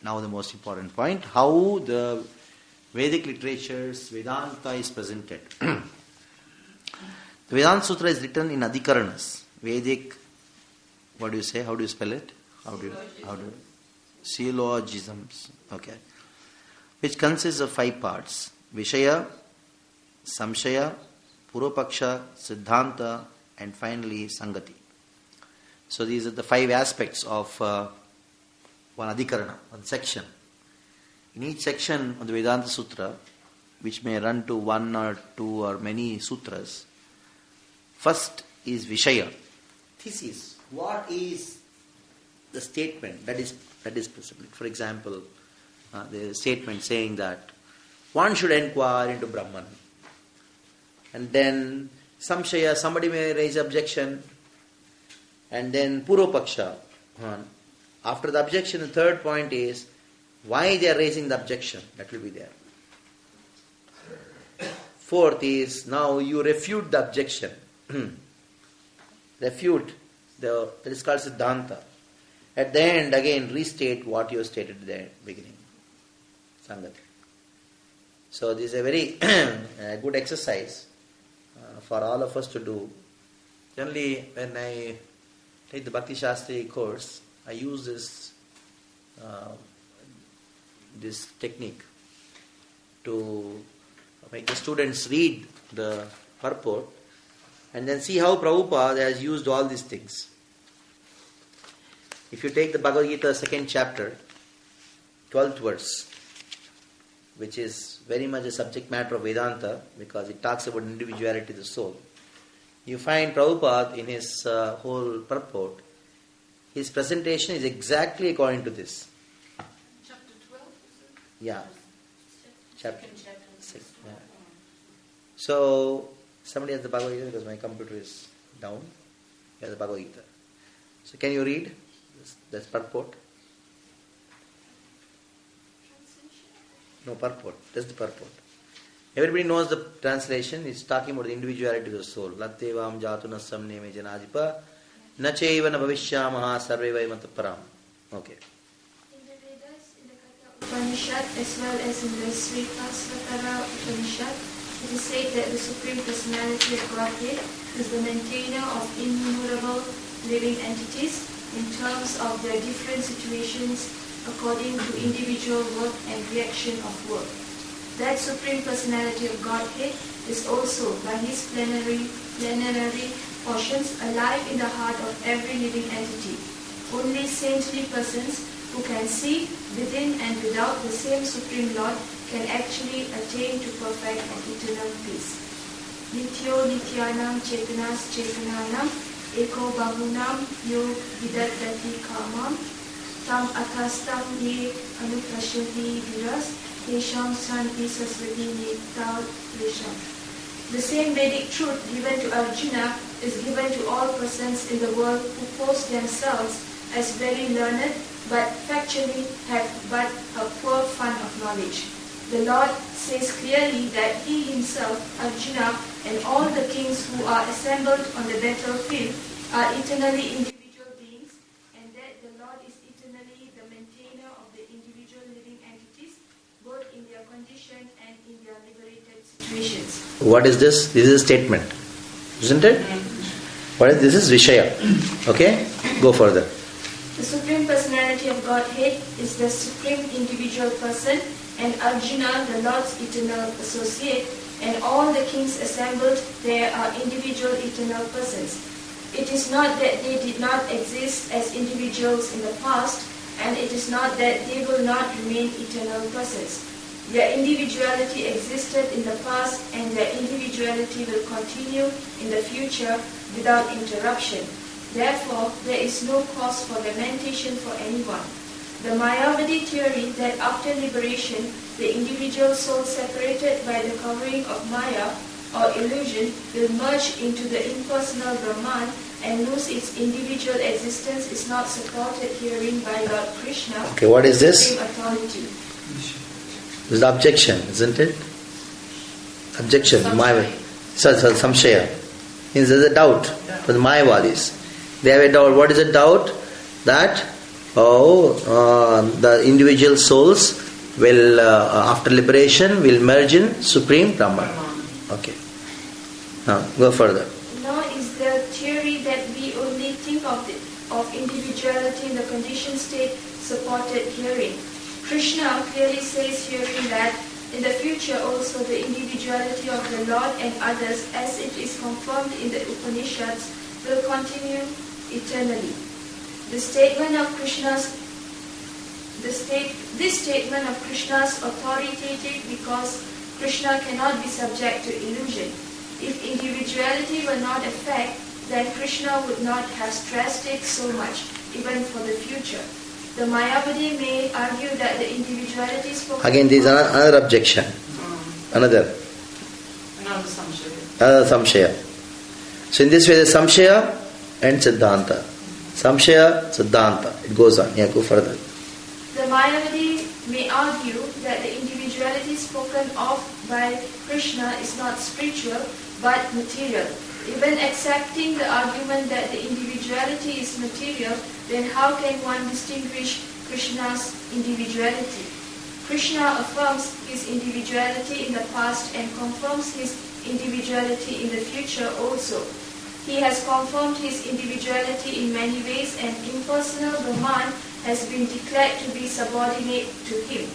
Now the most important point, how the Vedic literatures Vedanta is presented. The Vedanta Sutra is written in Adhikaranas. Vedic, what do you say? How do you spell it? How do you syllogisms, okay, which consists of 5 parts: Vishaya, Samshaya, Puropaksha, Siddhanta, and finally Sangati. So these are the 5 aspects of one Adhikarana, one section. In each section of the Vedanta Sutra, which may run to 1 or 2 or many sutras, first is Vishaya. Thesis. What is the statement that is present? For example, the statement saying that one should inquire into Brahman. And then Samshaya, somebody may raise objection. And then Puropaksha. After the objection, the third point is why they are raising the objection. That will be there. Fourth is now you refute the objection. Refute. That is called Siddhanta. At the end, again, restate what you stated at the beginning. Sangati. So this is a very good exercise for all of us to do. Generally, when I take the Bhakti Shastri course, I use this technique to make the students read the purport and then see how Prabhupada has used all these things. If you take the Bhagavad Gita 2nd chapter, 12th verse, which is very much a subject matter of Vedanta because it talks about individuality of the soul, you find Prabhupada in his whole purport, his presentation is exactly according to this. Chapter 12? Yeah. Chapter Chapter 6. Yeah. So, somebody has the Bhagavad Gita because my computer is down. He has the Bhagavad Gita. So, can you read this purport? No, purport. That's the purport. Everybody knows the translation. It's talking about the individuality of the soul. Lattevam jatuna samneme janajipa nacheva na bhavishyamaha sarve vai mataparam. Okay. In the Vedas, in the Katha Upanishad, as well as in the Srivasvatara Upanishad, it is said that the Supreme Personality of Godhead is the maintainer of innumerable living entities in terms of their different situations according to individual work and reaction of work. That Supreme Personality of Godhead is also, by his plenary portions, alive in the heart of every living entity. Only saintly persons who can see within and without the same Supreme Lord can actually attain to perfect and eternal peace. Nityo nityanam chetanas chetananam eko bahunam yo vidattati kamam tam atastam ye anuprashati viras tesham santi sasvati nektal visham. The same Vedic truth given to Arjuna is given to all persons in the world who post themselves as very learned but factually have but a poor fund of knowledge. The Lord says clearly that he himself, Arjuna, and all the kings who are assembled on the battlefield are eternally individual beings, and that the Lord is eternally the maintainer of the individual living entities, both in their condition and in their liberated situations. What is this? This is a statement, isn't it? What is this? Is Vishaya. Okay? Go further. The Supreme Personality of Godhead is the supreme individual person, and Arjuna, the Lord's eternal associate, and all the kings assembled there are individual eternal persons. It is not that they did not exist as individuals in the past, and it is not that they will not remain eternal persons. Their individuality existed in the past and their individuality will continue in the future without interruption. Therefore, there is no cause for lamentation for anyone. The Mayavadi theory that after liberation, the individual soul separated by the covering of Maya or illusion will merge into the impersonal Brahman and lose its individual existence is not supported herein by Lord Krishna. Okay, what is this? Supreme authority. This is the objection, isn't it? Objection, Mayavadi. Samshaya. Means there is a doubt for the Mayavadis. They have a doubt. What is a doubt? That the individual souls will, after liberation, will merge in Supreme Brahman. Okay. Now, go further. Nor is the theory that we only think of individuality in the conditioned state supported herein. Krishna clearly says herein that in the future also the individuality of the Lord and others, as it is confirmed in the Upanishads, will continue eternally. This statement of Krishna's authoritative because Krishna cannot be subject to illusion. If individuality were not a fact, then Krishna would not have stressed it so much, even for the future. The Mayavadi may argue that the individuality spoken... Again, there is another objection. Another Samshaya. So in this way, there is Samshaya and Siddhanta. Samshaya, Siddhanta. It goes on. Yeah, go further. The Mayavadi may argue that the individuality spoken of by Krishna is not spiritual but material. Even accepting the argument that the individuality is material, then how can one distinguish Krishna's individuality? Krishna affirms his individuality in the past and confirms his individuality in the future also. He has confirmed his individuality in many ways, and impersonal Brahman has been declared to be subordinate to him.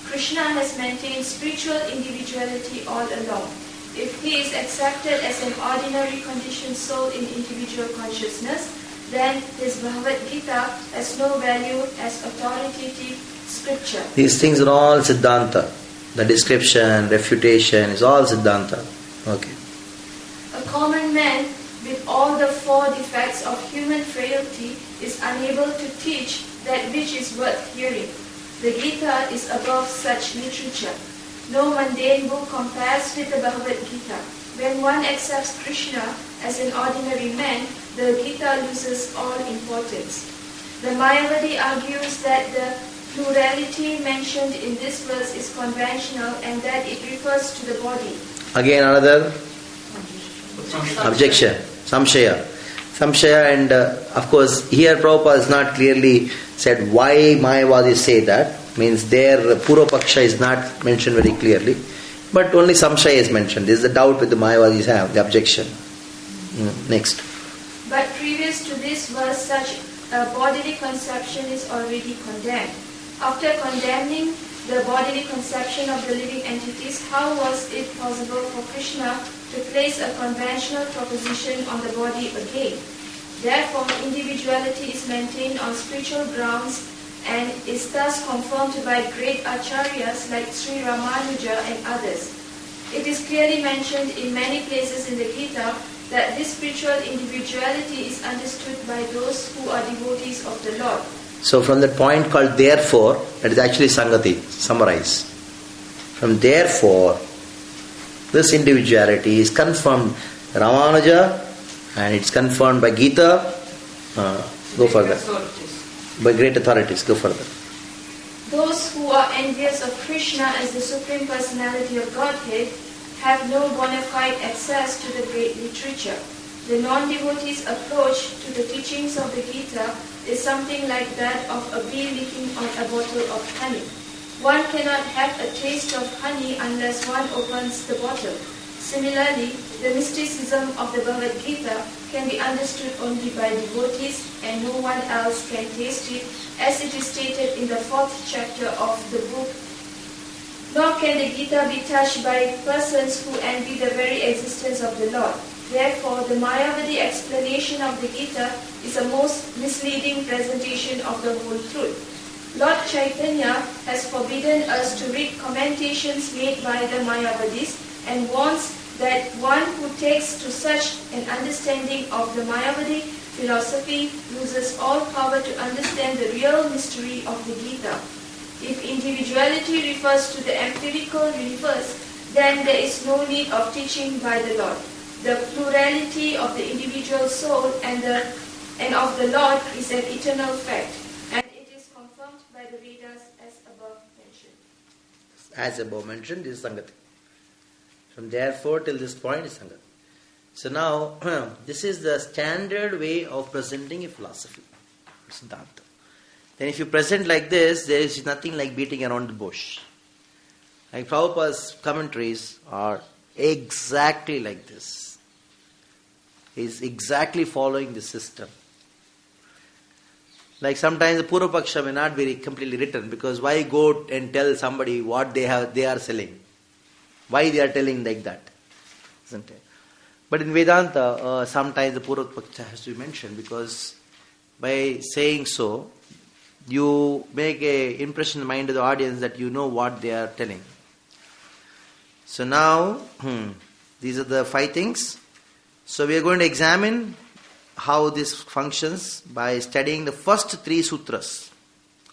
Krishna has maintained spiritual individuality all along. If he is accepted as an ordinary conditioned soul in individual consciousness, then his Bhagavad Gita has no value as authoritative scripture. These things are all Siddhanta. The description, refutation is all Siddhanta. Okay. A common man with all the four defects of human frailty is unable to teach that which is worth hearing. The Gita is above such literature. No mundane book compares with the Bhagavad Gita. When one accepts Krishna as an ordinary man, the Gita loses all importance. The Mayavadi argues that the plurality mentioned in this verse is conventional and that it refers to the body. Again another objection. Samshaya. Samshaya, and of course here Prabhupada has not clearly said why Mayavadis say that. Means their Purvapaksha is not mentioned very clearly. But only Samshaya is mentioned. This is the doubt that the Mayavadis have, the objection. Next. But previous to this verse, such a bodily conception is already condemned. After condemning the bodily conception of the living entities, how was it possible for Krishna to place a conventional proposition on the body again? Therefore, individuality is maintained on spiritual grounds and is thus confirmed by great acharyas like Sri Ramanuja and others. It is clearly mentioned in many places in the Gita that this spiritual individuality is understood by those who are devotees of the Lord. So from that point called therefore, that is actually Sangati, summarize. From therefore, this individuality is confirmed Ramanuja and it's confirmed by Gita. Go further. By great authorities. Go further. Those who are envious of Krishna as the Supreme Personality of Godhead have no bona fide access to the great literature. The non-devotee's approach to the teachings of the Gita is something like that of a bee licking on a bottle of honey. One cannot have a taste of honey unless one opens the bottle. Similarly, the mysticism of the Bhagavad Gita can be understood only by devotees and no one else can taste it, as it is stated in the 4th chapter of the book. Nor can the Gita be touched by persons who envy the very existence of the Lord. Therefore, the Mayavadi explanation of the Gita is a most misleading presentation of the whole truth. Lord Chaitanya has forbidden us to read commentations made by the Mayavadis and warns that one who takes to such an understanding of the Mayavadi philosophy loses all power to understand the real mystery of the Gita. If individuality refers to the empirical universe, then there is no need of teaching by the Lord. The plurality of the individual soul and of the Lord is an eternal fact, and it is confirmed by the Vedas as above mentioned. As above mentioned, this is Sangati. From therefore till this point is Sangati. So now, this is the standard way of presenting a philosophy. Siddhanta. Then if you present like this, there is nothing like beating around the bush. Like Prabhupada's commentaries are exactly like this. He is exactly following the system. Like sometimes the Purva Paksha may not be completely written, because why go and tell somebody what they are selling? Why they are telling like that? Isn't it? But in Vedanta, sometimes the Purva Paksha has to be mentioned, because by saying so, you make an impression in the mind of the audience that you know what they are telling. So now, these are the 5 things. So we are going to examine how this functions by studying the first 3 sutras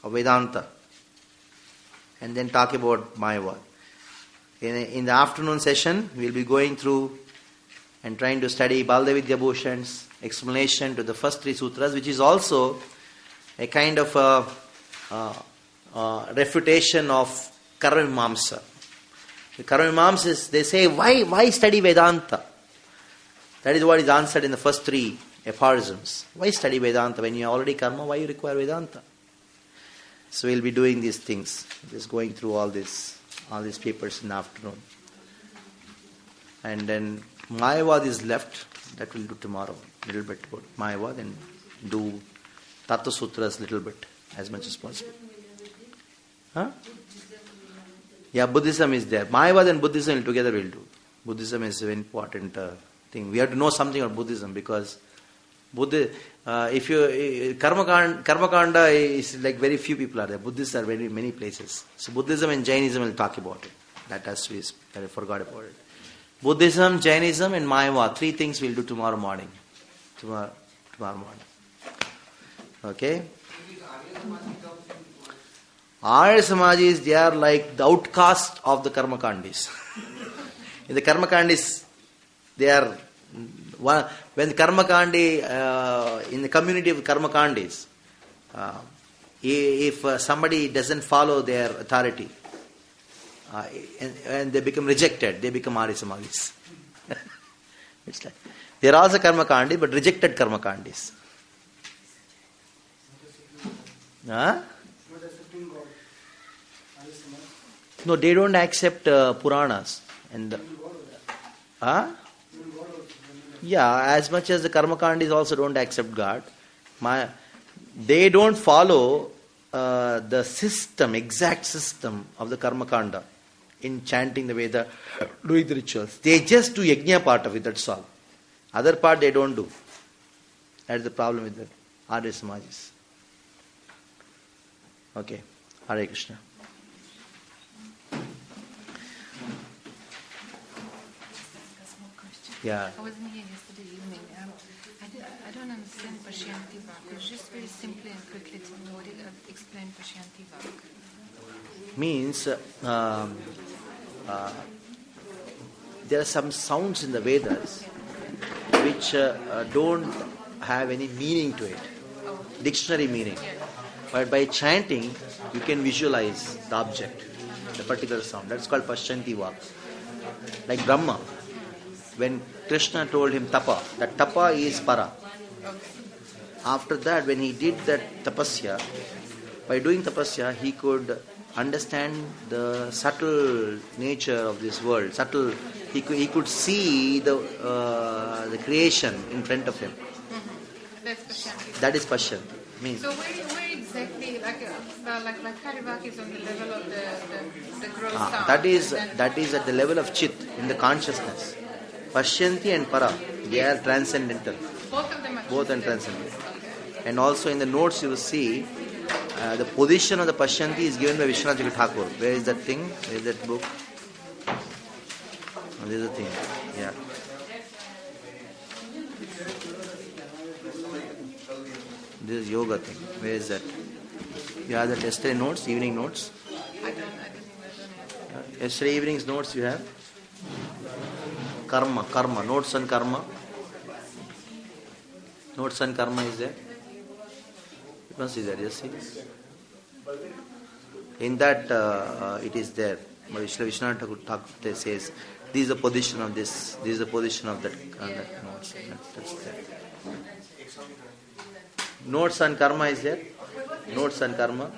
of Vedanta and then talk about Mayavad. In the afternoon session, we will be going through and trying to study Baldevidya Bhushan's explanation to the first 3 sutras, which is also a kind of refutation of Karma-mimamsa. The Karma-mimamsa is, they say, why study Vedanta? That is what is answered in the first 3 aphorisms. Why study Vedanta? When you are already karma, why you require Vedanta? So we'll be doing these things, just going through all these papers in the afternoon. And then Mayavad is left, that we'll do tomorrow, a little bit about Mayavad, and do Tattva Sutras little bit, as much as possible. Huh? Yeah, Buddhism is there. Mayavad and Buddhism together we'll do. Buddhism is a very important thing. We have to know something about Buddhism, because Karmakanda is like very few people are there. Buddhists are very many places. So Buddhism and Jainism will talk about it. That has to be, I forgot about it. Buddhism, Jainism and Mayavad, 3 things we'll do tomorrow morning. Tomorrow morning. Okay? Arya Samajis, they are like the outcast of the Karmakandis. In the Karmakandis, they are when Karmakandi, in the community of Karmakandis, if somebody doesn't follow their authority and they become rejected, they become Arya Samajis. It's like they are also Karmakandi, but rejected Karmakandis. Huh? No, they don't accept Puranas. And yeah, as much as the Karmakandis also don't accept God, they don't follow the system, exact system of the Karmakanda in chanting the Veda, doing the rituals. They just do yajna part of it, that's all. Other part they don't do. That's the problem with the Arya Samajis. Okay, Hare Krishna. Yeah. I wasn't here yesterday evening. I don't understand Pashyanti Vak. Just very simply and quickly explain Pashyanti Vak. Means there are some sounds in the Vedas which don't have any meaning to it, dictionary meaning. But by chanting, you can visualize the object, the particular sound. That's called Pashyanti Vak. Like Brahma. When Krishna told him tapa, that tapa is para. After that, when he did that tapasya, by doing tapasya, he could understand the subtle nature of this world. He could see the creation in front of him. That's Pashyanti. That is Pashyanti. Means. So where exactly, like Harivak is on the level of the gross sound. That is at the level of Chit, in the consciousness. Pashyanti and Para, they are transcendental. Both of them are transcendental. And also in the notes you will see The position of the Pashyanti is given by Vishwanath Thakur. Where is that thing? Where is that book? Oh, there is a thing. Yeah. This is yoga thing. Where is that? You have the yesterday notes, evening notes? Yesterday evening's notes you have? Karma, notes on karma. Notes on karma is there? It must be there, just see. In that it is there. But Vishwanath Thakur says, this is the position of this, this is the position of that notes. That's there. Notes on karma is there? Notes on karma?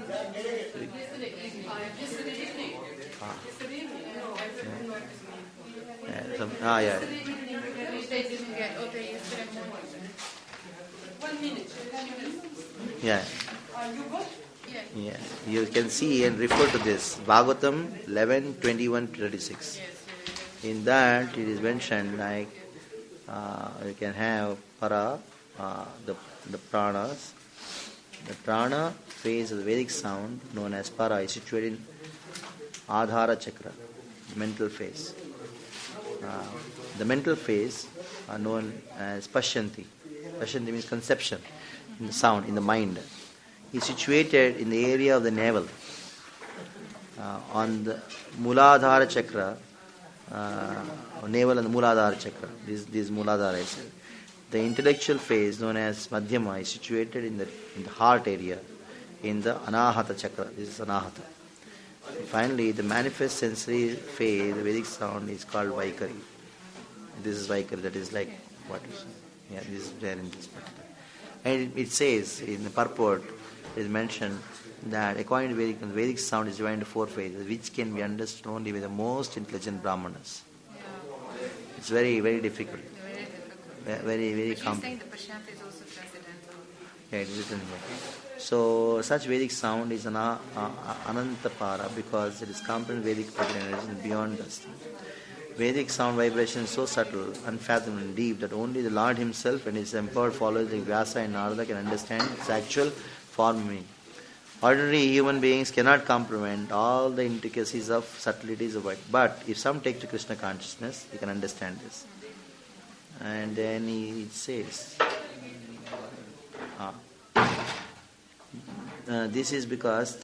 Yeah. They didn't get yesterday morning. 1 minute. Yeah. You got? Yeah. You can see and refer to this. Bhagavatam 11:21-36. In that it is mentioned like you can have para, the pranas. The prana phase of the Vedic sound known as para is situated in Adhara Chakra, mental phase. The mental phase are known as Pashyanti. Pashyanti means conception in the sound, in the mind. Is situated in the area of the navel. On the Muladhara Chakra, navel and the Muladhara Chakra. This Muladhara is. The intellectual phase known as Madhyama is situated in the heart area, in the Anahata Chakra. This is Anahata. Finally, the manifest sensory phase, the Vedic sound, is called Vaikari. This is Vaikari, that is like what is. Yeah, this is there in this particular. And it says in the purport, it is mentioned that according to Vedic sound is divided into 4 phases, which can be understood only by the most intelligent Brahmanas. It's very, very difficult. Very, very complex. Saying the Pashyanti is also transcendental. Yeah, it is written here. So, such Vedic sound is Anantapara because it is comprehended Vedic energy beyond us. Vedic sound vibration is so subtle, unfathomable and deep that only the Lord Himself and His empowered followers like Vyasa and Narada can understand its actual form meaning. Ordinary human beings cannot comprehend all the intricacies of subtleties of it. But if some take to Krishna consciousness, he can understand this. And then he says, this is because